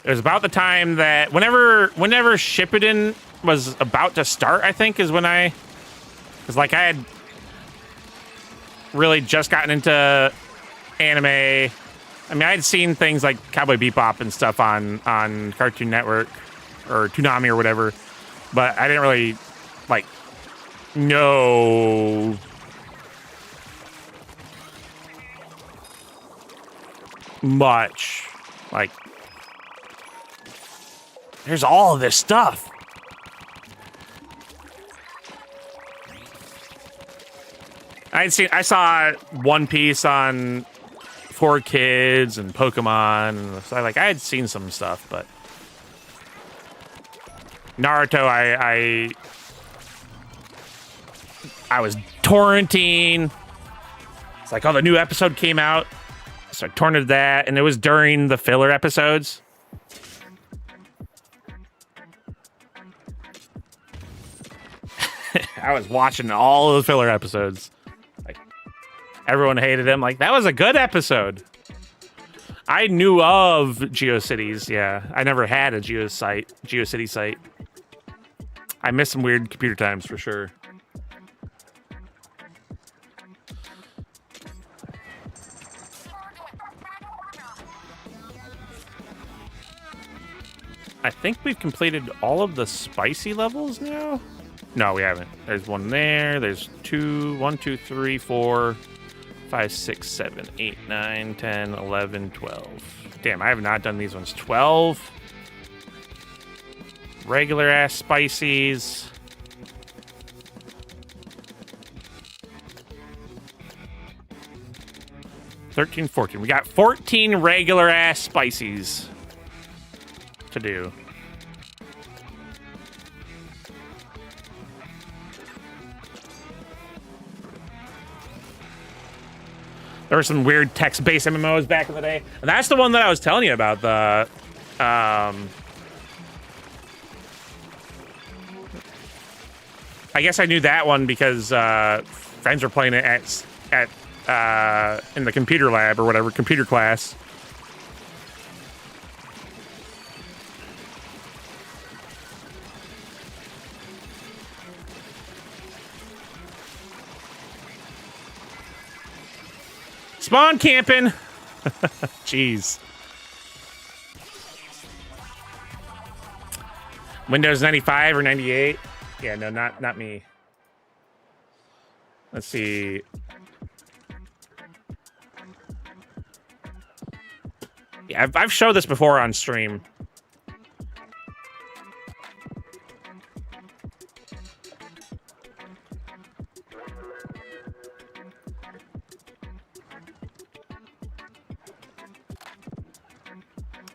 It was about the time that whenever Shippuden was about to start, I think, is when because like I had really just gotten into anime. I mean, I had seen things like Cowboy Bebop and stuff on Cartoon Network or Toonami or whatever, but I didn't really like know much. Like, there's all of this stuff. I saw One Piece on 4Kids and Pokemon, and so I had seen some stuff, but Naruto, I was torrenting. It's like, oh, the new episode came out, so I torrented that, and it was during the filler episodes. I was watching all of the filler episodes. Like, everyone hated him. Like, that was a good episode. I knew of GeoCities, yeah. I never had a GeoCity site. I missed some weird computer times for sure. I think we've completed all of the spicy levels now. No, we haven't. There's one there. There's 1, 2, 3, 4, 5, 6, 7, 8, 9, 10, 11, 12. Damn, I have not done these ones. 12. Regular ass spicies. $13, $14. We got 14 regular ass spicies to do. There were some weird text-based MMOs back in the day. And that's the one that I was telling you about. The I guess I knew that one because friends were playing it at in the computer lab or whatever, computer class. Spawn camping. Jeez. Windows 95 or 98? Yeah, no, not me. Let's see. Yeah, I've showed this before on stream.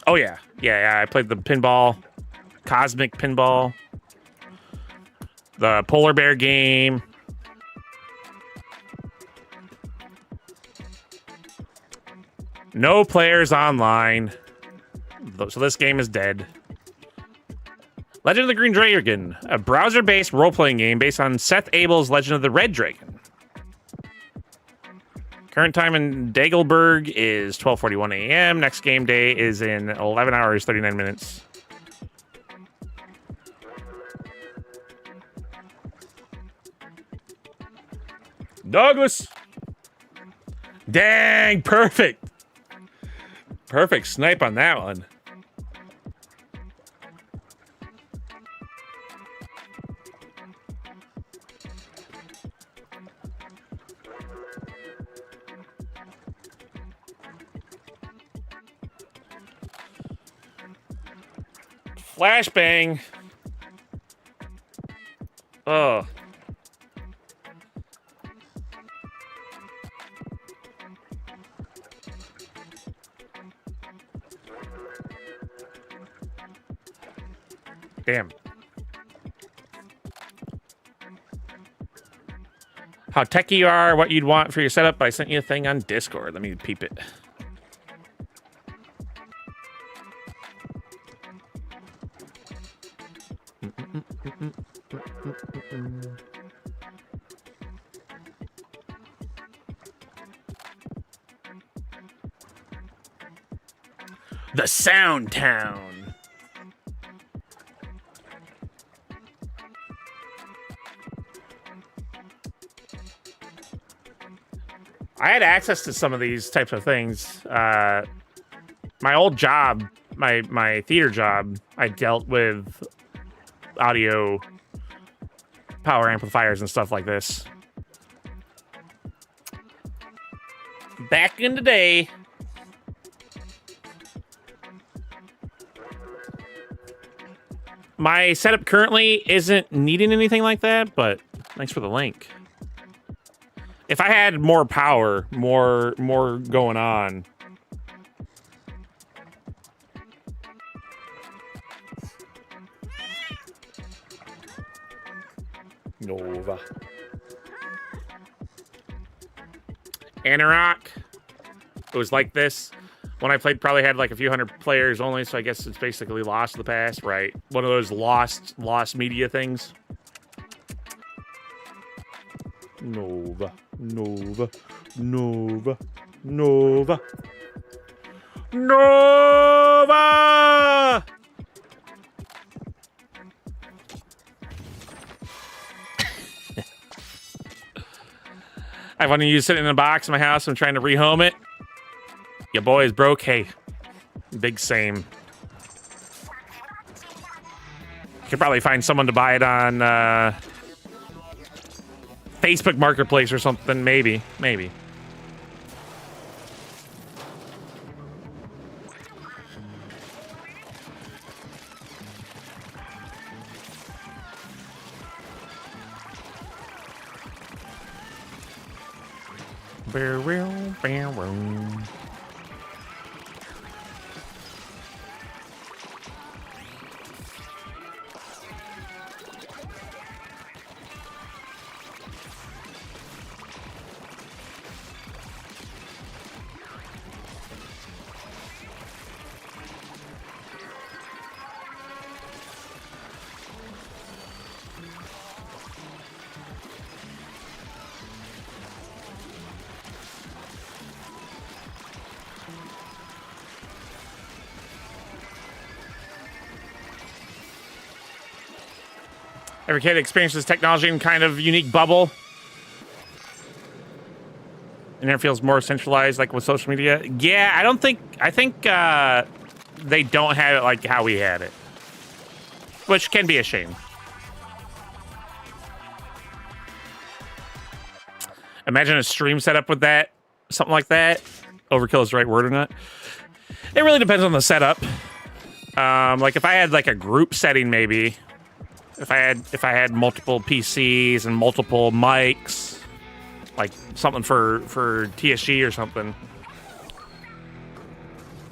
Oh yeah, yeah. I played the pinball, cosmic pinball, the polar bear game. No players online, so this game is dead. Legend of the Green Dragon, a browser-based role-playing game based on Seth Abel's Legend of the Red Dragon. Current time in Dagelberg is 12:41 a.m. Next game day is in 11 hours, 39 minutes. Douglas! Dang, perfect. Perfect snipe on that one. Flashbang. Oh. Damn. How techy you are, what you'd want for your setup. I sent you a thing on Discord. Let me peep it. The Sound Town. I had access to some of these types of things. My old job, my theater job, I dealt with audio power amplifiers and stuff like this. Back in the day. My setup currently isn't needing anything like that, but thanks for the link. If I had more power, more going on. Nova. Anarok. It was like this. When I played, probably had like a few hundred players only, so I guess it's basically lost to the past, right? One of those lost media things. Nova, Nova, Nova, Nova, Nova! I have one of you sitting in a box in my house. I'm trying to rehome it. Your boy is broke. Hey, big same. Could probably find someone to buy it on Facebook Marketplace or something. Maybe. Every kid experiences technology in kind of unique bubble. And it feels more centralized, like with social media. Yeah, I think they don't have it like how we had it. Which can be a shame. Imagine a stream setup with that. Something like that. Overkill is the right word or not. It really depends on the setup. Like if I had like a group setting, maybe. If I had multiple PCs and multiple mics, like something for TSG or something,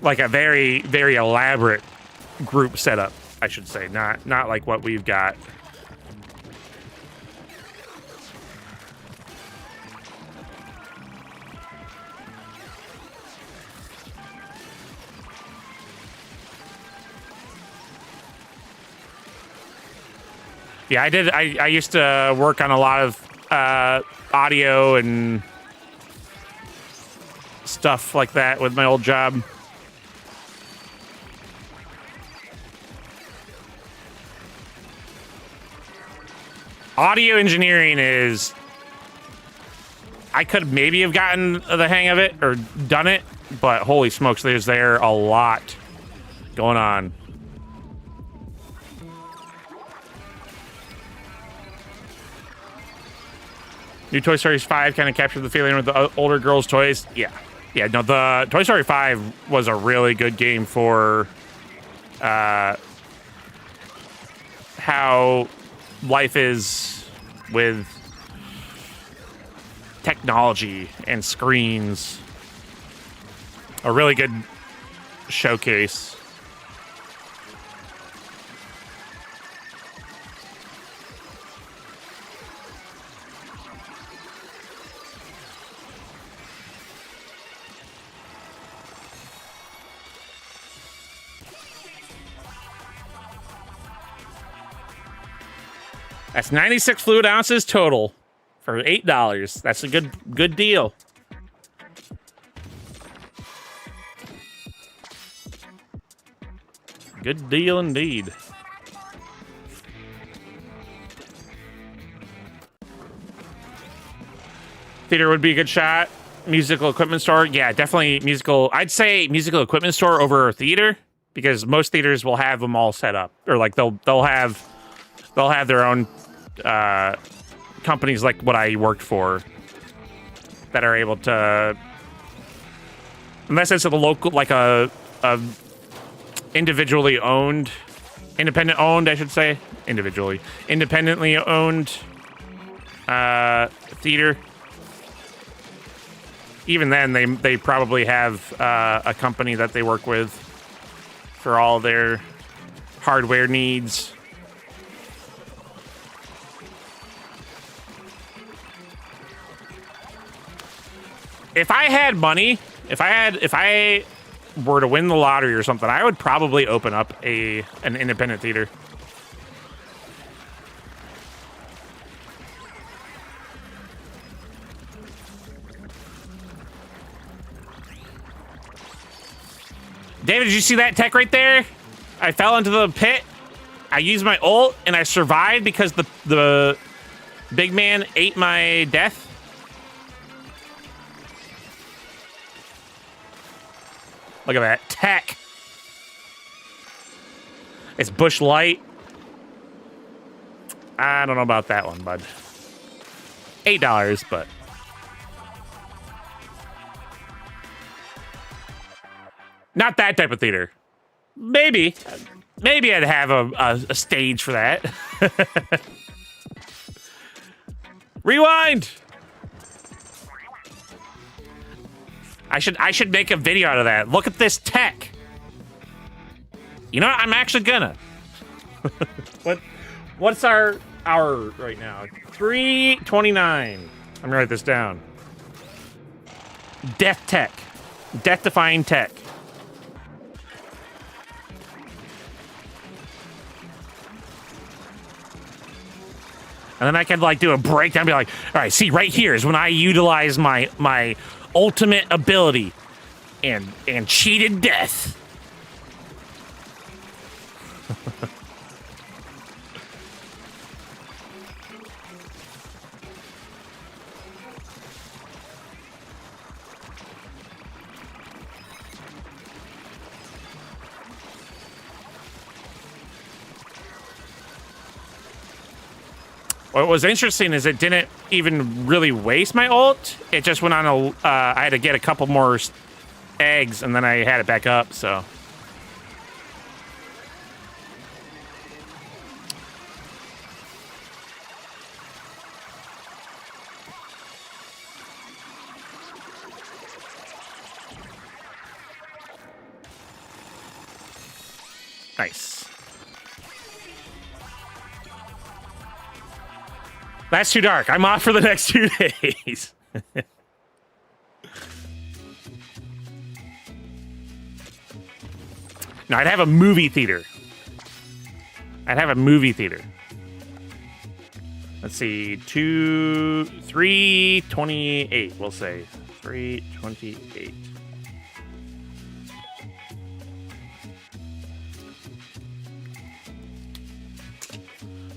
like a very, very elaborate group setup, I should say, not like what we've got. Yeah, I used to work on a lot of audio and stuff like that with my old job. Audio engineering is I could maybe have gotten the hang of it or done it, but holy smokes, there's a lot going on. New Toy Story 5 kind of captured the feeling with the older girls' toys. Yeah. Yeah, no, the Toy Story 5 was a really good game for how life is with technology and screens. A really good showcase. That's 96 fluid ounces total for $8. That's a good deal. Good deal indeed. Theater would be a good shot. Musical equipment store, yeah, definitely musical. I'd say musical equipment store over theater because most theaters will have them all set up, or like they'll have their own companies like what I worked for that are able to, unless it's a local, like a individually owned, independent owned, I should say, independently owned theater. Even then, they probably have a company that they work with for all their hardware needs. If I had money, if I were to win the lottery or something, I would probably open up an independent theater. David, did you see that tech right there? I fell into the pit. I used my ult and I survived because the big man ate my death. Look at that tech. It's Bush Light. I don't know about that one, bud. $8, but not that type of theater. Maybe I'd have a stage for that. Rewind. I should make a video out of that. Look at this tech. You know what? I'm actually gonna. What's our hour right now? 3:29. I'm gonna write this down. Death tech. Death-defying tech. And then I can like do a breakdown and be like, all right, see, right here is when I utilize my ultimate ability and cheated death. What was interesting is it didn't even really waste my ult. It just went on a. I had to get a couple more eggs, and then I had it back up. So. Nice. That's too dark. I'm off for the next 2 days. No, I'd have a movie theater. Let's see. 328, we'll say. 328.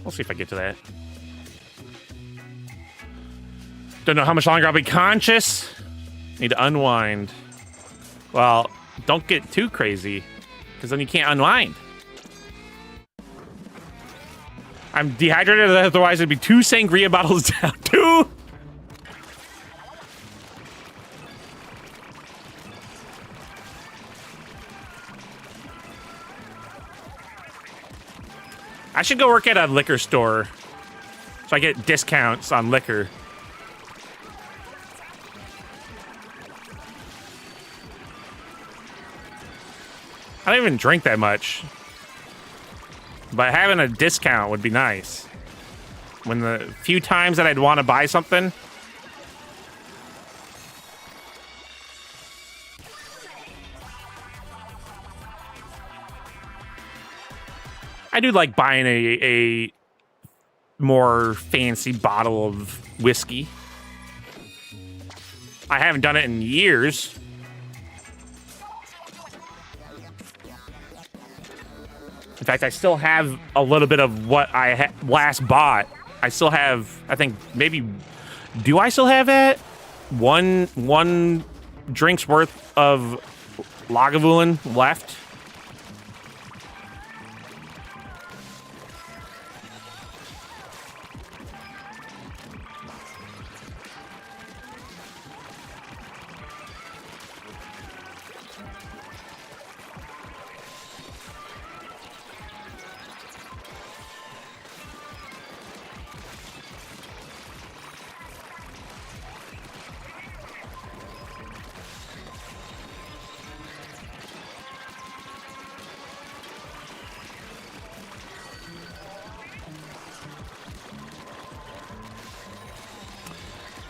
We'll see if I get to that. Don't know how much longer I'll be conscious. Need to unwind. Well, don't get too crazy, because then you can't unwind. I'm dehydrated, otherwise it'd be 2 sangria bottles down. 2! I should go work at a liquor store so I get discounts on liquor. I don't even drink that much. But having a discount would be nice. When the few times that I'd want to buy something. I do like buying a more fancy bottle of whiskey. I haven't done it in years. In fact, I still have a little bit of what I last bought. I still have, I think, maybe... Do I still have that? One drink's worth of Lagavulin left.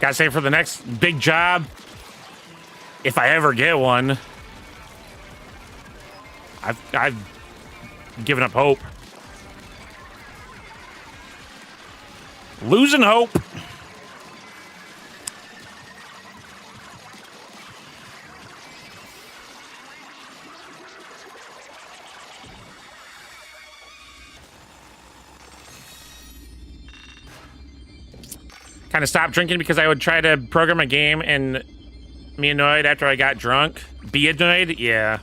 Gotta say, for the next big job, if I ever get one, I've given up hope. Losing hope. Kind of stopped drinking because I would try to program a game and be annoyed after I got drunk. Be annoyed? Yeah.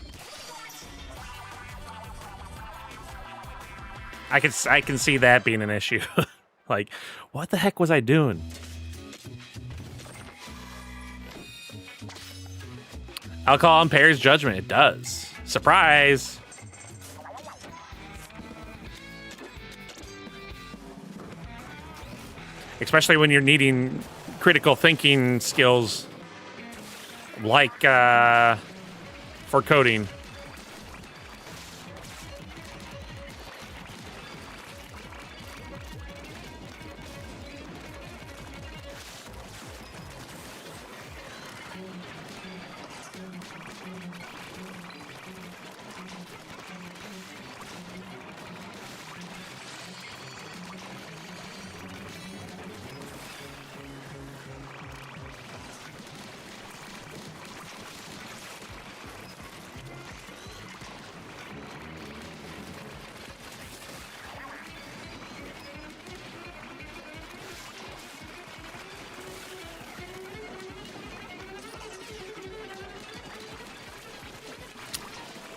I can see that being an issue. Like, what the heck was I doing? Alcohol impairs judgment. It does. Surprise! Especially when you're needing critical thinking skills like for coding.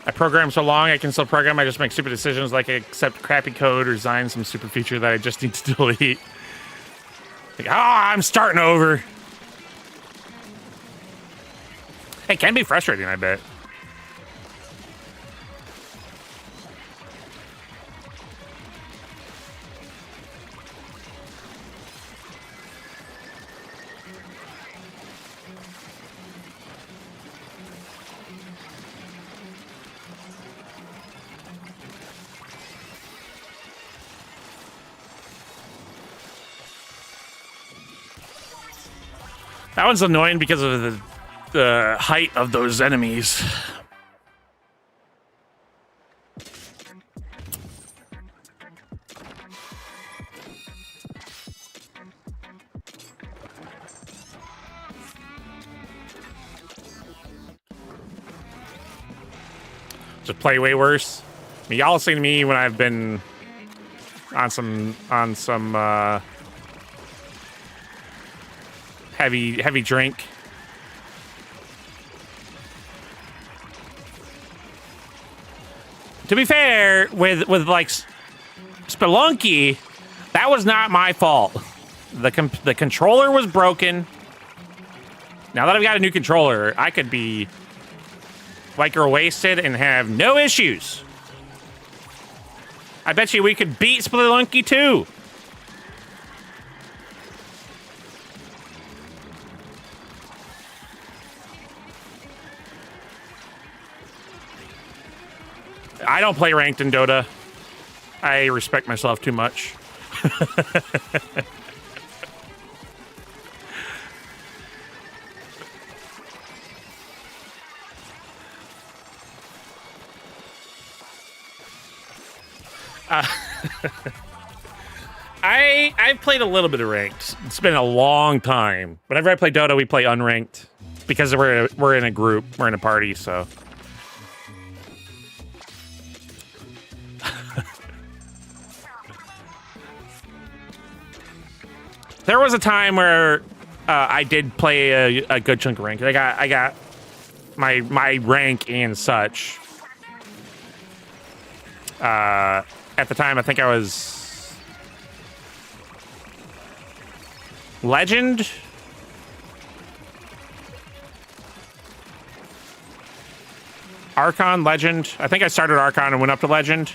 I program so long, I can still program. I just make stupid decisions like I accept crappy code or design some super feature that I just need to delete. Like, I'm starting over. It can be frustrating, I bet. That one's annoying because of the height of those enemies. Just play way worse. I mean, y'all have seen me when I've been on some heavy drink. To be fair, with like Spelunky, that was not my fault. The controller was broken. Now that I've got a new controller, I could be biker wasted and have no issues. I bet you we could beat Spelunky too. I don't play ranked in Dota. I respect myself too much. I've played a little bit of ranked. It's been a long time. Whenever I play Dota, we play unranked because we're in a group, we're in a party, so. There was a time where I did play a good chunk of ranked. I got my rank and such. At the time, I think I was Legend. Archon, Legend. I think I started Archon and went up to Legend.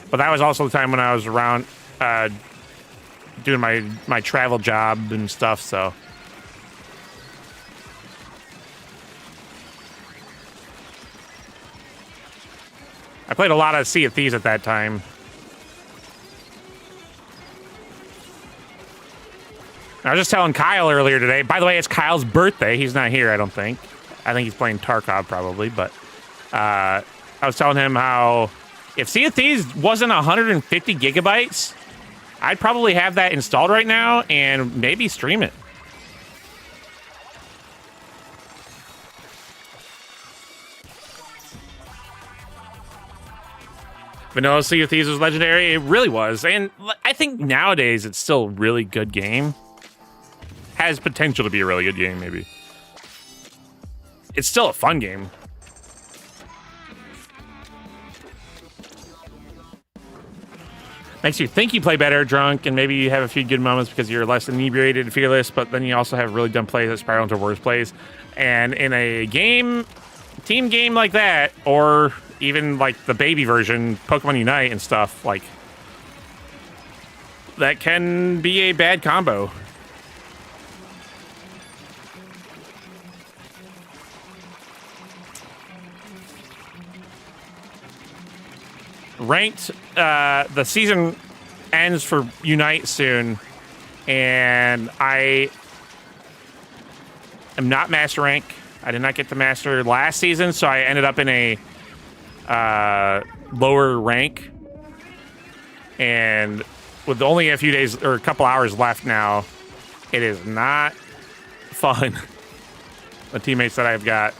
But that was also the time when I was around doing my travel job and stuff, so. I played a lot of Sea of Thieves at that time. I was just telling Kyle earlier today. By the way, it's Kyle's birthday. He's not here, I don't think. I think he's playing Tarkov probably, but I was telling him how if Sea of Thieves wasn't 150 gigabytes, I'd probably have that installed right now and maybe stream it. Vanilla Sea of Thieves was legendary. It really was. And I think nowadays it's still a really good game. Has potential to be a really good game, maybe. It's still a fun game. Makes you think you play better drunk, and maybe you have a few good moments because you're less inebriated and fearless, but then you also have really dumb plays that spiral into worse plays. And in a team game like that, or even like the baby version, Pokemon Unite and stuff, like that can be a bad combo. Ranked, the season ends for Unite soon, and I am not master rank. I did not get to master last season, so I ended up in a lower rank. And with only a few days or a couple hours left now, it is not fun. The teammates that I've got.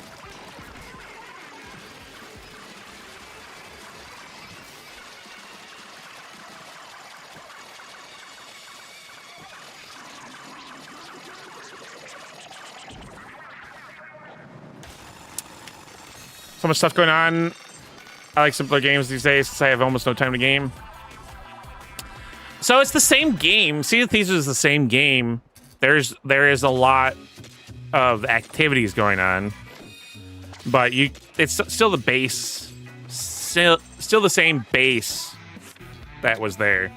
So much stuff going on. I like simpler games these days since I have almost no time to game. So it's the same game. Sea of Thieves is the same game. There is a lot of activities going on, but it's still the base, still the same base that was there.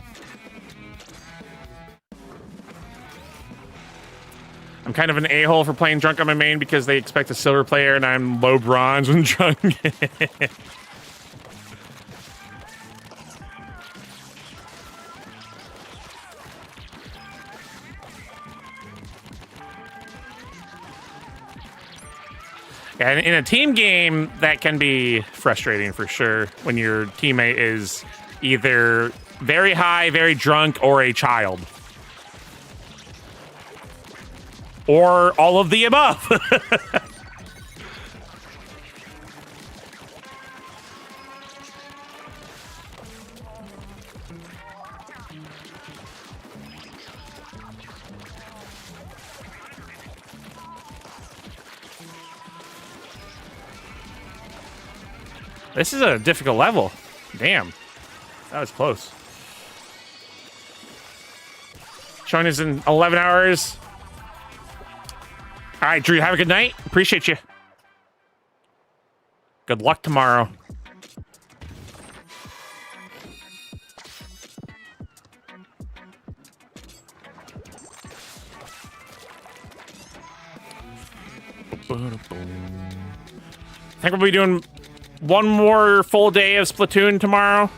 I'm kind of an a-hole for playing drunk on my main because they expect a silver player and I'm low bronze when drunk. And in a team game, that can be frustrating for sure when your teammate is either very high, very drunk, or a child. Or all of the above. This is a difficult level. Damn. That was close. Showing us in 11 hours. All right, Drew, have a good night. Appreciate you. Good luck tomorrow. I think we'll be doing one more full day of Splatoon tomorrow.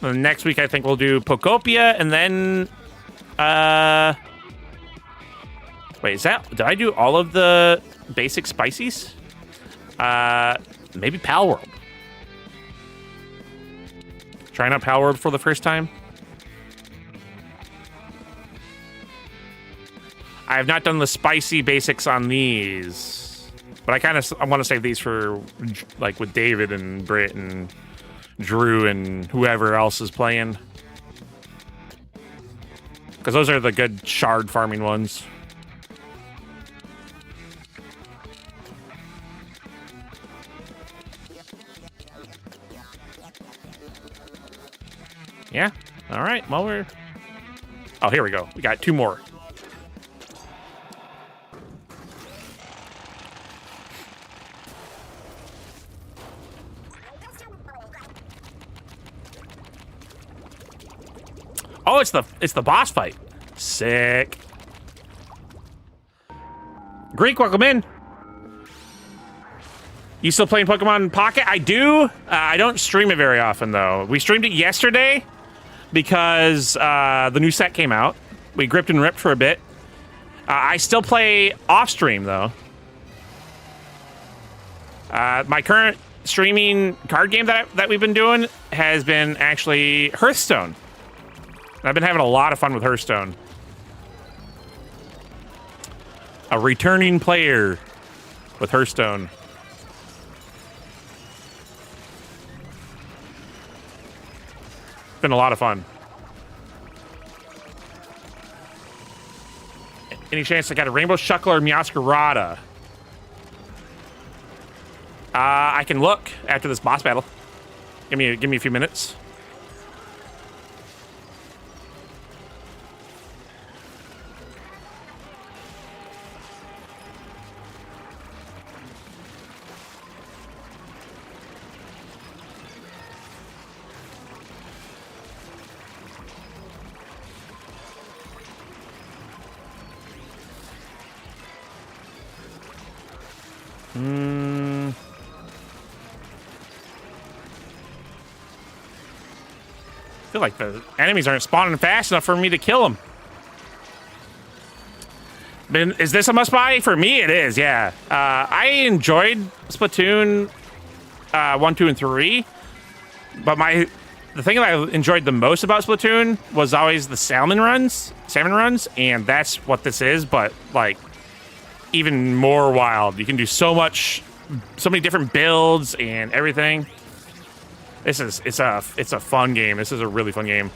And next week, I think we'll do Pokopia, and then... Wait, is that... Did I do all of the basic spices? Maybe Pal World. Trying out Pal World for the first time. I have not done the spicy basics on these, but I want to save these for like with David and Britt and Drew and whoever else is playing, because those are the good shard farming ones. Yeah. All right. Well, we're... Oh, here we go. We got two more. Oh, it's the boss fight. Sick. Greek, welcome in. You still playing Pokemon Pocket? I do. I don't stream it very often, though. We streamed it yesterday because the new set came out. We gripped and ripped for a bit. I still play off stream, though. My current streaming card game that we've been doing has been actually Hearthstone. I've been having a lot of fun with Hearthstone. A returning player with Hearthstone. It's been a lot of fun. Any chance I got a Rainbow Shuckle or Meowscarada? I can look after this boss battle. Give me a few minutes. I feel like the enemies aren't spawning fast enough for me to kill them. Is this a must-buy? For me, it is, yeah. I enjoyed Splatoon 1, 2, and 3, but the thing that I enjoyed the most about Splatoon was always the salmon runs, and that's what this is, but like even more wild. You can do so many different builds and everything. It's a fun game. This is a really fun game.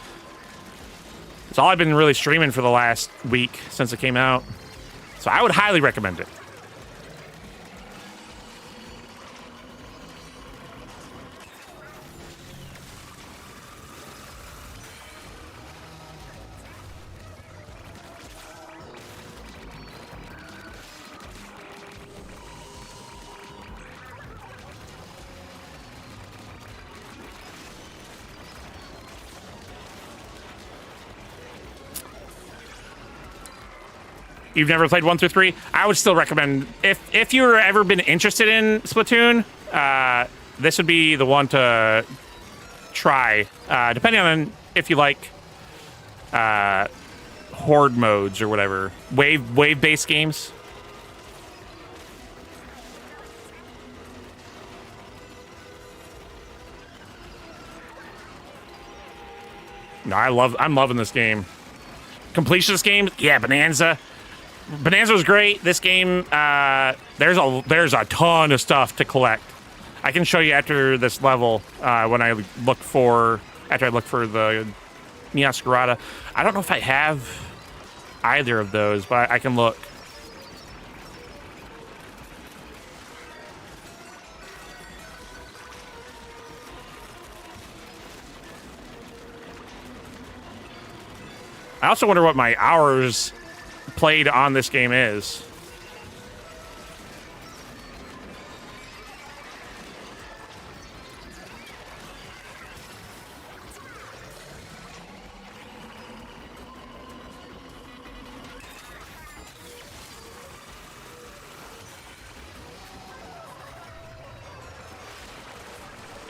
It's all I've been really streaming for the last week since it came out. So I would highly recommend it. You've never played 1 through 3? I would still recommend, if you've ever been interested in Splatoon, this would be the one to try, depending on if you like horde modes or whatever, wave-based games. No, I'm loving this game. Completionist game, yeah, Bonanza. Bonanza was great. This game, there's a ton of stuff to collect. I can show you after this level after I look for the Meowscarada. I don't know if I have either of those, but I can look. I also wonder what my hours played on this game is.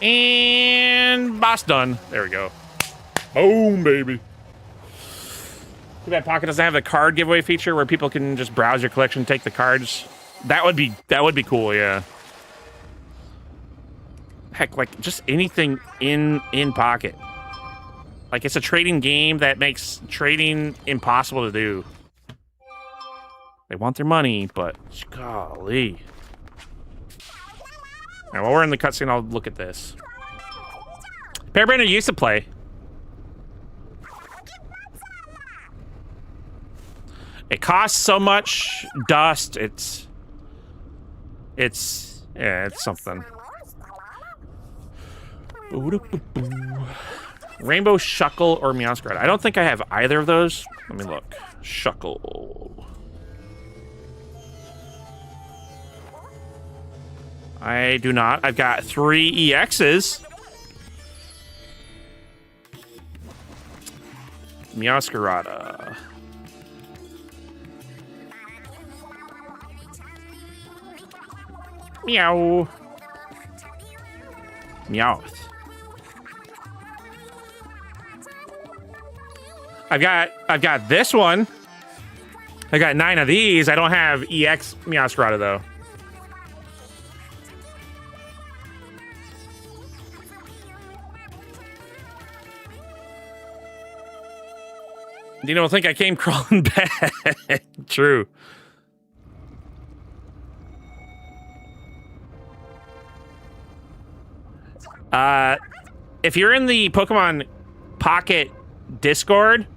And boss done. There we go. Boom, baby. Too bad Pocket doesn't have the card giveaway feature where people can just browse your collection, take the cards. That would be cool, yeah. Heck, like just anything in Pocket. Like it's a trading game that makes trading impossible to do. They want their money, but golly. All right, while we're in the cutscene, I'll look at this. Parabrander used to play. It costs so much dust. It's something. Rainbow Shuckle or Meowscarada. I don't think I have either of those. Let me look. Shuckle. I do not. I've got 3 EXs. Meowscarada. Meow. Meowth. I've got this one. I got 9 of these. I don't have EX Meowscarada though. You don't think I came crawling back? True. If you're in the Pokemon Pocket Discord,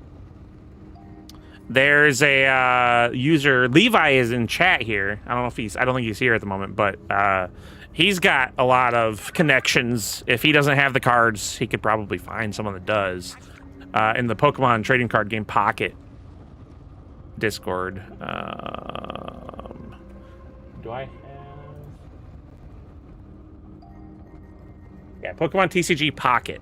there's a user, Levi is in chat here. I don't think he's here at the moment, but he's got a lot of connections. If he doesn't have the cards, he could probably find someone that does. In the Pokemon trading card game Pocket Discord. Do I have... Yeah, Pokemon TCG Pocket.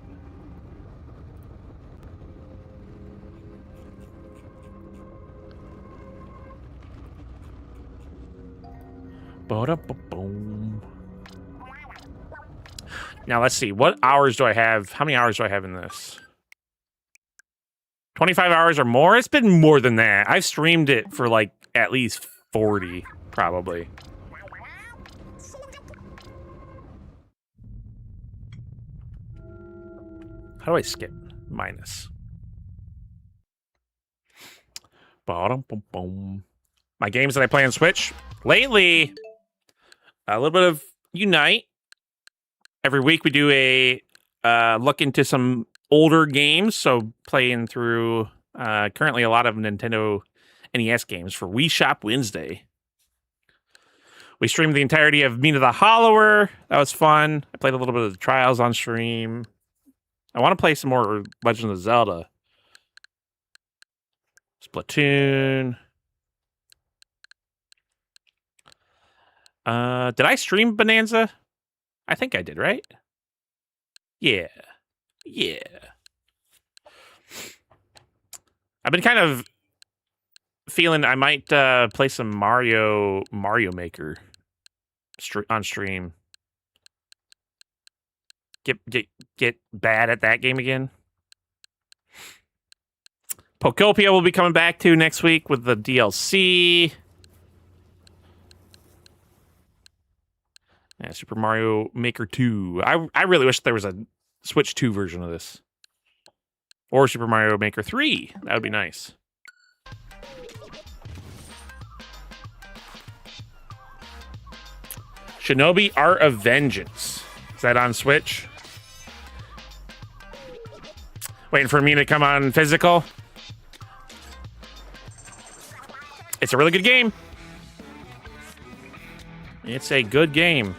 Ba-da-ba-boom. Now let's see. What hours do I have? How many hours do I have in this? 25 hours or more? It's been more than that. I've streamed it for like at least 40, probably. How do I skip? Minus. Ba-dum-bum-bum. My games that I play on Switch. Lately, a little bit of Unite. Every week we do a look into some older games, so playing through currently a lot of Nintendo NES games for Wii Shop Wednesday. We streamed the entirety of Mina the Hollower. That was fun. I played a little bit of the Trials on stream. I want to play some more Legend of Zelda. Splatoon. Did I stream Bonanza? I think I did, right? Yeah. Yeah. I've been kind of feeling I might play some Mario Maker on stream. Get bad at that game again. Pokopia will be coming back to next week with the DLC. Yeah, Super Mario Maker 2. I really wish there was a Switch 2 version of this. Or Super Mario Maker 3. That would be nice. Shinobi Art of Vengeance. Is that on Switch? Waiting for me to come on physical. It's a really good game. It's a good game.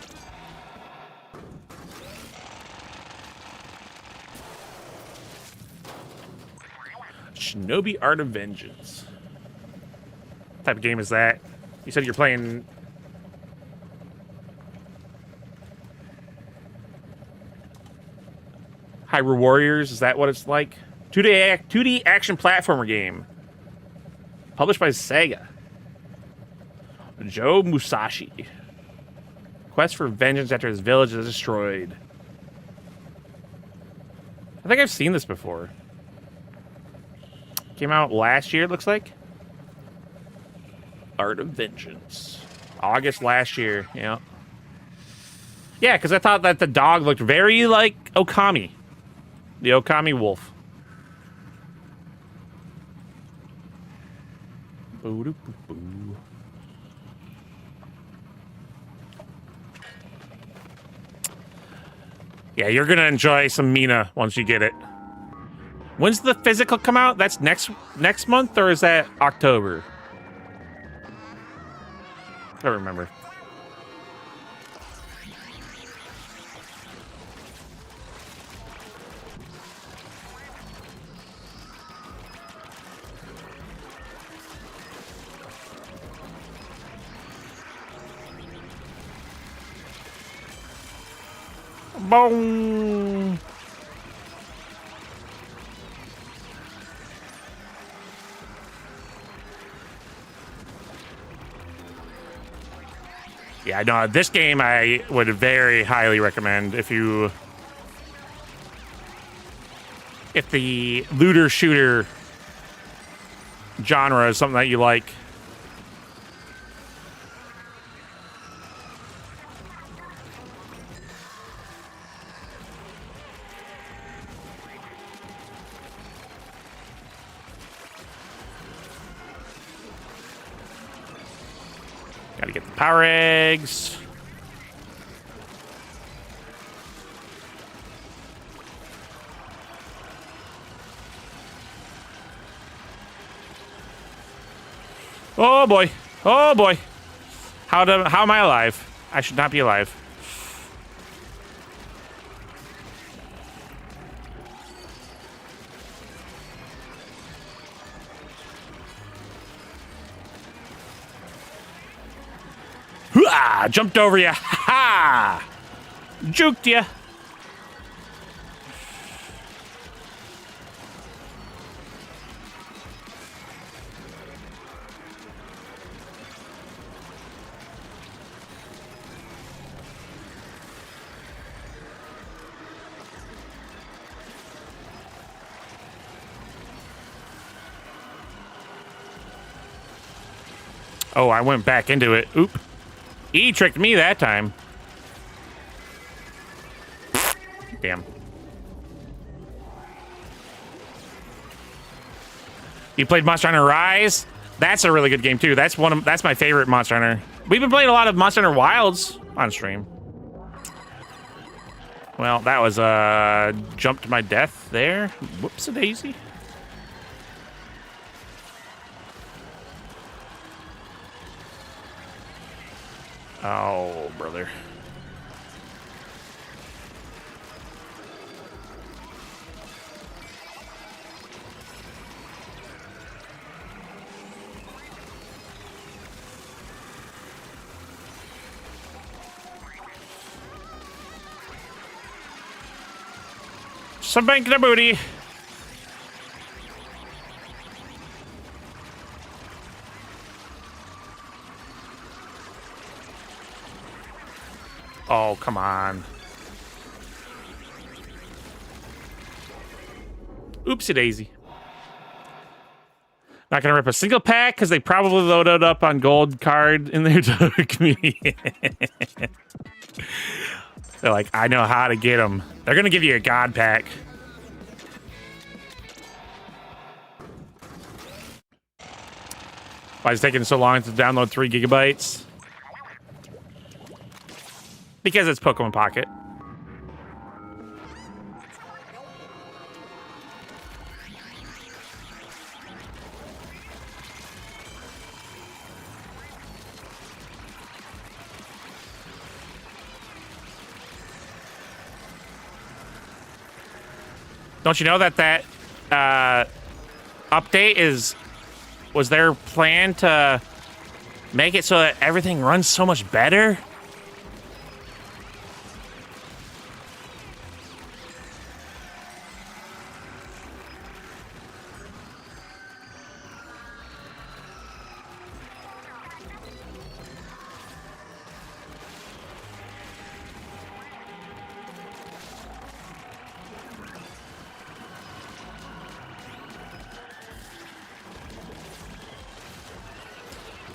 Shinobi Art of Vengeance. What type of game is that? You said you're playing... Hyrule Warriors, is that what it's like? 2D action platformer game. Published by Sega. Joe Musashi. Quest for vengeance after his village is destroyed. I think I've seen this before. Came out last year, it looks like. Art of Vengeance. August last year, yeah. Yeah, because I thought that the dog looked very like Okami. The Okami wolf. Boo-doo-boo-boo. Yeah, you're gonna enjoy some Mina once you get it. When's the physical come out? That's next month, or is that October? I don't remember. Boom. Yeah, no, this game I would very highly recommend if the looter shooter genre is something that you like. Gotta get the power eggs. Oh boy. Oh boy. How am I alive? I should not be alive. Hoo-ah! Jumped over you. Ha-ha! Juked you. Oh, I went back into it. Oop. He tricked me that time. Damn. You played Monster Hunter Rise? That's a really good game too. That's my favorite Monster Hunter. We've been playing a lot of Monster Hunter Wilds on stream. Well, that was jump to my death there. Whoops-a-daisy. Oh, brother. Some bank the booty. Oh, come on. Oopsie daisy. Not gonna rip a single pack because they probably loaded up on gold card in their community. They're like, I know how to get them. They're gonna give you a god pack. Why is it taking so long to download 3 gigabytes? Because it's Pokemon Pocket. Don't you know that update was their plan to make it so that everything runs so much better?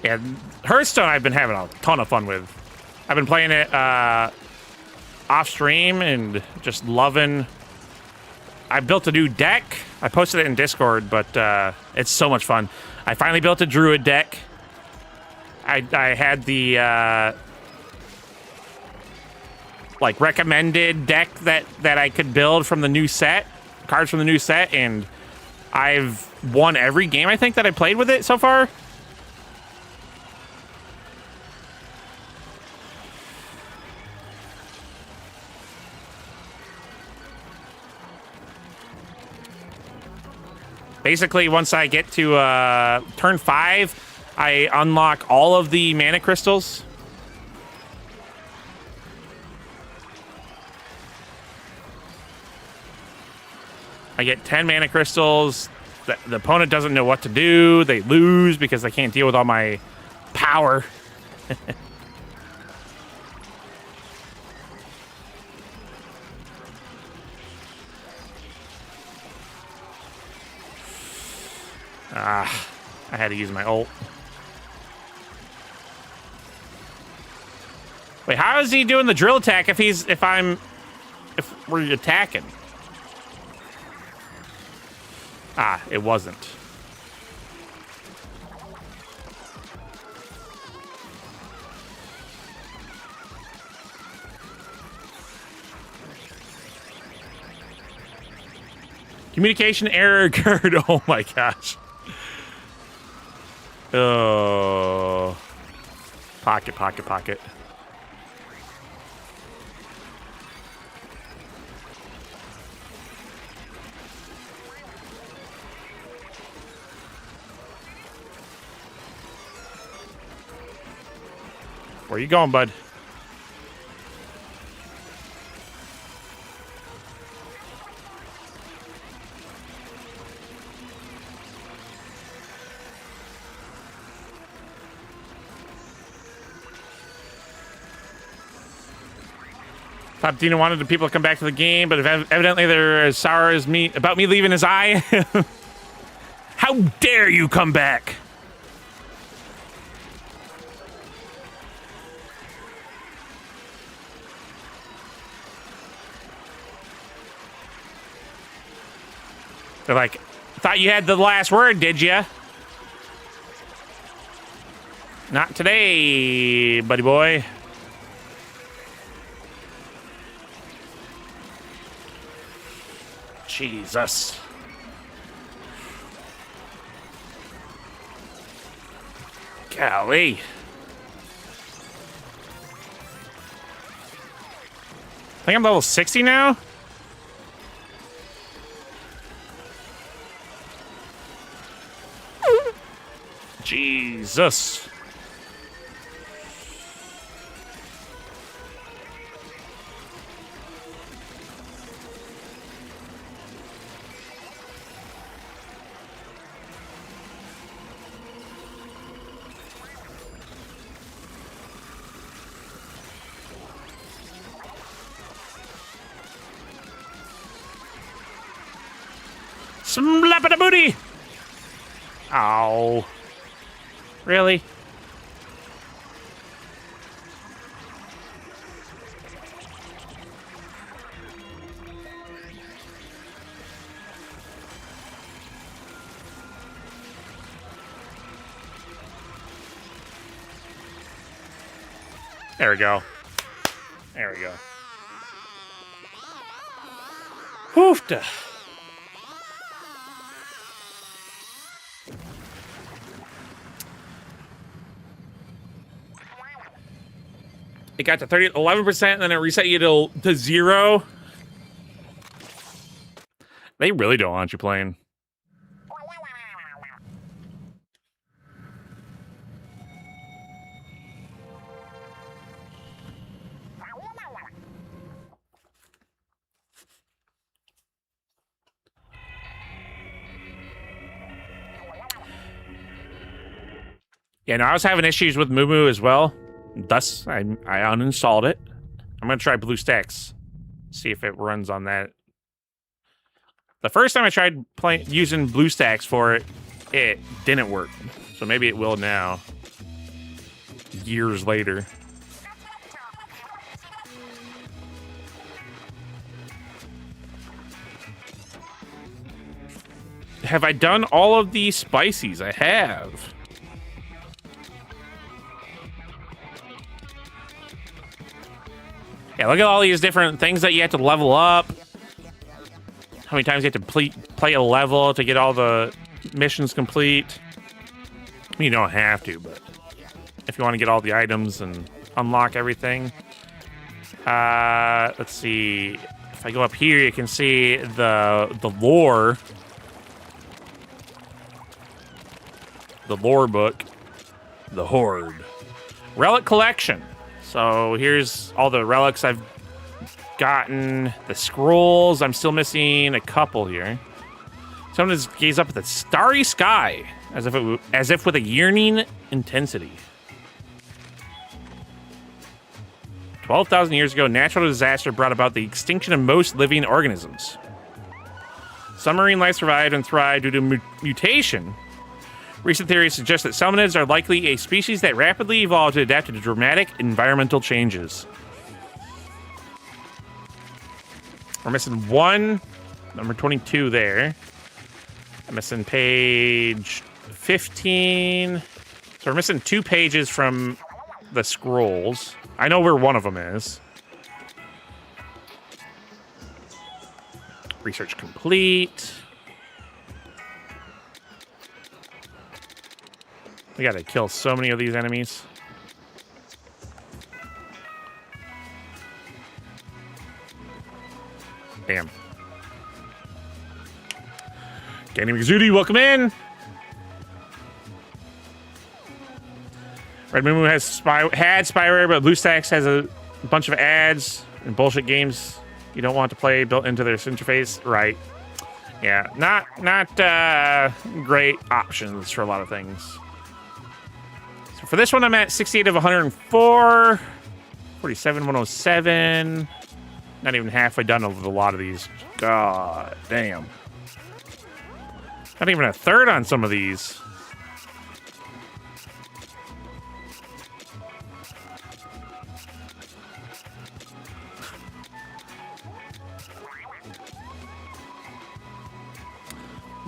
Yeah, Hearthstone I've been having a ton of fun with. I've been playing it off stream and just loving. I built a new deck. I posted it in Discord, but it's so much fun. I finally built a druid deck. I had the like recommended deck that I could build from the new set, cards from the new set, and I've won every game I think that I played with it so far. Basically, once I get to turn 5, I unlock all of the mana crystals. I get 10 mana crystals. The opponent doesn't know what to do. They lose because they can't deal with all my power. I had to use my ult. Wait, how is he doing the drill attack if we're attacking? Ah, it wasn't. Communication error occurred. Oh my gosh. Oh. Pocket. Where you going, bud? Top Dino wanted the people to come back to the game, but evidently they're as sour as me about me leaving his eye. How dare you come back? They're like, thought you had the last word, did ya? Not today, buddy boy. Jesus. Golly. I think I'm level 60 now? Jesus. Slap at a booty! Ow. Really? There we go. There we go. Hoofta. It got to 11%, and then it reset you to 0. They really don't want you playing. Yeah, no, I was having issues with Moo as well. Thus, I uninstalled it. I'm going to try BlueStacks. See if it runs on that. The first time I tried using BlueStacks for it, it didn't work. So maybe it will now. Years later. Have I done all of the spices? I have. Yeah, look at all these different things that you have to level up. How many times you have to play a level to get all the missions complete. I mean, you don't have to, but if you want to get all the items and unlock everything. Let's see. If I go up here, you can see the lore. The lore book. The Horde. Relic collection. So here's all the relics I've gotten. The scrolls. I'm still missing a couple here. Someone just gaze up at the starry sky as if with a yearning intensity. 12,000 years ago, natural disaster brought about the extinction of most living organisms. Some marine life survived and thrived due to mutation. Recent theories suggest that salmonids are likely a species that rapidly evolved to adapt to dramatic environmental changes. We're missing one, number 22 there. I'm missing page 15. So we're missing 2 pages from the scrolls. I know where one of them is. Research complete. We gotta kill so many of these enemies. Damn. Danny McZudi, welcome in. Red Moon had spyware, but BlueStacks has a bunch of ads and bullshit games you don't want to play built into their interface. Right. Yeah, not great options for a lot of things. So for this one, I'm at 68 of 104, 47, 107. Not even halfway done with a lot of these. God damn. Not even a third on some of these.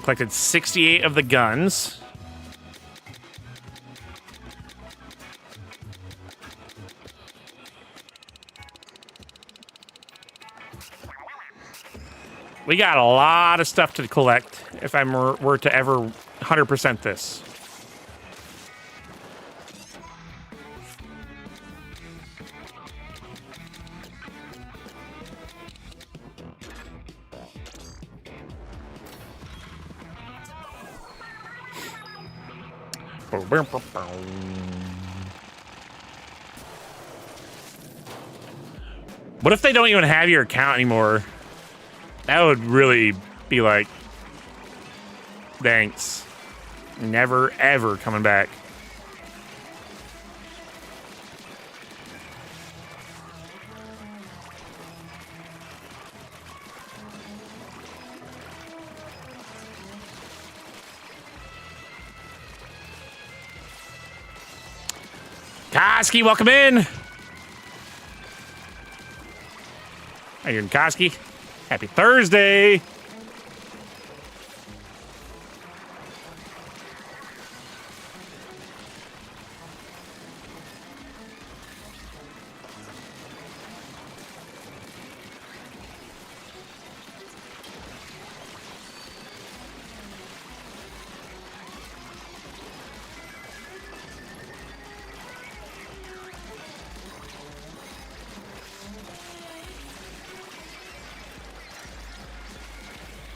Collected 68 of the guns. We got a lot of stuff to collect if I were to ever 100% this. What if they don't even have your account anymore? That would really be like, thanks. Never, ever coming back. Koski, welcome in. How you doing, Koski? Happy Thursday.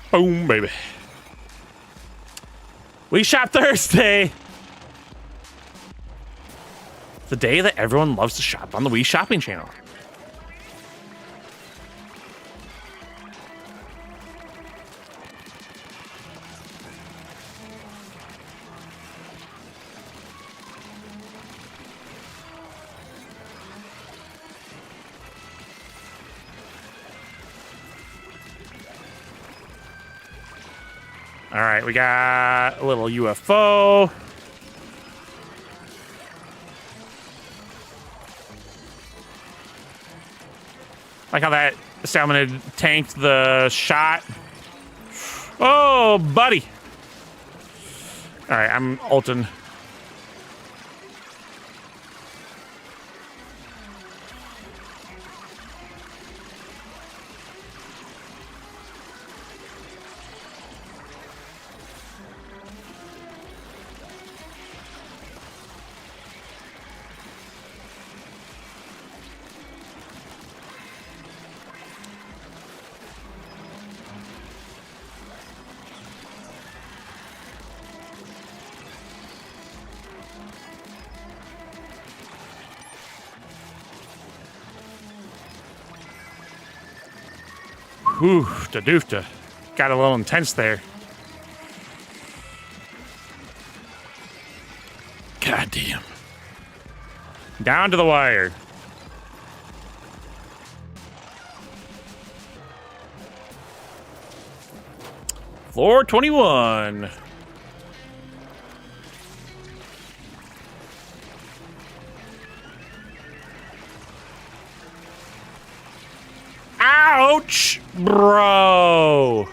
Boom, baby. We Shop Thursday. The day that everyone loves to shop on the Wii Shopping channel. All right, we got a little UFO. Like how that salmon tanked the shot. Oh, buddy. All right, I'm ulting. Whew, da doofta. Got a little intense there. God damn. Down to the wire. Floor 21. Ouch, bro.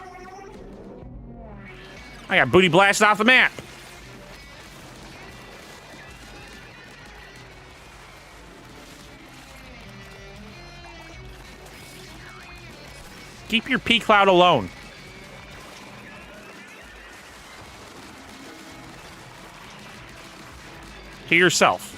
I got booty blasted off the map. Keep your P cloud alone. To yourself.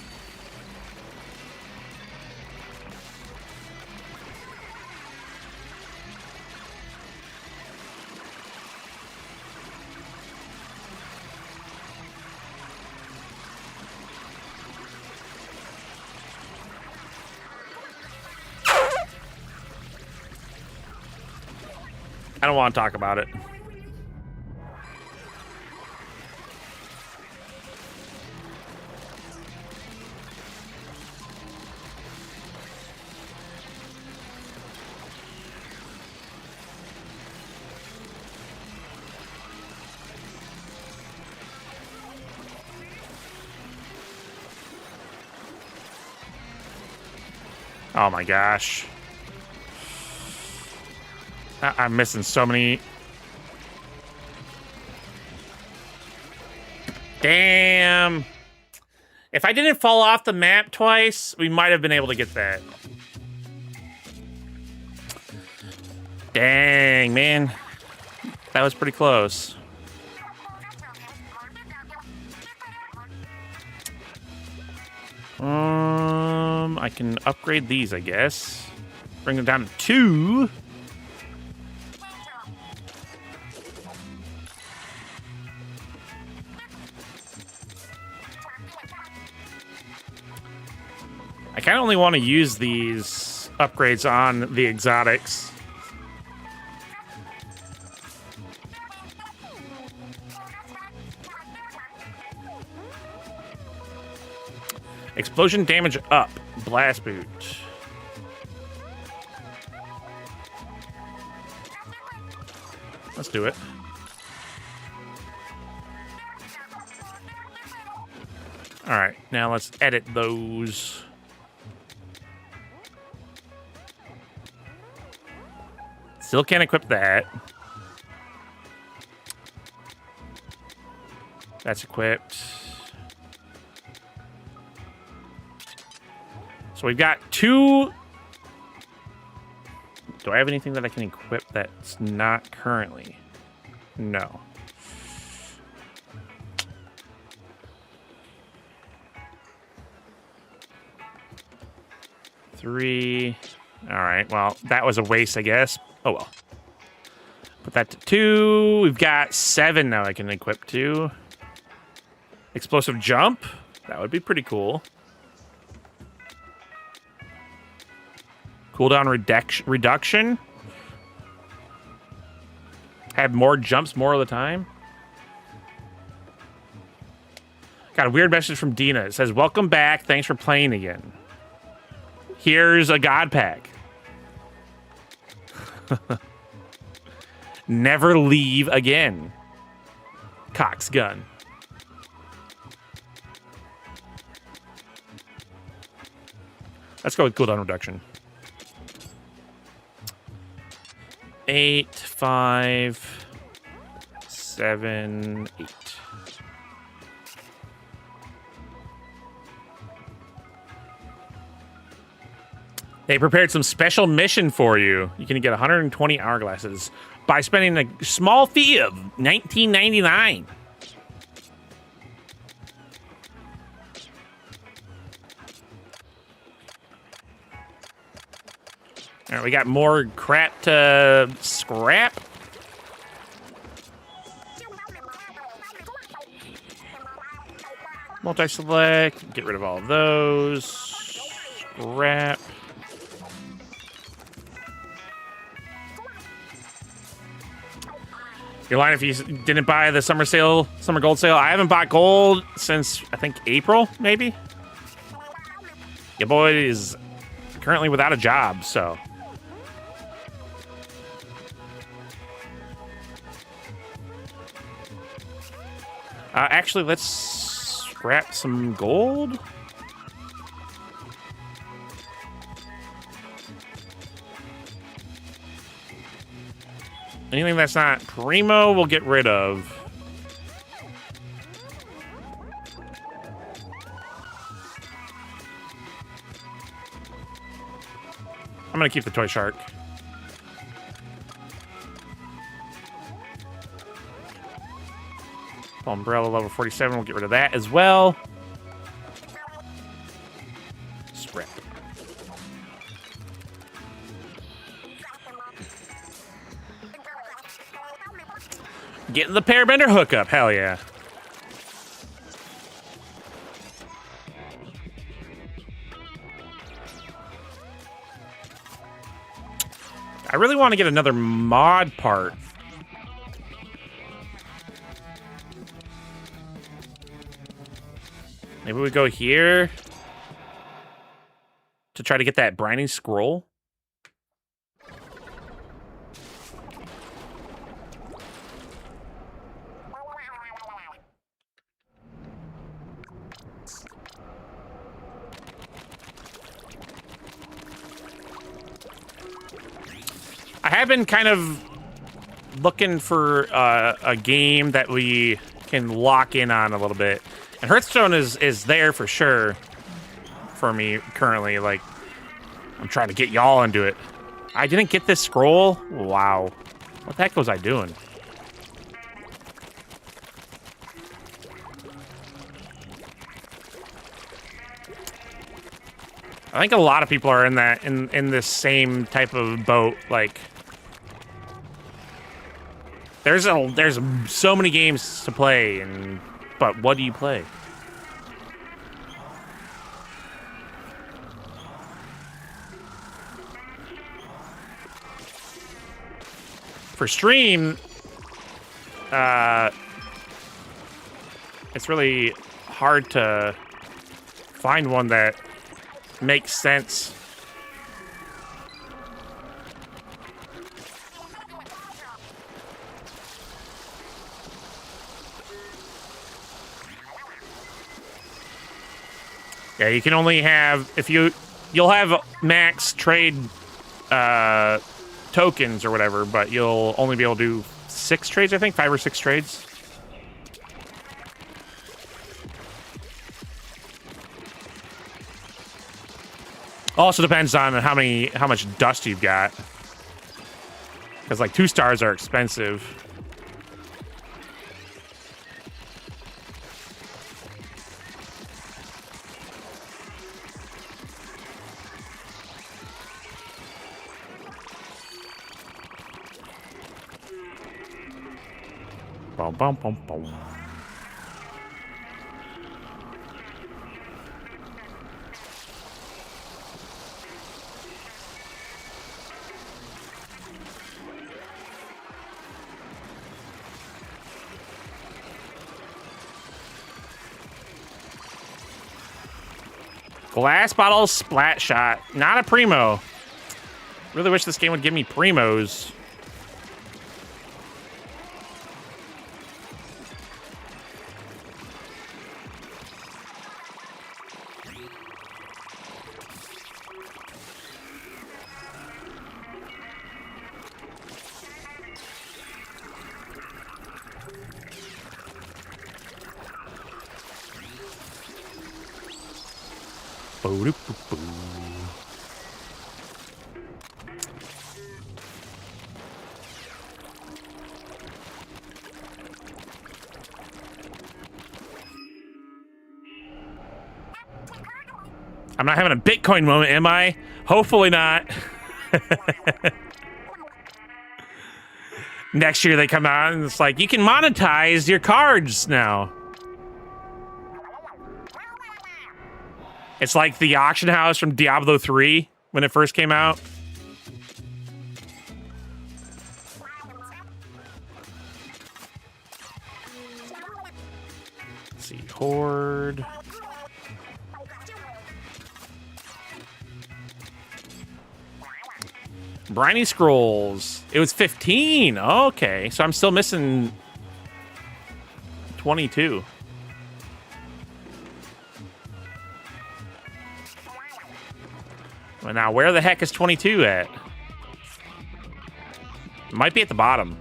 I don't want to talk about it. Oh my gosh. I'm missing so many. Damn. If I didn't fall off the map twice, we might have been able to get that. Dang, man. That was pretty close. I can upgrade these, I guess. Bring them down to 2. I kind of only want to use these upgrades on the exotics. Explosion damage up. Blast boot. Let's do it. All right, now let's edit those. Still can't equip that. That's equipped. So we've got 2. Do I have anything that I can equip that's not currently? No. Three. All right, well, that was a waste, I guess. Oh, well. Put that to 2. We've got 7 now I can equip to. Explosive jump. That would be pretty cool. Cooldown reduction. Have more jumps more of the time. Got a weird message from Dina. It says, welcome back. Thanks for playing again. Here's a god pack. Never leave again. Cox gun. Let's go with cooldown reduction. 8, 5, 7, 8. They prepared some special mission for you. You can get 120 hourglasses by spending a small fee of $19.99. All right, we got more crap to scrap. Multi-select, get rid of all of those. Scrap. You're lying if you didn't buy the summer gold sale. I haven't bought gold since, I think, April, maybe? Your boy is currently without a job, so. Actually, let's scrap some gold. Anything that's not primo, we'll get rid of. I'm gonna keep the toy shark. Umbrella level 47, we'll get rid of that as well. Scrap. Getting the Parabender hookup, hell yeah. I really want to get another mod part. Maybe we go here to try to get that brining scroll. I have been kind of looking for a game that we can lock in on a little bit. And Hearthstone is there for sure for me currently. Like, I'm trying to get y'all into it. I didn't get this scroll? Wow. What the heck was I doing? I think a lot of people are in this same type of boat. Like, there's so many games to play, but what do you play? For stream, it's really hard to find one that makes sense. Yeah, you can only have, you'll have max trade tokens or whatever, but you'll only be able to do 6 trades, I think, 5 or 6 trades. Also depends on how much dust you've got, because like 2 stars are expensive. Bum, bum, bum, bum. Glass bottle splat shot. Not a primo. Really wish this game would give me primos. Boo-doo-boo-boo. I'm not having a Bitcoin moment, am I? Hopefully not. Next year they come out and it's like, you can monetize your cards now. It's like the auction house from Diablo 3 when it first came out. Let's see, Horde. Briny Scrolls. It was 15. Okay, so I'm still missing 22. Well, now, where the heck is 22 at? It might be at the bottom.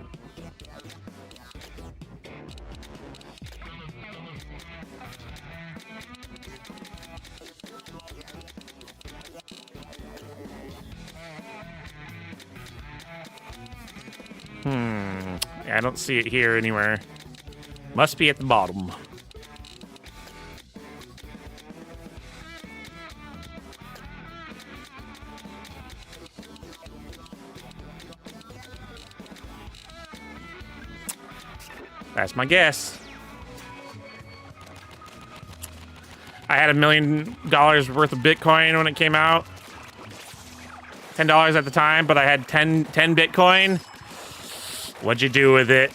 I don't see it here anywhere. Must be at the bottom. That's my guess. I had $1 million worth of Bitcoin when it came out. $10 at the time, but I had 10 Bitcoin. What'd you do with it?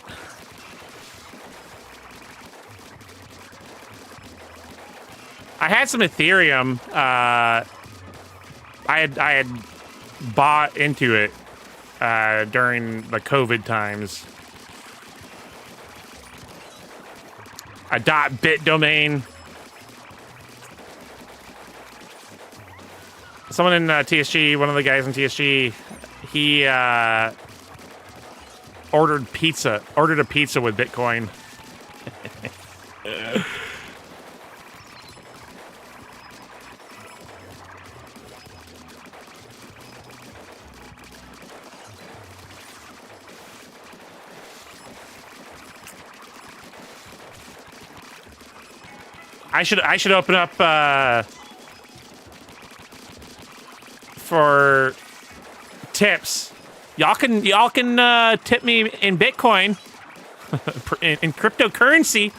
I had some Ethereum. I had bought into it during the COVID times. A .bit domain. Someone in TSG, one of the guys in TSG, he ordered a pizza with Bitcoin. I should open up for tips. Y'all can tip me in Bitcoin, in cryptocurrency.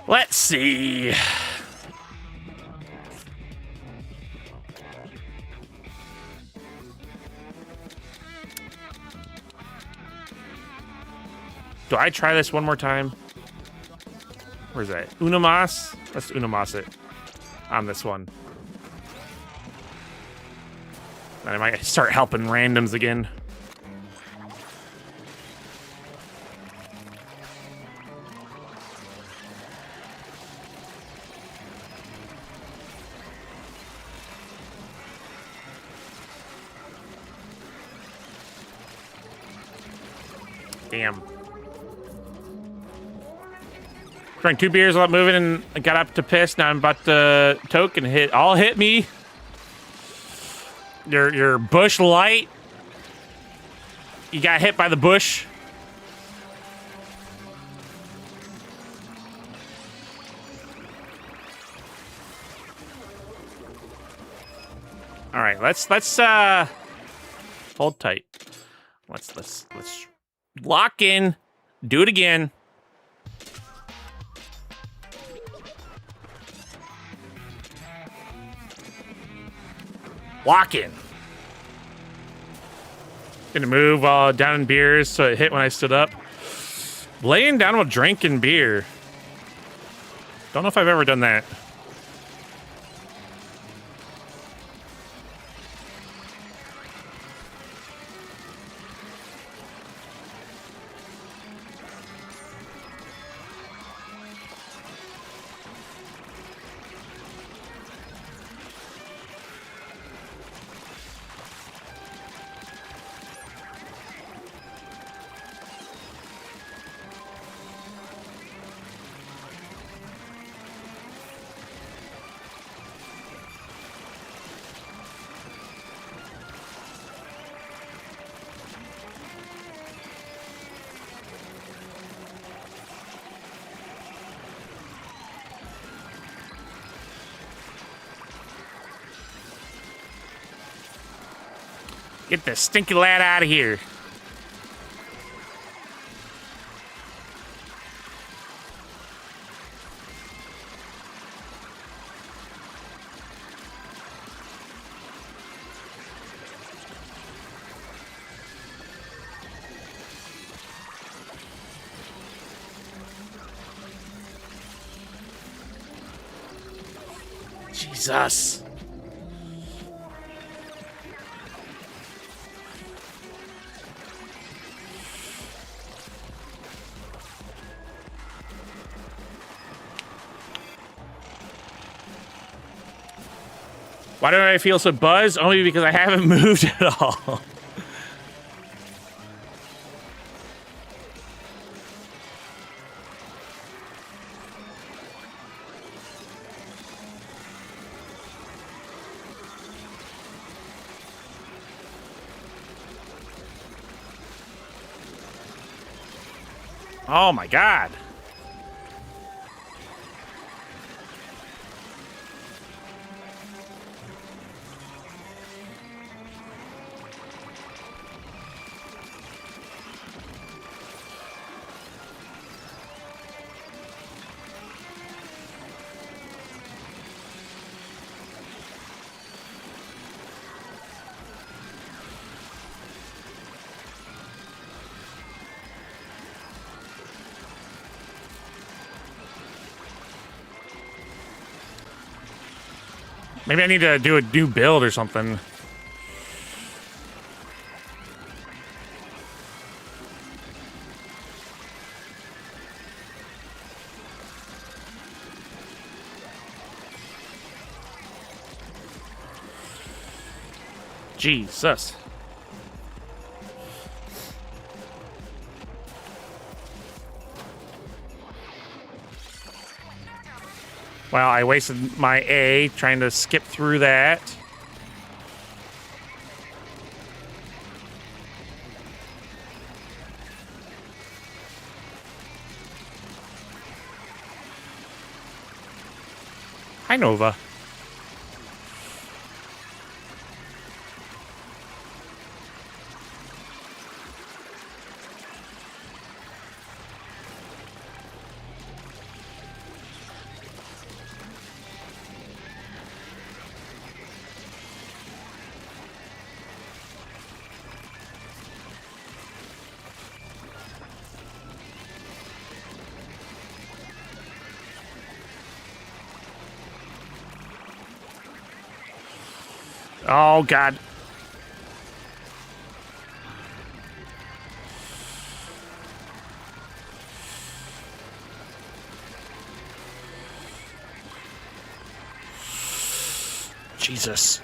Let's see. Do I try this one more time? Where's that? Unamas? Let's Unamas it on this one. Then I might start helping randoms again. Damn. Drank 2 beers without moving and I got up to piss. Now I'm about to toke and hit. All hit me. Your bush light. You got hit by the bush. All right, let's hold tight. Let's lock in. Do it again. Lock in. Gonna move down in beers so it hit when I stood up. Laying down while drinking beer. Don't know if I've ever done that. Get the stinky lad out of here. Jesus. Why do I feel so buzzed? Only because I haven't moved at all. Oh my God. Maybe I need to do a new build or something. Jesus. Well, I wasted my A trying to skip through that. Hi, Nova. Oh, God. Jesus.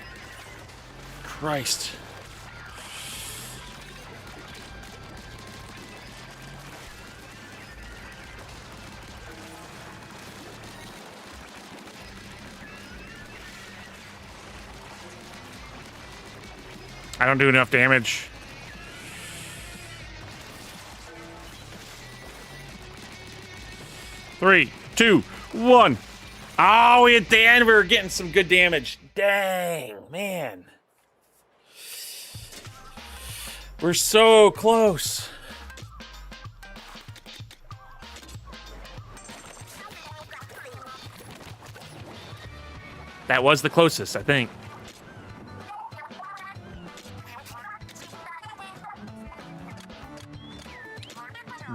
Christ. I don't do enough damage. Three, two, one. Oh, at the end we were getting some good damage. Dang, man. We're so close. That was the closest, I think.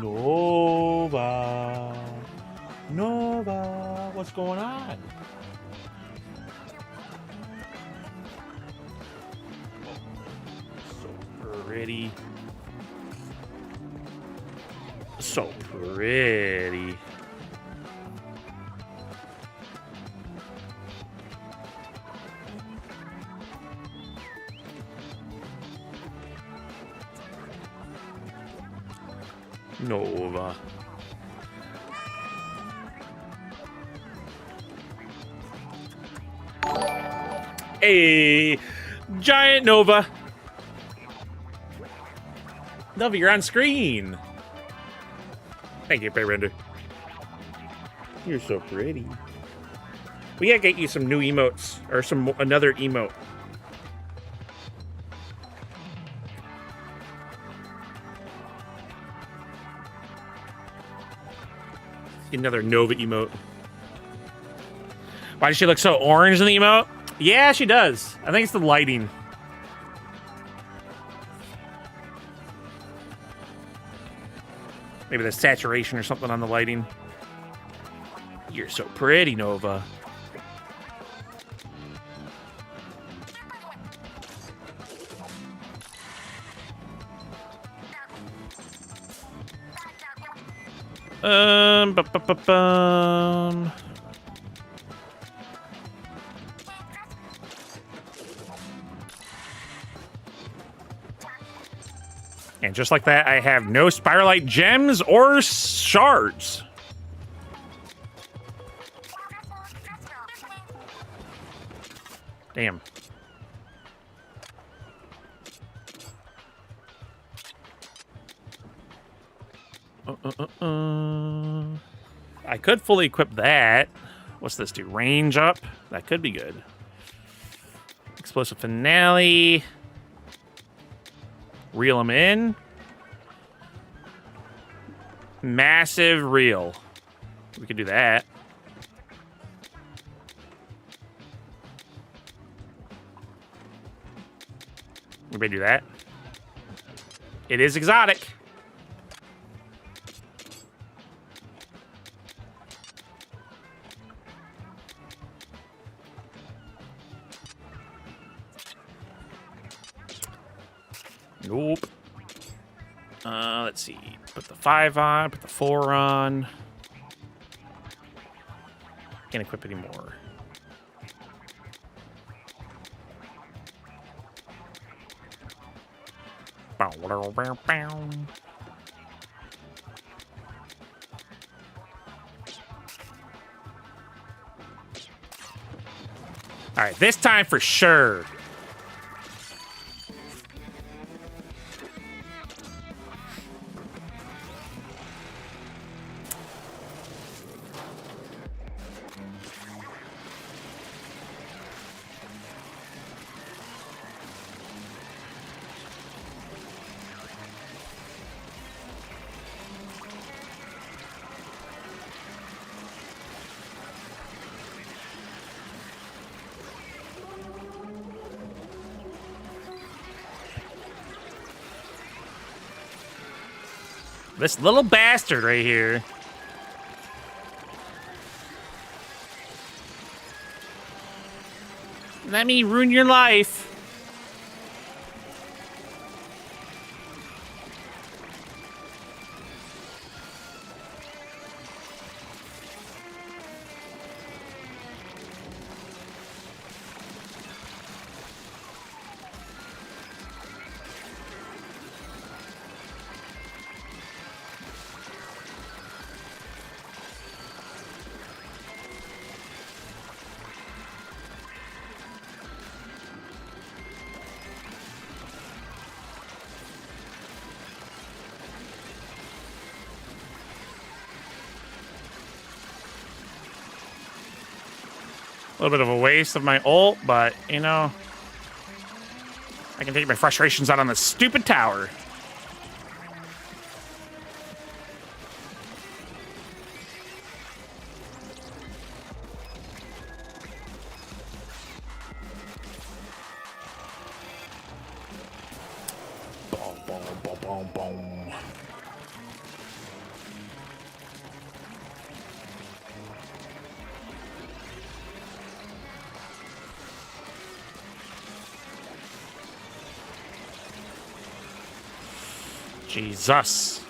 Nova. Nova. What's going on? So pretty. So pretty. Nova. Hey, giant Nova. Nova, you're on screen. Thank you, Payrender. You're so pretty. We gotta get you some new emotes or another emote. Another Nova emote. Why does she look so orange in the emote? Yeah, she does. I think it's the lighting. Maybe the saturation or something on the lighting. You're so pretty, Nova. Bum. And just like that, I have no Spiralite gems or shards. Damn. I could fully equip that. What's this do? Range up? That could be good. Explosive Finale. Reel them in. Massive reel. We could do that. We may do that. It is exotic. Nope. Let's see. Put the 5 on, put the 4 on. Can't equip anymore. All right, this time for sure. This little bastard right here. Let me ruin your life. A little bit of a waste of my ult, but, you know, I can take my frustrations out on this stupid tower. Boom, boom, boom, boom, boom. Jesus.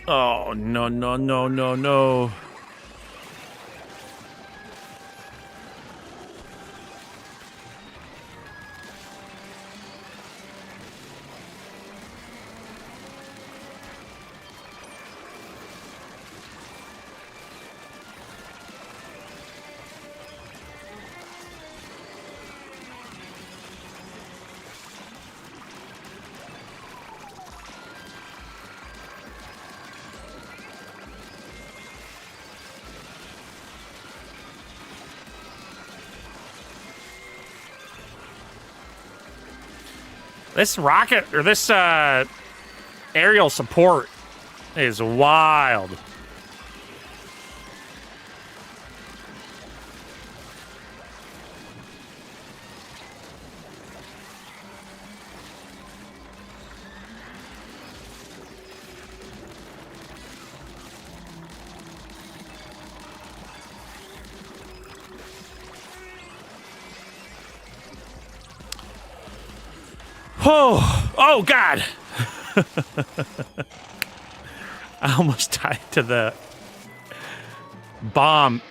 Oh, no, no, no, no, no. This rocket, or this aerial support is wild. Oh God. I almost died to the bomb.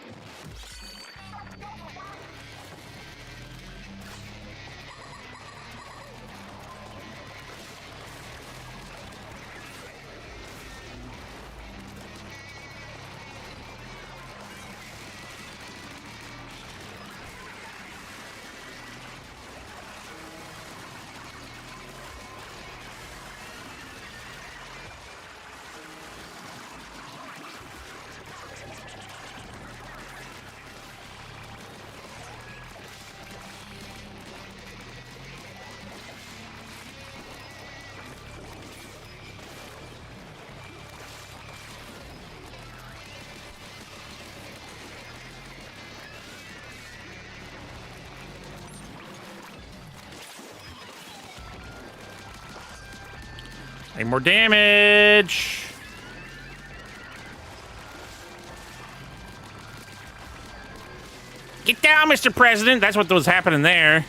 Any more damage? Get down, Mr. President. That's what was happening there.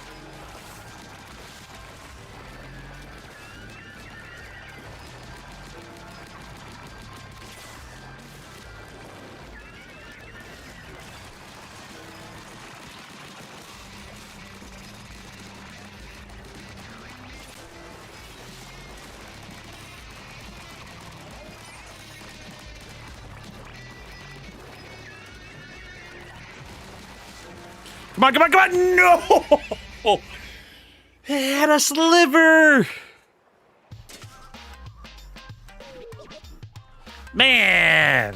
Come on, come on, come on! No! It had a sliver! Man!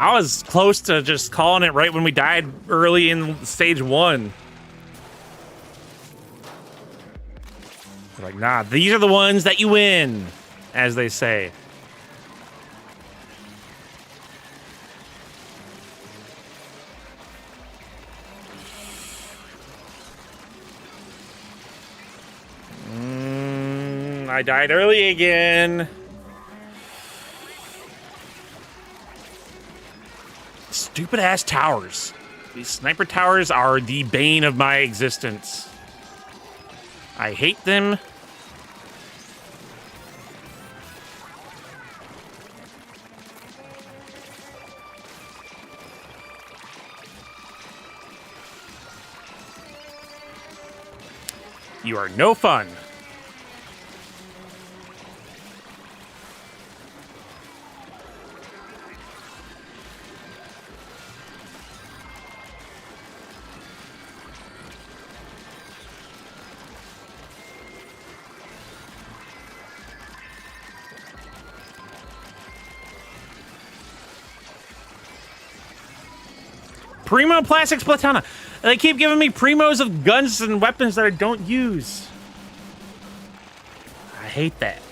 I was close to just calling it right when we died early in stage 1. Like, nah, these are the ones that you win, as they say. I died early again. Stupid ass towers. These sniper towers are the bane of my existence. I hate them. You are no fun. Primo Plastic Splatana. They keep giving me primos of guns and weapons that I don't use. I hate that.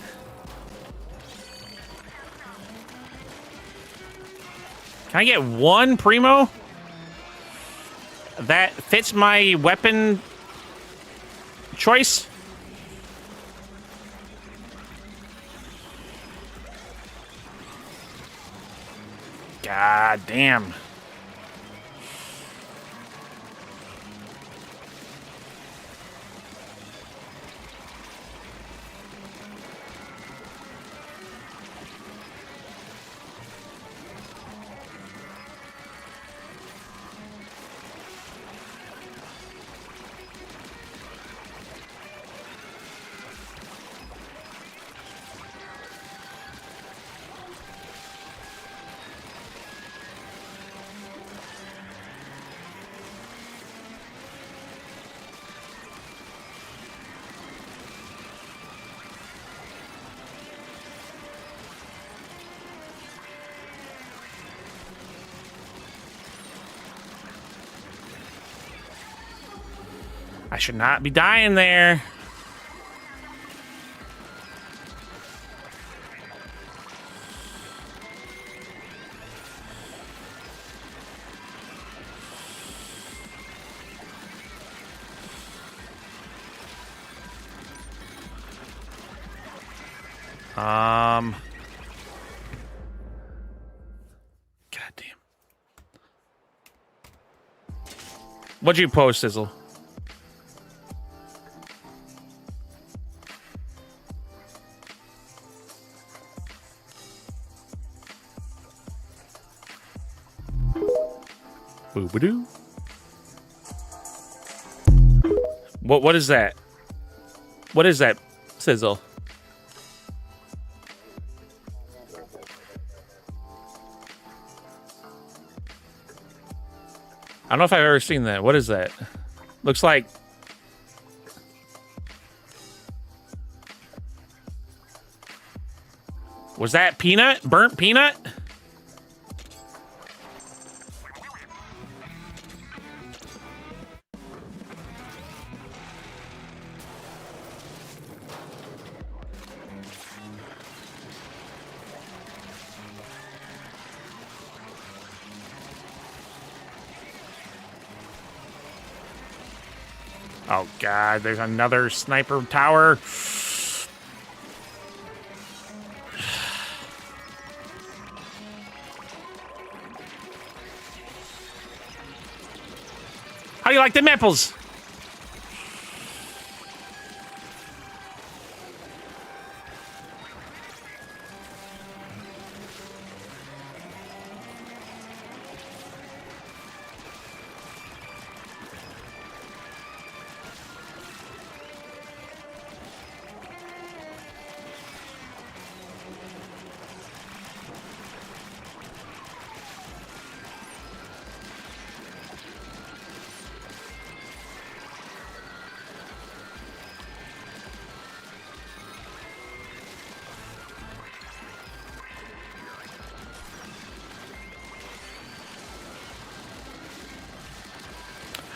Can I get one primo that fits my weapon choice? God damn. I should not be dying there. Goddamn. What'd you post, Sizzle? Boo-ba-doo. What is that? What is that, Sizzle? I don't know if I've ever seen that. What is that? Looks like... Was that peanut? Burnt peanut? Oh god, there's another sniper tower. How do you like the nipples?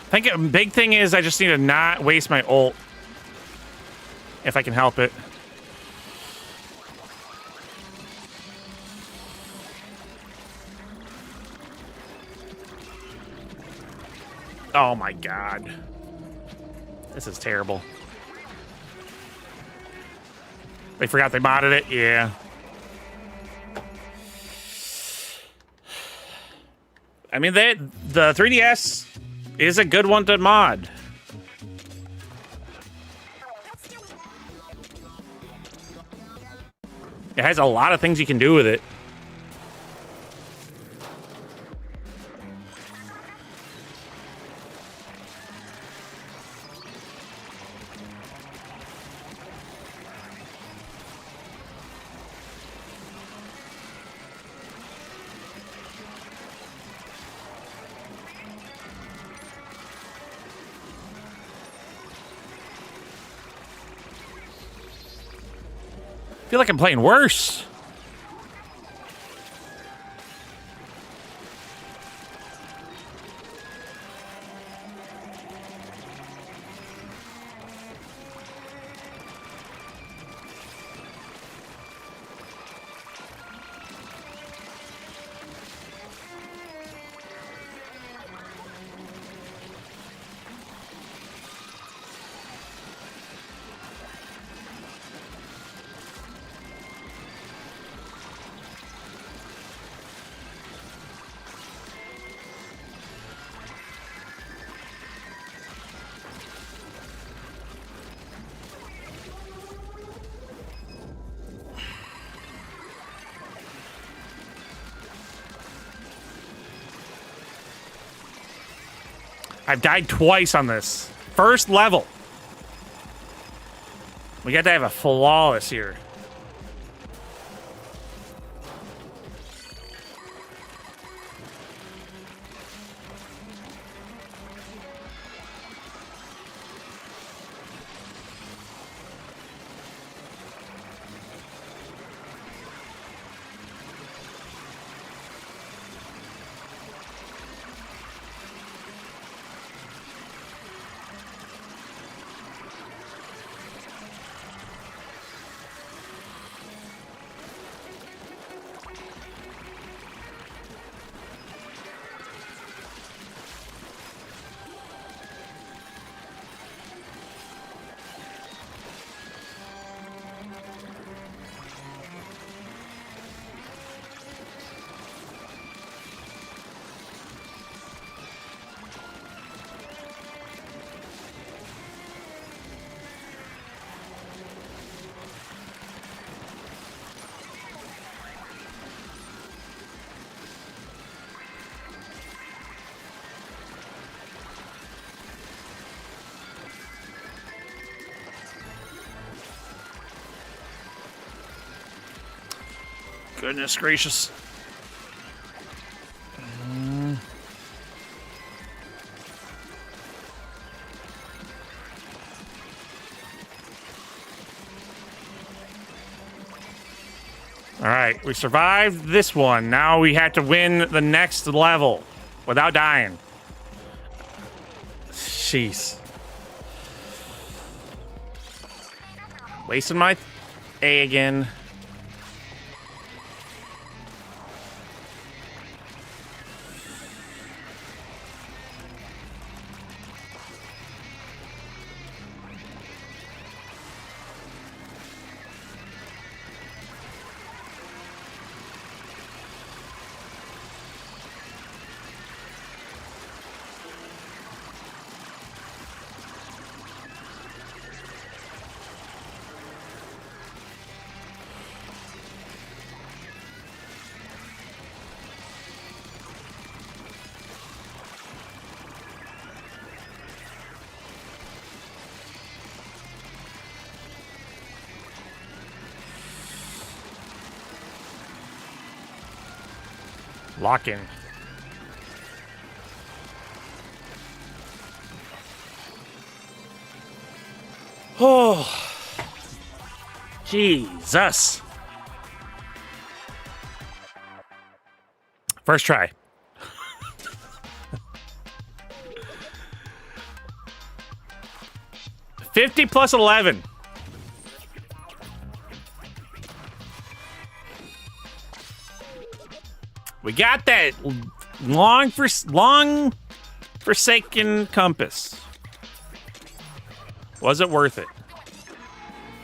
I think a big thing is I just need to not waste my ult. If I can help it. Oh my god. This is terrible. They forgot they modded it? Yeah. I mean, the 3DS is a good one to mod. It has a lot of things you can do with it. I feel like I'm playing worse. I've died twice on this. First level. We got to have a flawless here. Goodness gracious. All right, we survived this one. Now we have to win the next level without dying. Jeez. Wasting my A again. Lock in. Oh, Jesus. First try. $50 plus 11. We got that long forsaken compass. Was it worth it?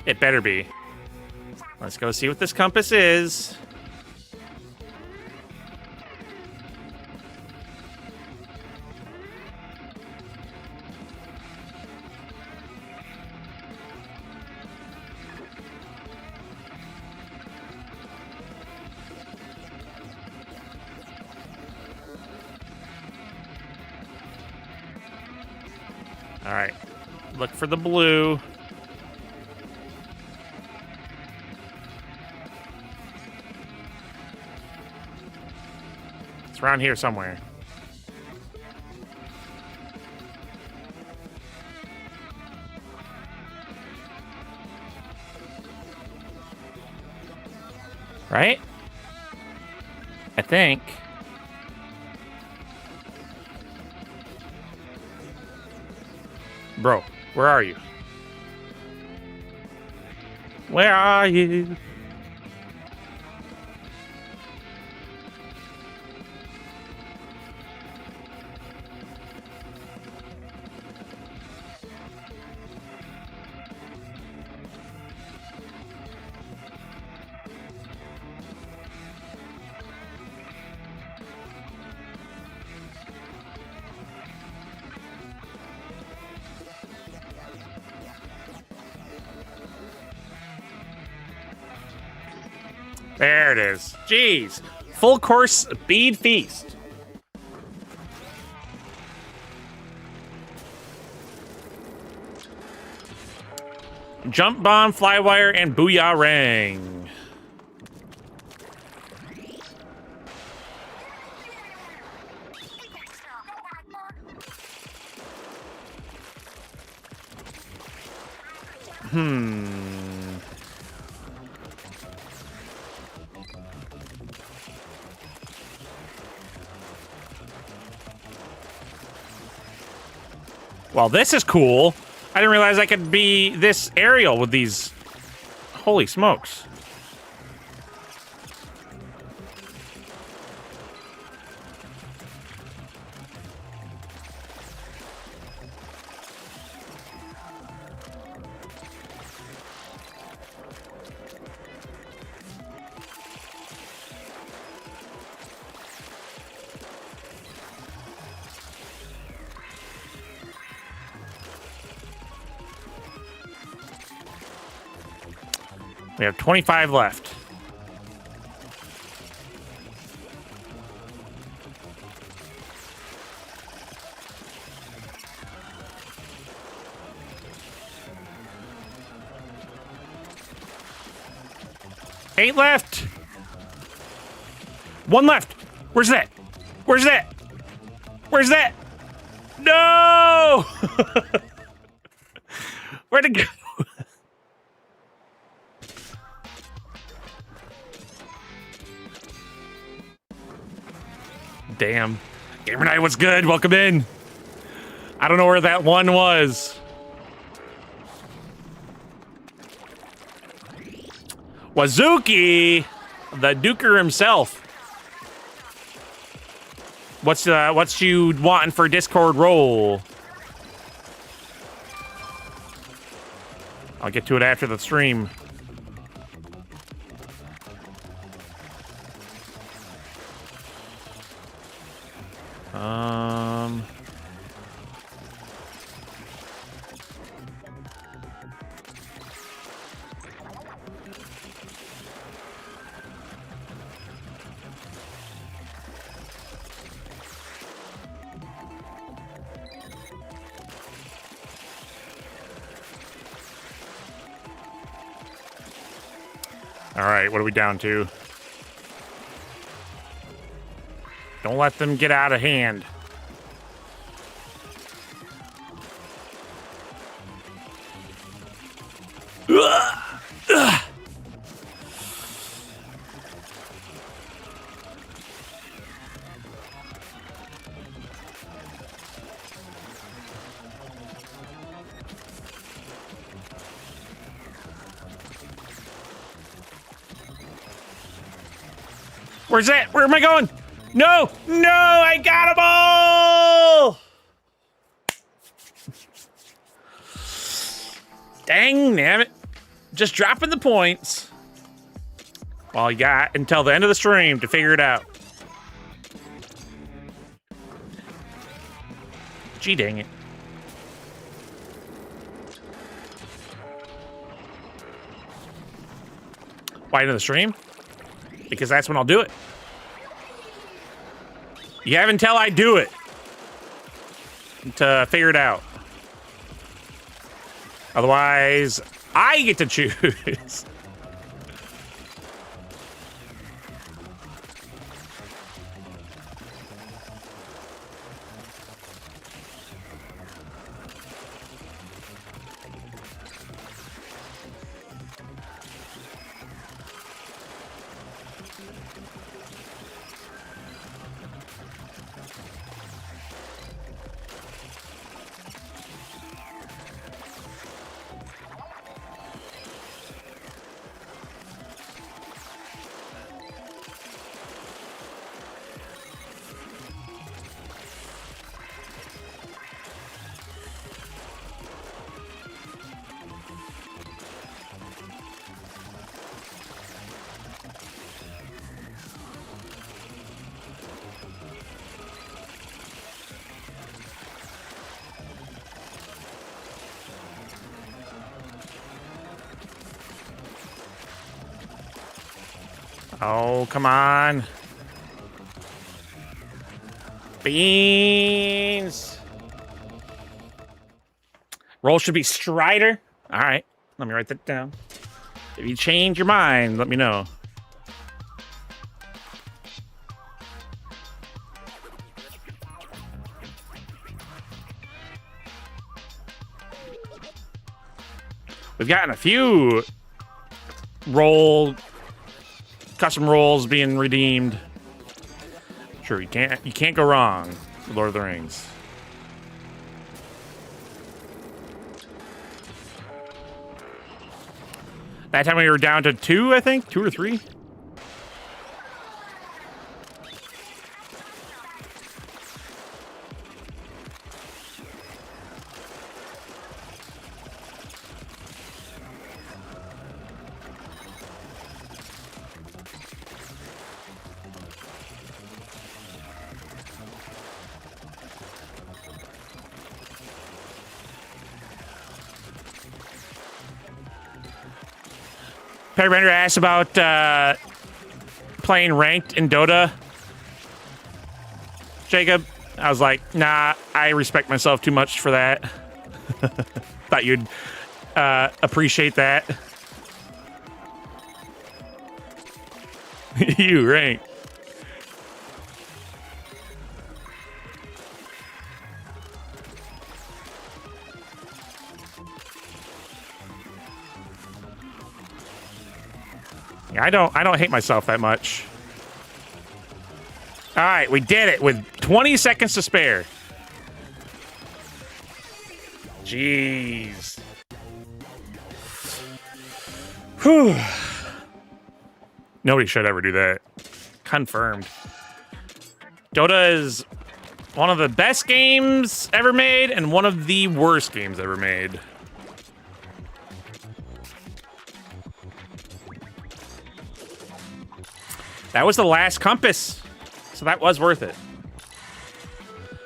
It better be. Let's go see what this compass is. All right, look for the blue. It's around here somewhere. Right? I think. Bro, where are you? Where are you? There it is. Jeez. Full course bead feast. Jump bomb, flywire, and booyah ring. Well, this is cool. I didn't realize I could be this aerial with these. Holy smokes. We have 25 left. Eight left. One left. Where's that? Where's that? Where's that? No! Where'd it go? Damn. Gamer Night, what's good? Welcome in. I don't know where that one was. Wazuki, the Duker himself. What's you wanting for Discord role? I'll get to it after the stream. All right, what are we down to? Don't let them get out of hand. Where's that? Where am I going? No! No! I got them all! Dang, damn it. Just dropping the points. Well, you got until the end of the stream to figure it out. Gee, dang it. Why into the stream? Because that's when I'll do it. You have until I do it to figure it out. Otherwise, I get to choose. Oh, come on. Beans. Roll should be Strider. All right, let me write that down. If you change your mind, let me know. We've gotten a few custom roles being redeemed. Sure, you can't go wrong with Lord of the Rings. That time we were down to 2, I think, 2 or 3. Perry Bender asked about playing ranked in Dota. Jacob, I was like, nah, I respect myself too much for that. Thought you'd appreciate that. You, rank. I don't hate myself that much. All right, we did it with 20 seconds to spare. Jeez. Whew. Nobody should ever do that. Confirmed. Dota is one of the best games ever made and one of the worst games ever made. That was the last compass, so that was worth it.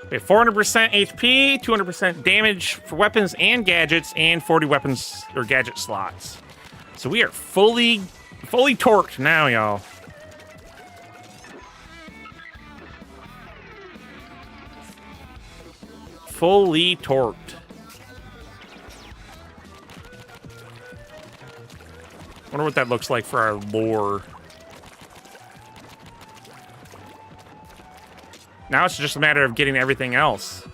We have 400% HP, 200% damage for weapons and gadgets, and 40 weapons or gadget slots. So we are fully torqued now, y'all. Fully torqued. Wonder what that looks like for our lore. Now it's just a matter of getting everything else.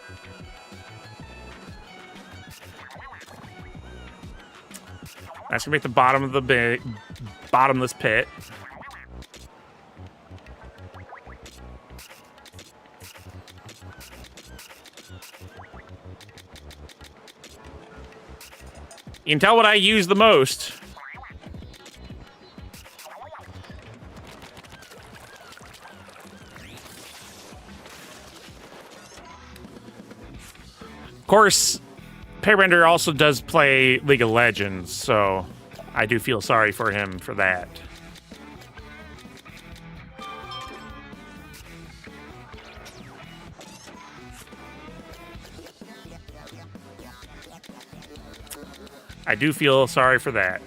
That's gonna make the bottom of the bottomless pit. You can tell what I use the most. Of course, Pairbender also does play League of Legends, so I do feel sorry for him for that. I do feel sorry for that.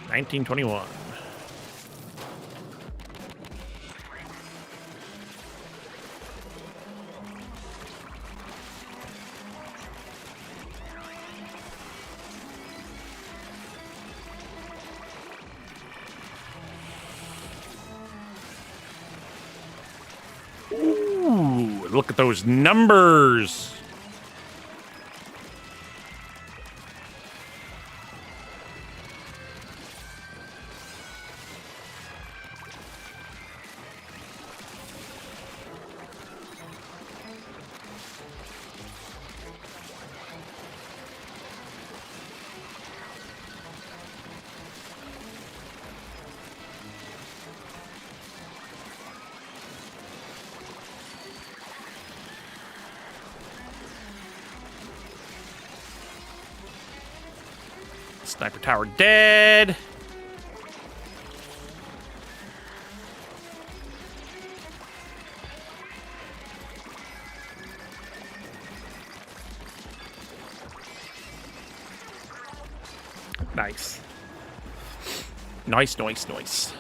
$19.21. Look at those numbers. Sniper tower dead. Nice. Nice, nice, nice.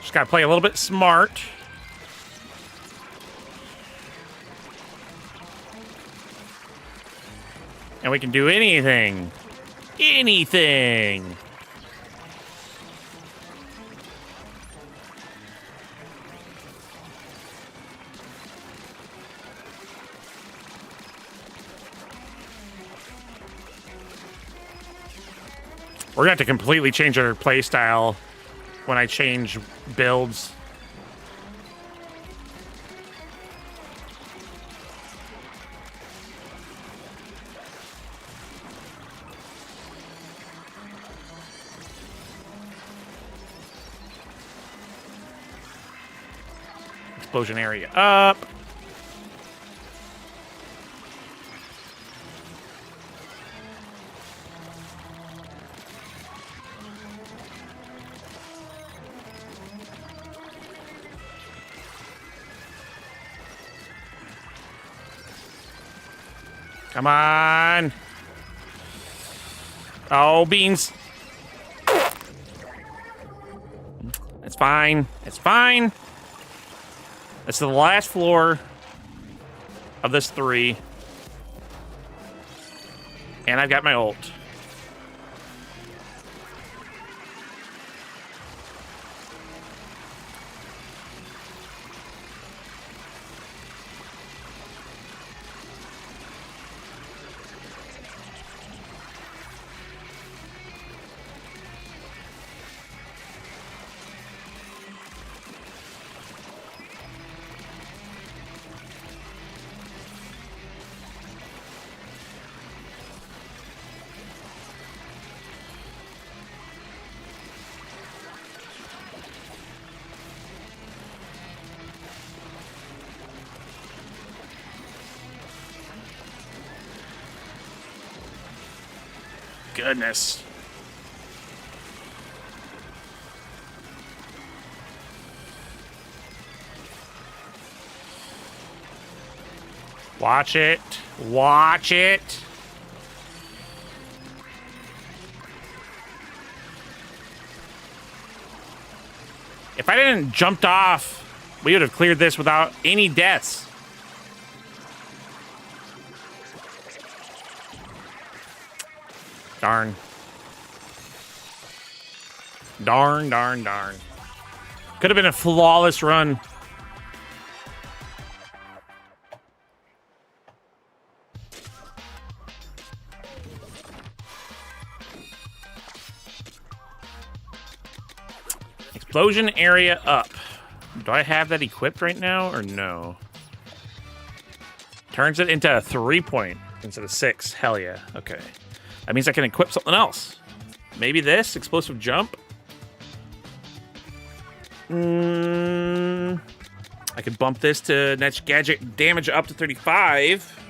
Just gotta play a little bit smart. And we can do anything. Anything. We're gonna have to completely change our playstyle when I change builds. Explosion area up. Come on. Oh, beans. It's fine. It's fine. That's the last floor of this 3. And I've got my ult. Goodness. Watch it. Watch it. If I didn't jumped off, we would have cleared this without any deaths. Darn. Darn, darn, darn. Could have been a flawless run. Explosion area up. Do I have that equipped right now or no? Turns it into a 3-point instead of 6. Hell yeah. Okay. That means I can equip something else. Maybe this explosive jump. I could bump this to next gadget damage up to 35.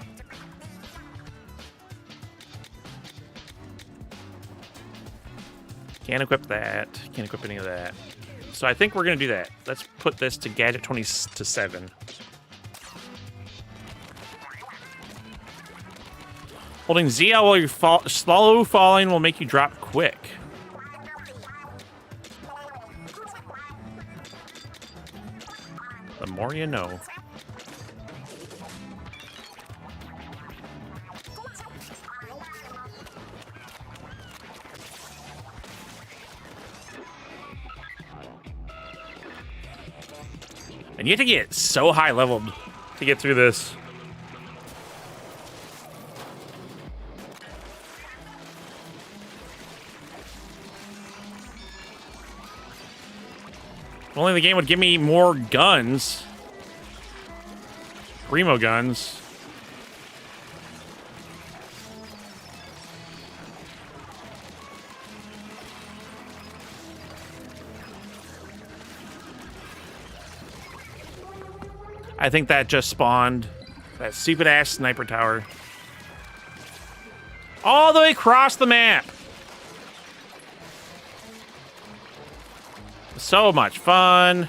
Can't equip that. Can't equip any of that. So I think we're gonna do that. Let's put this to gadget 27. Holding ZL while you're slow falling will make you drop quick. The more you know. And you have to get so high leveled to get through this. If only the game would give me more guns. Primo guns. I think that just spawned that stupid ass sniper tower. All the way across the map. So much fun.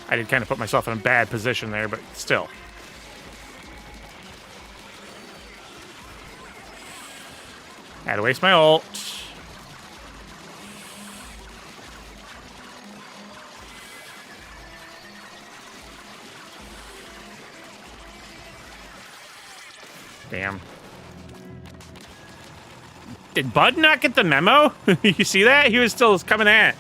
I did kind of put myself in a bad position there, but still. Had to waste my ult. Damn. Did Bud not get the memo? You see that? He was still coming at.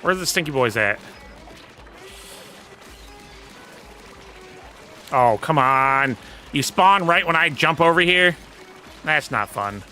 Where's the stinky boys at? Oh, come on. You spawn right when I jump over here? That's not fun.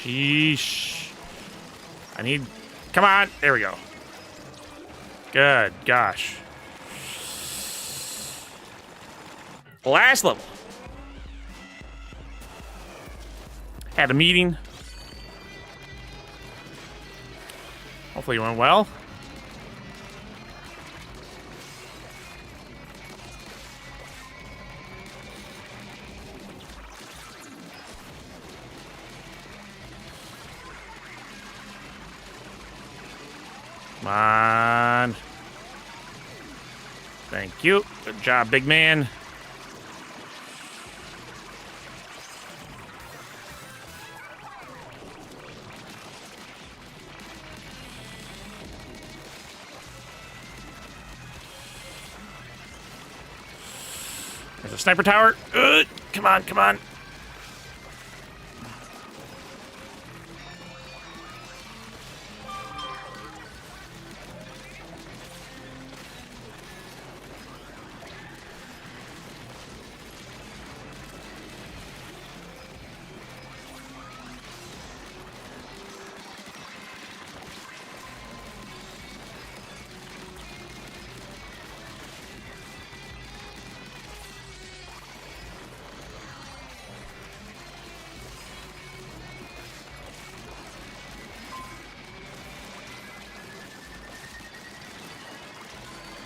Sheesh. I need... Come on. There we go. Good gosh. Last level. Had a meeting. Hopefully it went well. Come on. Thank you. Good job, big man. There's a sniper tower. Come on, come on.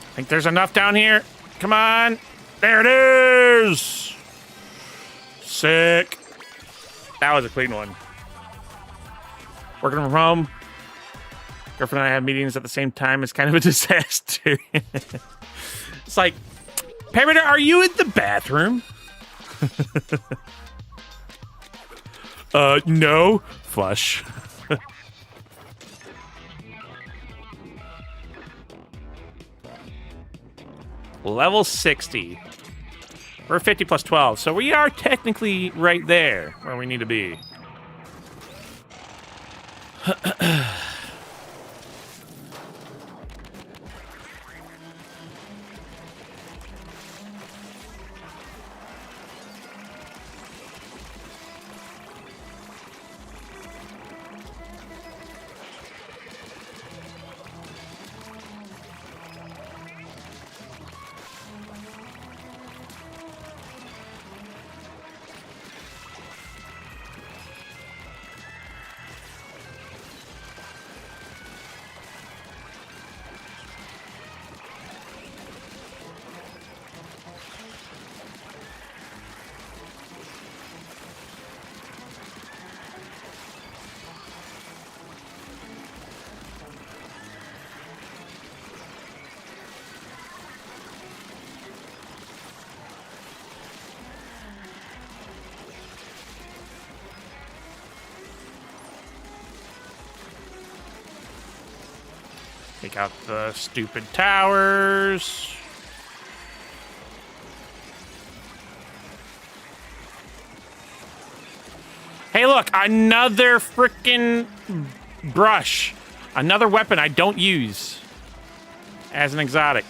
I think there's enough down here. Come on. There it is. Sick. That was a clean one. Working from home. Girlfriend and I have meetings at the same time. It's kind of a disaster. It's like, Perimeter, are you in the bathroom? No. Flush. Level 60. We're 50 plus 12, so we are technically right there where we need to be. Take out the stupid towers. Hey, look, another frickin' brush. Another weapon I don't use as an exotic.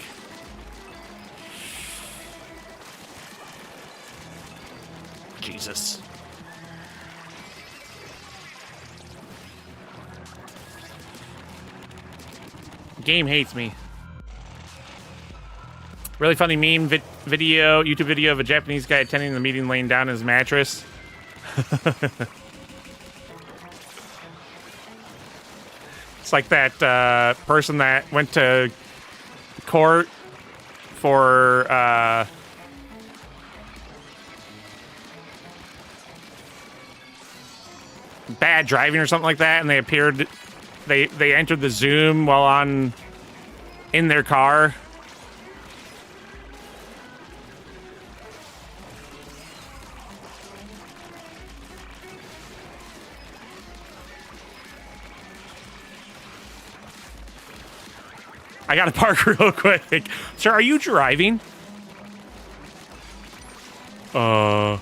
Jesus. Game hates me. Really funny meme video, YouTube video of a Japanese guy attending the meeting laying down his mattress. It's like that person that went to court for bad driving or something like that, and they appeared, they entered the Zoom while in their car. I gotta park real quick. Sir, are you driving? Oh,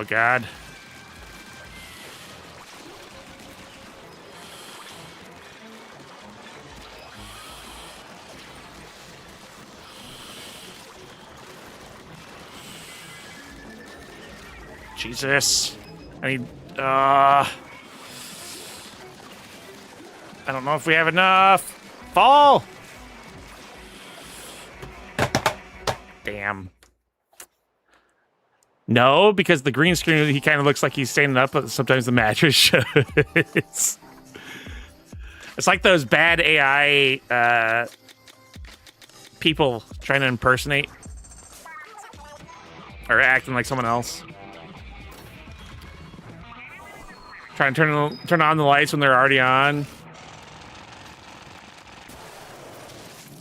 God. Jesus. I need, I don't know if we have enough. Fall! Damn. No, because the green screen, he kind of looks like he's standing up, but sometimes the mattress shows. It's like those bad AI people trying to impersonate or acting like someone else. Trying to turn on the lights when they're already on.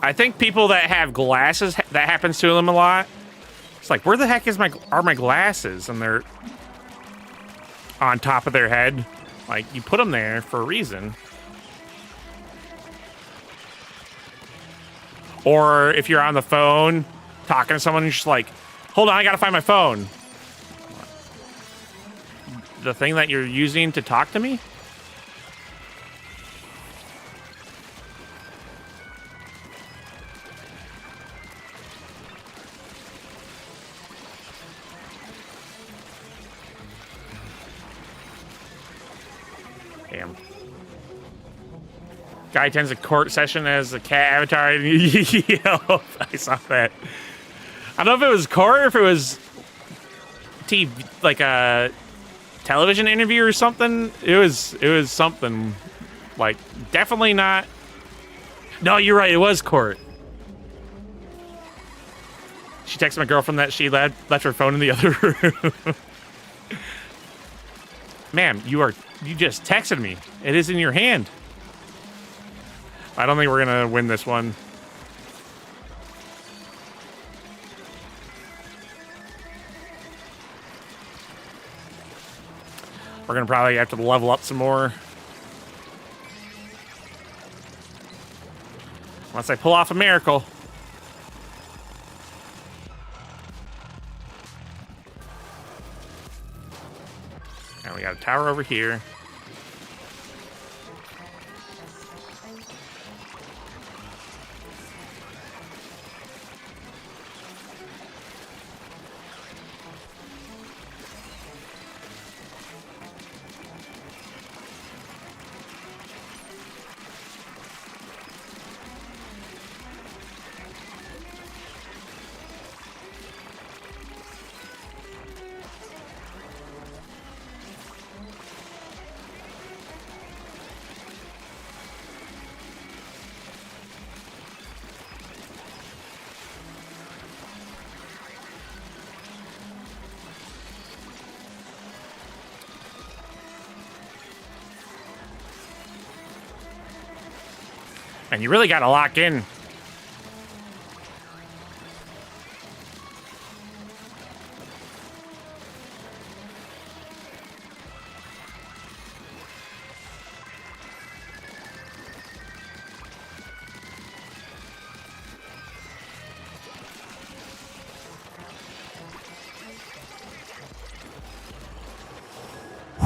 I think people that have glasses, that happens to them a lot. It's like, where the heck are my glasses? And they're on top of their head. Like, you put them there for a reason. Or if you're on the phone talking to someone, you're just like, hold on, I gotta find my phone. The thing that you're using to talk to me? Damn. Guy attends a court session as a cat avatar. Yo, I saw that. I don't know if it was court or if it was TV, like a television interview or something. It was something, like, definitely not. No, you're right. It was court. She texted my girlfriend that she left her phone in the other room. Ma'am, you just texted me. It is in your hand. I don't think we're gonna win this one. We're gonna probably have to level up some more. Unless I pull off a miracle. And we got a tower over here. And you really got to lock in.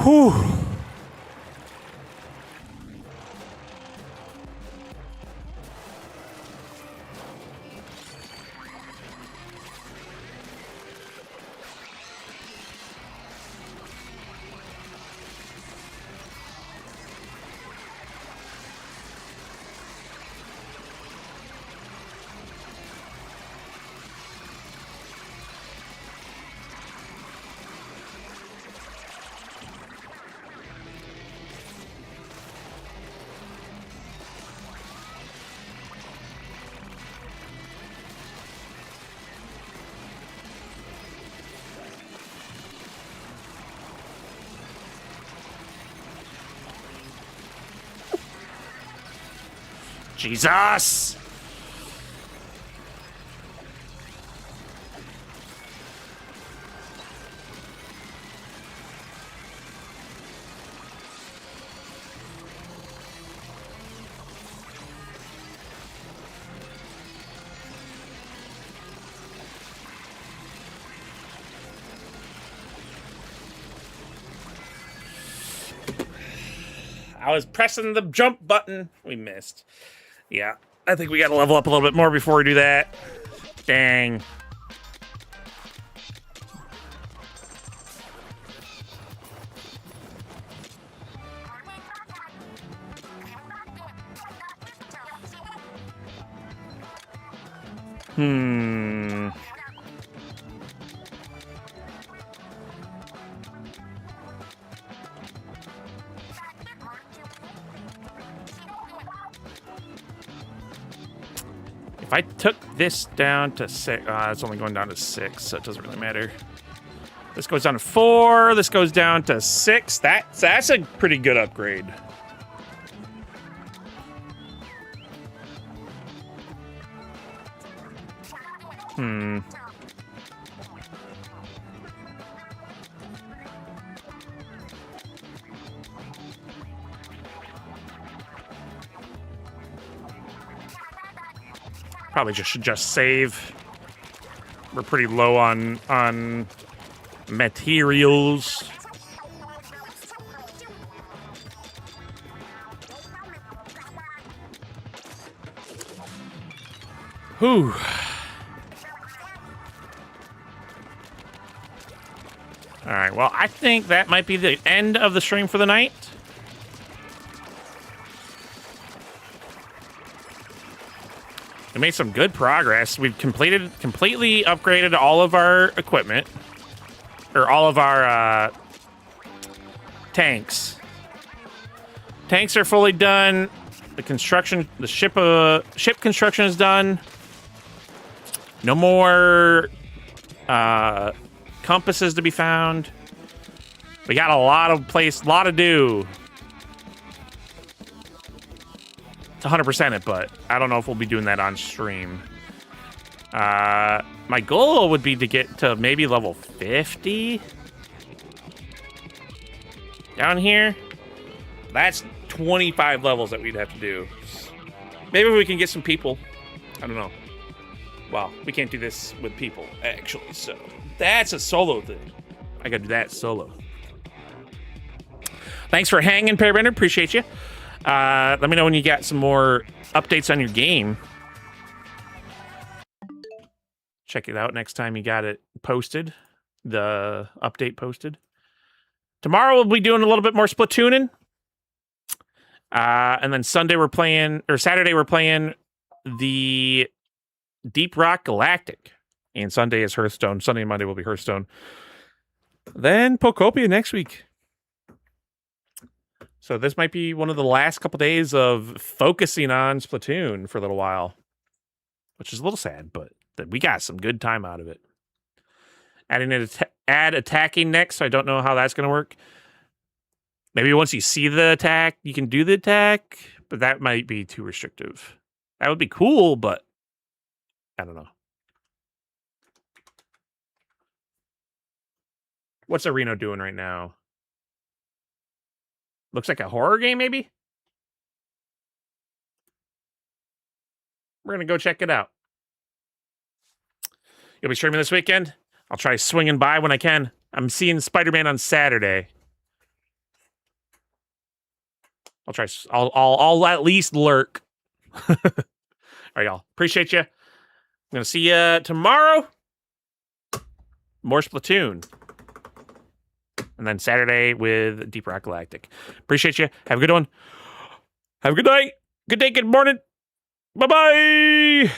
Whew. Jesus! I was pressing the jump button. We missed. Yeah, I think we got to level up a little bit more before we do that. Dang. If I took this down to 6, it's only going down to 6, so it doesn't really matter. This goes down to 4. This goes down to 6. That's a pretty good upgrade. Probably should just save. We're pretty low on materials. Whew. All right, well, I think that might be the end of the stream for the night. We made some good progress. We've completely upgraded all of our equipment, or all of our tanks. Tanks are fully done. The ship construction is done. No more compasses to be found. We got a lot to do. 100% it, but I don't know if we'll be doing that on stream. My goal would be to get to maybe level 50 down here. That's 25 levels that we'd have to do. Maybe we can get some people. I don't know. Well, we can't do this with people, actually, so that's a solo thing. I gotta do that solo. Thanks for hanging, Parabender. Appreciate you. Let me know when you got some more updates on your game. Check it out next time you got it posted. The update posted. Tomorrow we'll be doing a little bit more Splatooning. And then Saturday we're playing the Deep Rock Galactic. And Sunday is Hearthstone. Sunday and Monday will be Hearthstone. Then Pokopia next week. So this might be one of the last couple days of focusing on Splatoon for a little while, which is a little sad, but we got some good time out of it. Add attacking next, so I don't know how that's going to work. Maybe once you see the attack, you can do the attack, but that might be too restrictive. That would be cool, but I don't know. What's Areno doing right now? Looks like a horror game, maybe? We're going to go check it out. You'll be streaming this weekend? I'll try swinging by when I can. I'm seeing Spider-Man on Saturday. I'll at least lurk. All right, y'all. Appreciate you. I'm going to see you tomorrow. More Splatoon. And then Saturday with Deep Rock Galactic. Appreciate you. Have a good one. Have a good night. Good day, good morning. Bye-bye.